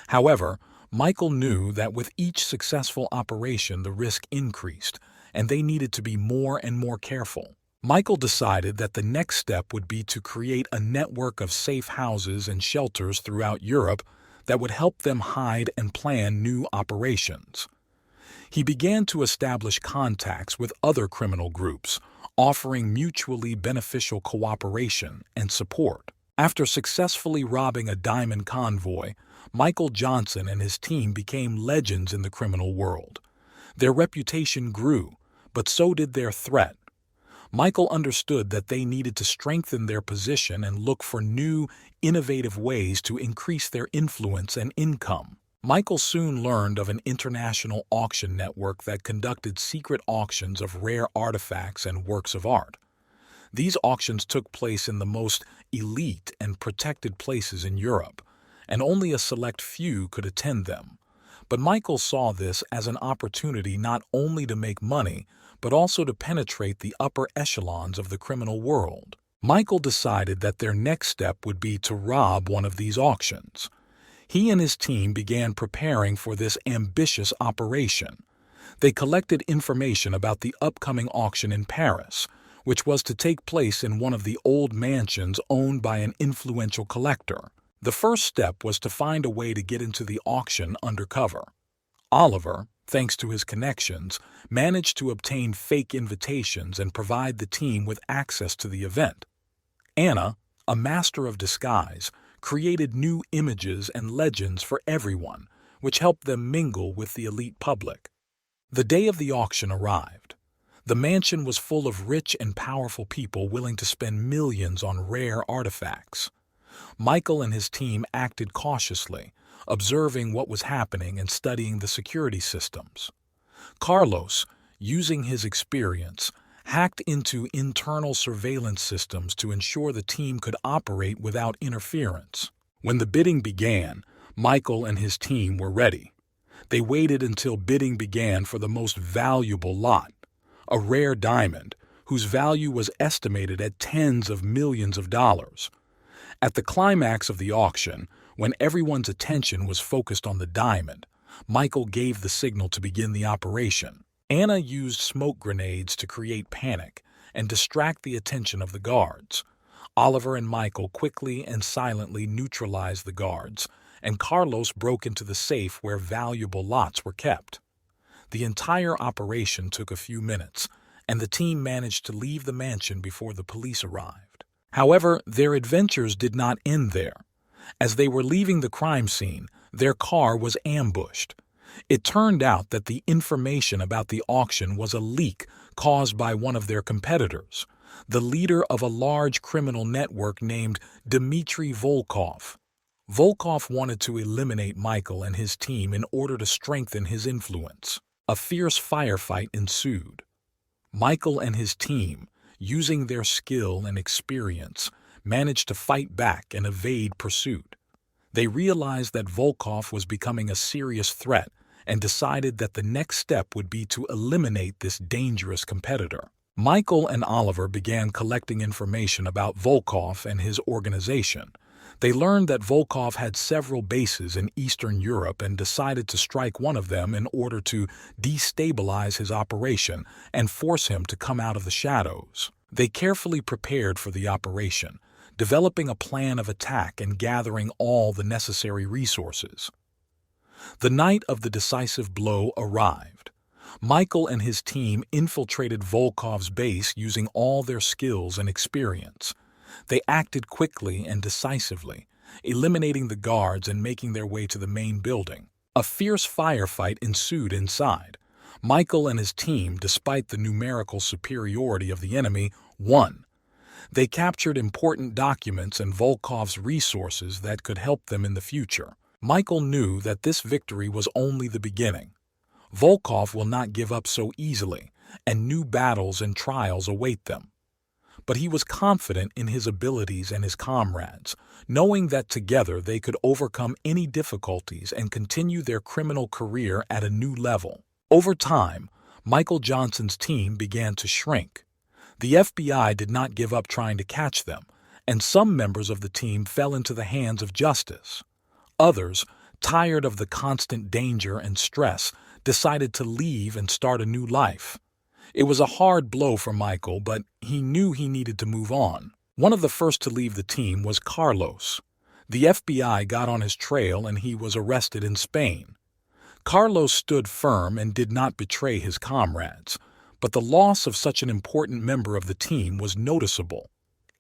However, Michael knew that with each successful operation the risk increased, and they needed to be more and more careful. Michael decided that the next step would be to create a network of safe houses and shelters throughout Europe that would help them hide and plan new operations. He began to establish contacts with other criminal groups, offering mutually beneficial cooperation and support. After successfully robbing a diamond convoy, Michael Johnson and his team became legends in the criminal world. Their reputation grew, but so did their threat. Michael understood that they needed to strengthen their position and look for new, innovative ways to increase their influence and income. Michael soon learned of an international auction network that conducted secret auctions of rare artifacts and works of art. These auctions took place in the most elite and protected places in Europe, and only a select few could attend them. But Michael saw this as an opportunity not only to make money, but also to penetrate the upper echelons of the criminal world. Michael decided that their next step would be to rob one of these auctions. He and his team began preparing for this ambitious operation. They collected information about the upcoming auction in Paris, which was to take place in one of the old mansions owned by an influential collector. The first step was to find a way to get into the auction undercover. Oliver, thanks to his connections, managed to obtain fake invitations and provide the team with access to the event. Anna, a master of disguise, created new images and legends for everyone, which helped them mingle with the elite public. The day of the auction arrived. The mansion was full of rich and powerful people willing to spend millions on rare artifacts. Michael and his team acted cautiously, observing what was happening and studying the security systems. Carlos, using his experience, hacked into internal surveillance systems to ensure the team could operate without interference. When the bidding began, Michael and his team were ready. They waited until bidding began for the most valuable lot, a rare diamond, whose value was estimated at tens of millions of dollars. At the climax of the auction, when everyone's attention was focused on the diamond, Michael gave the signal to begin the operation. Anna used smoke grenades to create panic and distract the attention of the guards. Oliver and Michael quickly and silently neutralized the guards, and Carlos broke into the safe where valuable lots were kept. The entire operation took a few minutes, and the team managed to leave the mansion before the police arrived. However, their adventures did not end there. As they were leaving the crime scene, their car was ambushed. It turned out that the information about the auction was a leak caused by one of their competitors, the leader of a large criminal network named Dmitry Volkov. Volkov wanted to eliminate Michael and his team in order to strengthen his influence. A fierce firefight ensued. Michael and his team, using their skill and experience, managed to fight back and evade pursuit. They realized that Volkov was becoming a serious threat and decided that the next step would be to eliminate this dangerous competitor. Michael and Oliver began collecting information about Volkov and his organization. They learned that Volkov had several bases in Eastern Europe and decided to strike one of them in order to destabilize his operation and force him to come out of the shadows. They carefully prepared for the operation, developing a plan of attack and gathering all the necessary resources. The night of the decisive blow arrived. Michael and his team infiltrated Volkov's base using all their skills and experience. They acted quickly and decisively, eliminating the guards and making their way to the main building. A fierce firefight ensued inside. Michael and his team, despite the numerical superiority of the enemy, won. They captured important documents and Volkov's resources that could help them in the future. Michael knew that this victory was only the beginning. Volkov will not give up so easily, and new battles and trials await them. But he was confident in his abilities and his comrades, knowing that together they could overcome any difficulties and continue their criminal career at a new level. Over time, Michael Johnson's team began to shrink. The FBI did not give up trying to catch them, and some members of the team fell into the hands of justice. Others, tired of the constant danger and stress, decided to leave and start a new life. It was a hard blow for Michael, but he knew he needed to move on. One of the first to leave the team was Carlos. The FBI got on his trail and he was arrested in Spain. Carlos stood firm and did not betray his comrades, but the loss of such an important member of the team was noticeable.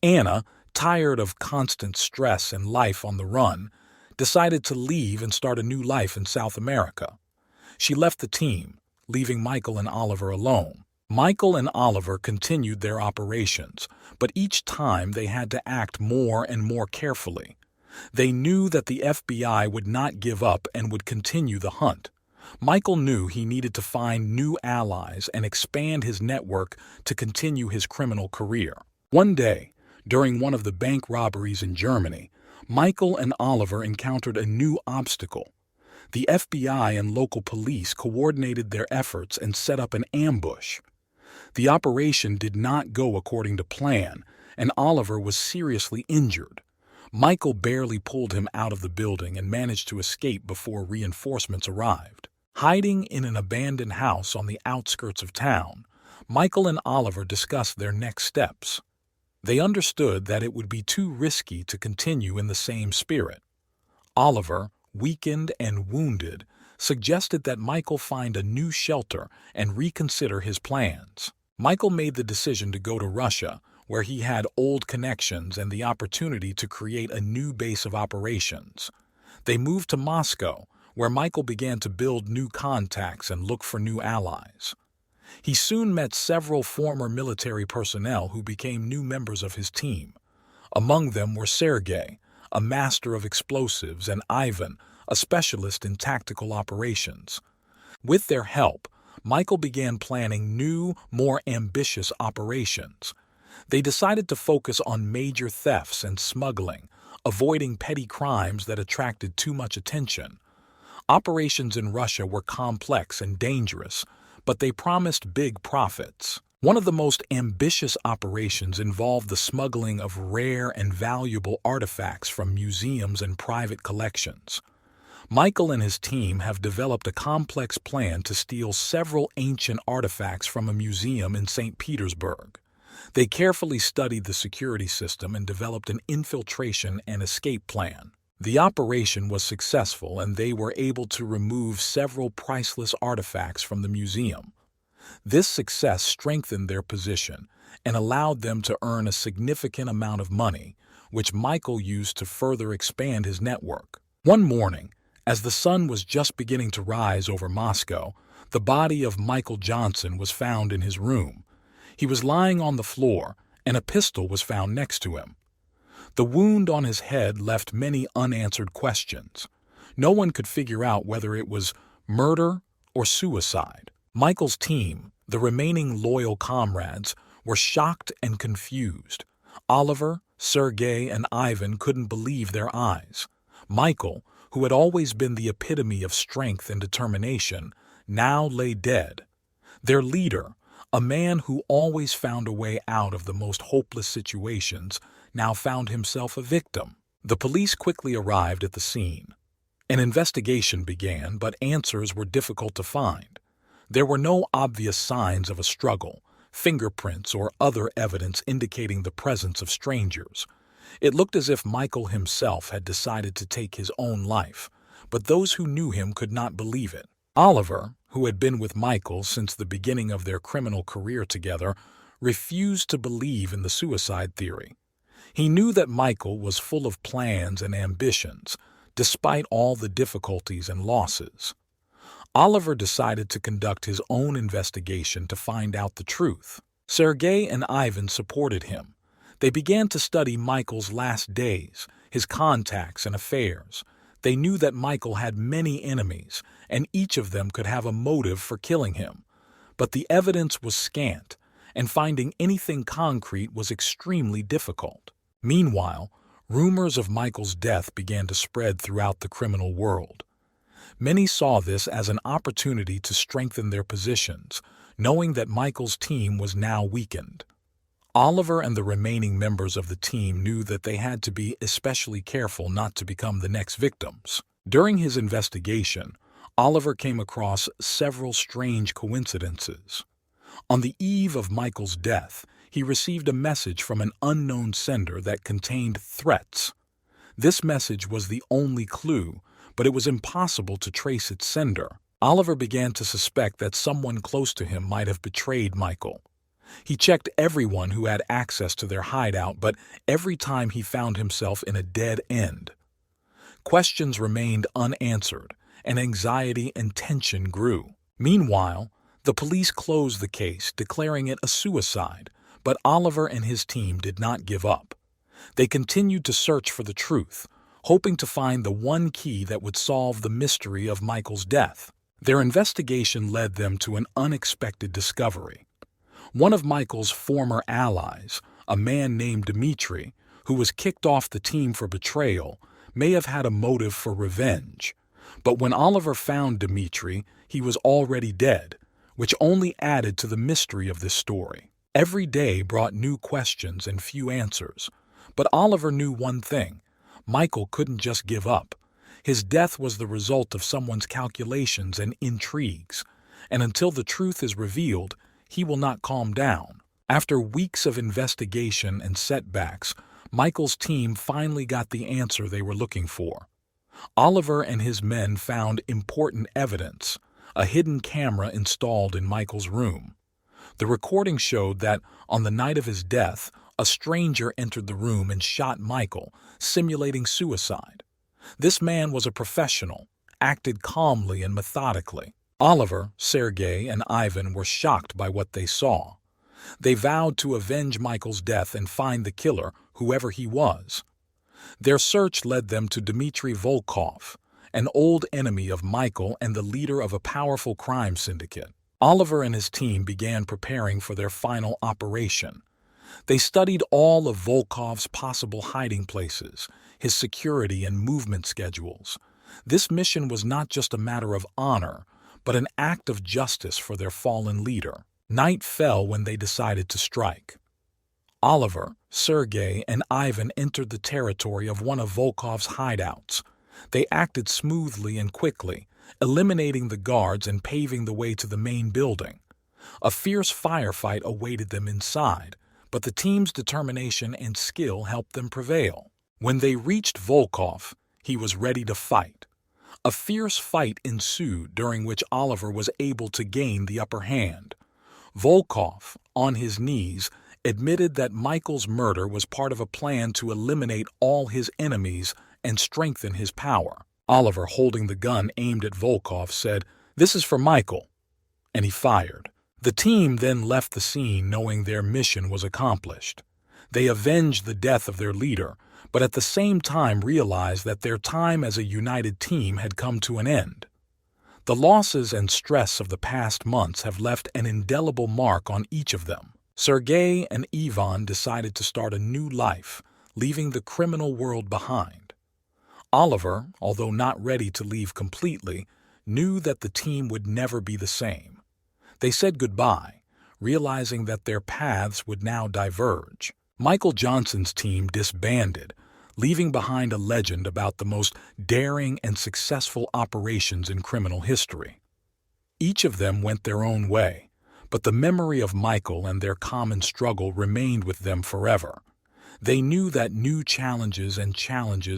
Anna, tired of constant stress and life on the run, decided to leave and start a new life in South America. She left the team, leaving Michael and Oliver alone. Michael and Oliver continued their operations, but each time they had to act more and more carefully. They knew that the FBI would not give up and would continue the hunt. Michael knew he needed to find new allies and expand his network to continue his criminal career. One day, during one of the bank robberies in Germany, Michael and Oliver encountered a new obstacle. The FBI and local police coordinated their efforts and set up an ambush. The operation did not go according to plan, and Oliver was seriously injured. Michael barely pulled him out of the building and managed to escape before reinforcements arrived. Hiding in an abandoned house on the outskirts of town, Michael and Oliver discussed their next steps. They understood that it would be too risky to continue in the same spirit. Oliver, weakened and wounded, suggested that Michael find a new shelter and reconsider his plans. Michael made the decision to go to Russia, where he had old connections and the opportunity to create a new base of operations. They moved to Moscow, where Michael began to build new contacts and look for new allies. He soon met several former military personnel who became new members of his team. Among them were Sergei, a master of explosives, and Ivan, a specialist in tactical operations. With their help, Michael began planning new, more ambitious operations. They decided to focus on major thefts and smuggling, avoiding petty crimes that attracted too much attention. Operations in Russia were complex and dangerous, but they promised big profits. One of the most ambitious operations involved the smuggling of rare and valuable artifacts from museums and private collections. Michael and his team have developed a complex plan to steal several ancient artifacts from a museum in St. Petersburg. They carefully studied the security system and developed an infiltration and escape plan. The operation was successful, and they were able to remove several priceless artifacts from the museum. This success strengthened their position and allowed them to earn a significant amount of money, which Michael used to further expand his network. One morning, as the sun was just beginning to rise over Moscow, the body of Michael Johnson was found in his room. He was lying on the floor, and a pistol was found next to him. The wound on his head left many unanswered questions. No one could figure out whether it was murder or suicide. Michael's team, the remaining loyal comrades, were shocked and confused. Oliver, Sergei, and Ivan couldn't believe their eyes. Michael, who had always been the epitome of strength and determination, now lay dead. Their leader, a man who always found a way out of the most hopeless situations, now found himself a victim. The police quickly arrived at the scene. An investigation began, but answers were difficult to find. There were no obvious signs of a struggle, fingerprints, or other evidence indicating the presence of strangers. It looked as if Michael himself had decided to take his own life, but those who knew him could not believe it. Oliver, who had been with Michael since the beginning of their criminal career together, refused to believe in the suicide theory. He knew that Michael was full of plans and ambitions, despite all the difficulties and losses. Oliver decided to conduct his own investigation to find out the truth. Sergei and Ivan supported him. They began to study Michael's last days, his contacts and affairs. They knew that Michael had many enemies, and each of them could have a motive for killing him. But the evidence was scant, and finding anything concrete was extremely difficult. Meanwhile, rumors of Michael's death began to spread throughout the criminal world. Many saw this as an opportunity to strengthen their positions, knowing that Michael's team was now weakened. Oliver and the remaining members of the team knew that they had to be especially careful not to become the next victims. During his investigation, Oliver came across several strange coincidences. On the eve of Michael's death, he received a message from an unknown sender that contained threats. This message was the only clue, but it was impossible to trace its sender. Oliver began to suspect that someone close to him might have betrayed Michael. He checked everyone who had access to their hideout, but every time he found himself in a dead end. Questions remained unanswered, and anxiety and tension grew. Meanwhile, the police closed the case, declaring it a suicide, but Oliver and his team did not give up. They continued to search for the truth, hoping to find the one key that would solve the mystery of Michael's death. Their investigation led them to an unexpected discovery. One of Michael's former allies, a man named Dmitri, who was kicked off the team for betrayal, may have had a motive for revenge. But when Oliver found Dmitri, he was already dead, which only added to the mystery of this story. Every day brought new questions and few answers. But Oliver knew one thing: Michael couldn't just give up. His death was the result of someone's calculations and intrigues, and until the truth is revealed, he will not calm down. After weeks of investigation and setbacks, Michael's team finally got the answer they were looking for. Oliver and his men found important evidence: a hidden camera installed in Michael's room. The recording showed that, on the night of his death, a stranger entered the room and shot Michael, simulating suicide. This man was a professional, acted calmly and methodically. Oliver, Sergei, and Ivan were shocked by what they saw. They vowed to avenge Michael's death and find the killer, whoever he was. Their search led them to Dmitry Volkov, an old enemy of Michael and the leader of a powerful crime syndicate. Oliver and his team began preparing for their final operation. They studied all of Volkov's possible hiding places, his security and movement schedules. This mission was not just a matter of honor, but an act of justice for their fallen leader. Night fell when they decided to strike. Oliver, Sergei, and Ivan entered the territory of one of Volkov's hideouts. They acted smoothly and quickly, eliminating the guards and paving the way to the main building. A fierce firefight awaited them inside, but the team's determination and skill helped them prevail. When they reached Volkov, he was ready to fight. A fierce fight ensued, during which Oliver was able to gain the upper hand. Volkov, on his knees, admitted that Michael's murder was part of a plan to eliminate all his enemies and strengthen his power. Oliver, holding the gun aimed at Volkov, said, "This is for Michael," and he fired. The team then left the scene knowing their mission was accomplished. They avenged the death of their leader, but at the same time realized that their time as a united team had come to an end. The losses and stress of the past months have left an indelible mark on each of them. Sergei and Ivan decided to start a new life, leaving the criminal world behind. Oliver, although not ready to leave completely, knew that the team would never be the same. They said goodbye, realizing that their paths would now diverge. Michael Johnson's team disbanded, leaving behind a legend about the most daring and successful operations in criminal history. Each of them went their own way, but the memory of Michael and their common struggle remained with them forever. They knew that new challenges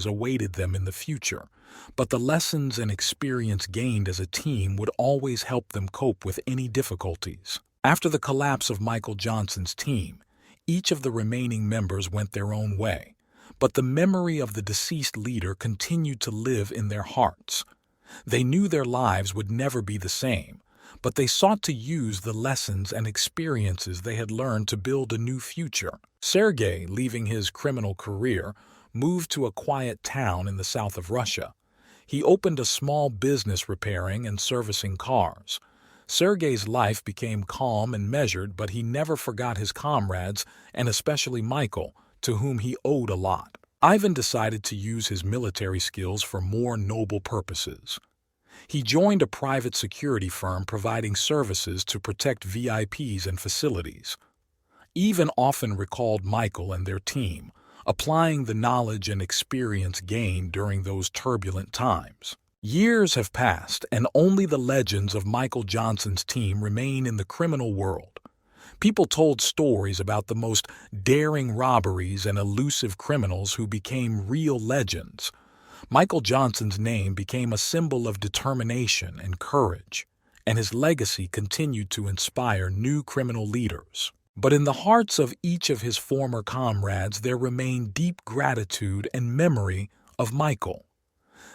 awaited them in the future, but the lessons and experience gained as a team would always help them cope with any difficulties. After the collapse of Michael Johnson's team, each of the remaining members went their own way, but the memory of the deceased leader continued to live in their hearts. They knew their lives would never be the same, but they sought to use the lessons and experiences they had learned to build a new future. Sergei, leaving his criminal career, moved to a quiet town in the south of Russia. He opened a small business repairing and servicing cars. Sergei's life became calm and measured, but he never forgot his comrades, and especially Michael, to whom he owed a lot. Ivan decided to use his military skills for more noble purposes. He joined a private security firm providing services to protect VIPs and facilities. Ivan often recalled Michael and their team, applying the knowledge and experience gained during those turbulent times. Years have passed, and only the legends of Michael Johnson's team remain in the criminal world. People told stories about the most daring robberies and elusive criminals who became real legends. Michael Johnson's name became a symbol of determination and courage, and his legacy continued to inspire new criminal leaders. But in the hearts of each of his former comrades there remained deep gratitude and memory of Michael.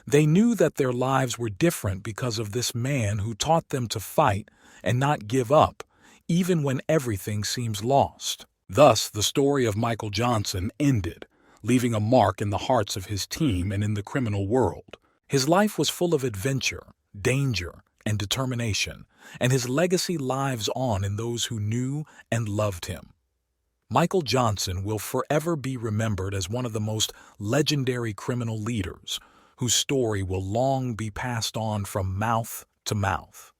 They knew that their lives were different because of this man who taught them to fight and not give up, even when everything seems lost. Thus, the story of Michael Johnson ended, leaving a mark in the hearts of his team and in the criminal world. His life was full of adventure, danger, and determination, and his legacy lives on in those who knew and loved him. Michael Johnson will forever be remembered as one of the most legendary criminal leaders, whose story will long be passed on from mouth to mouth.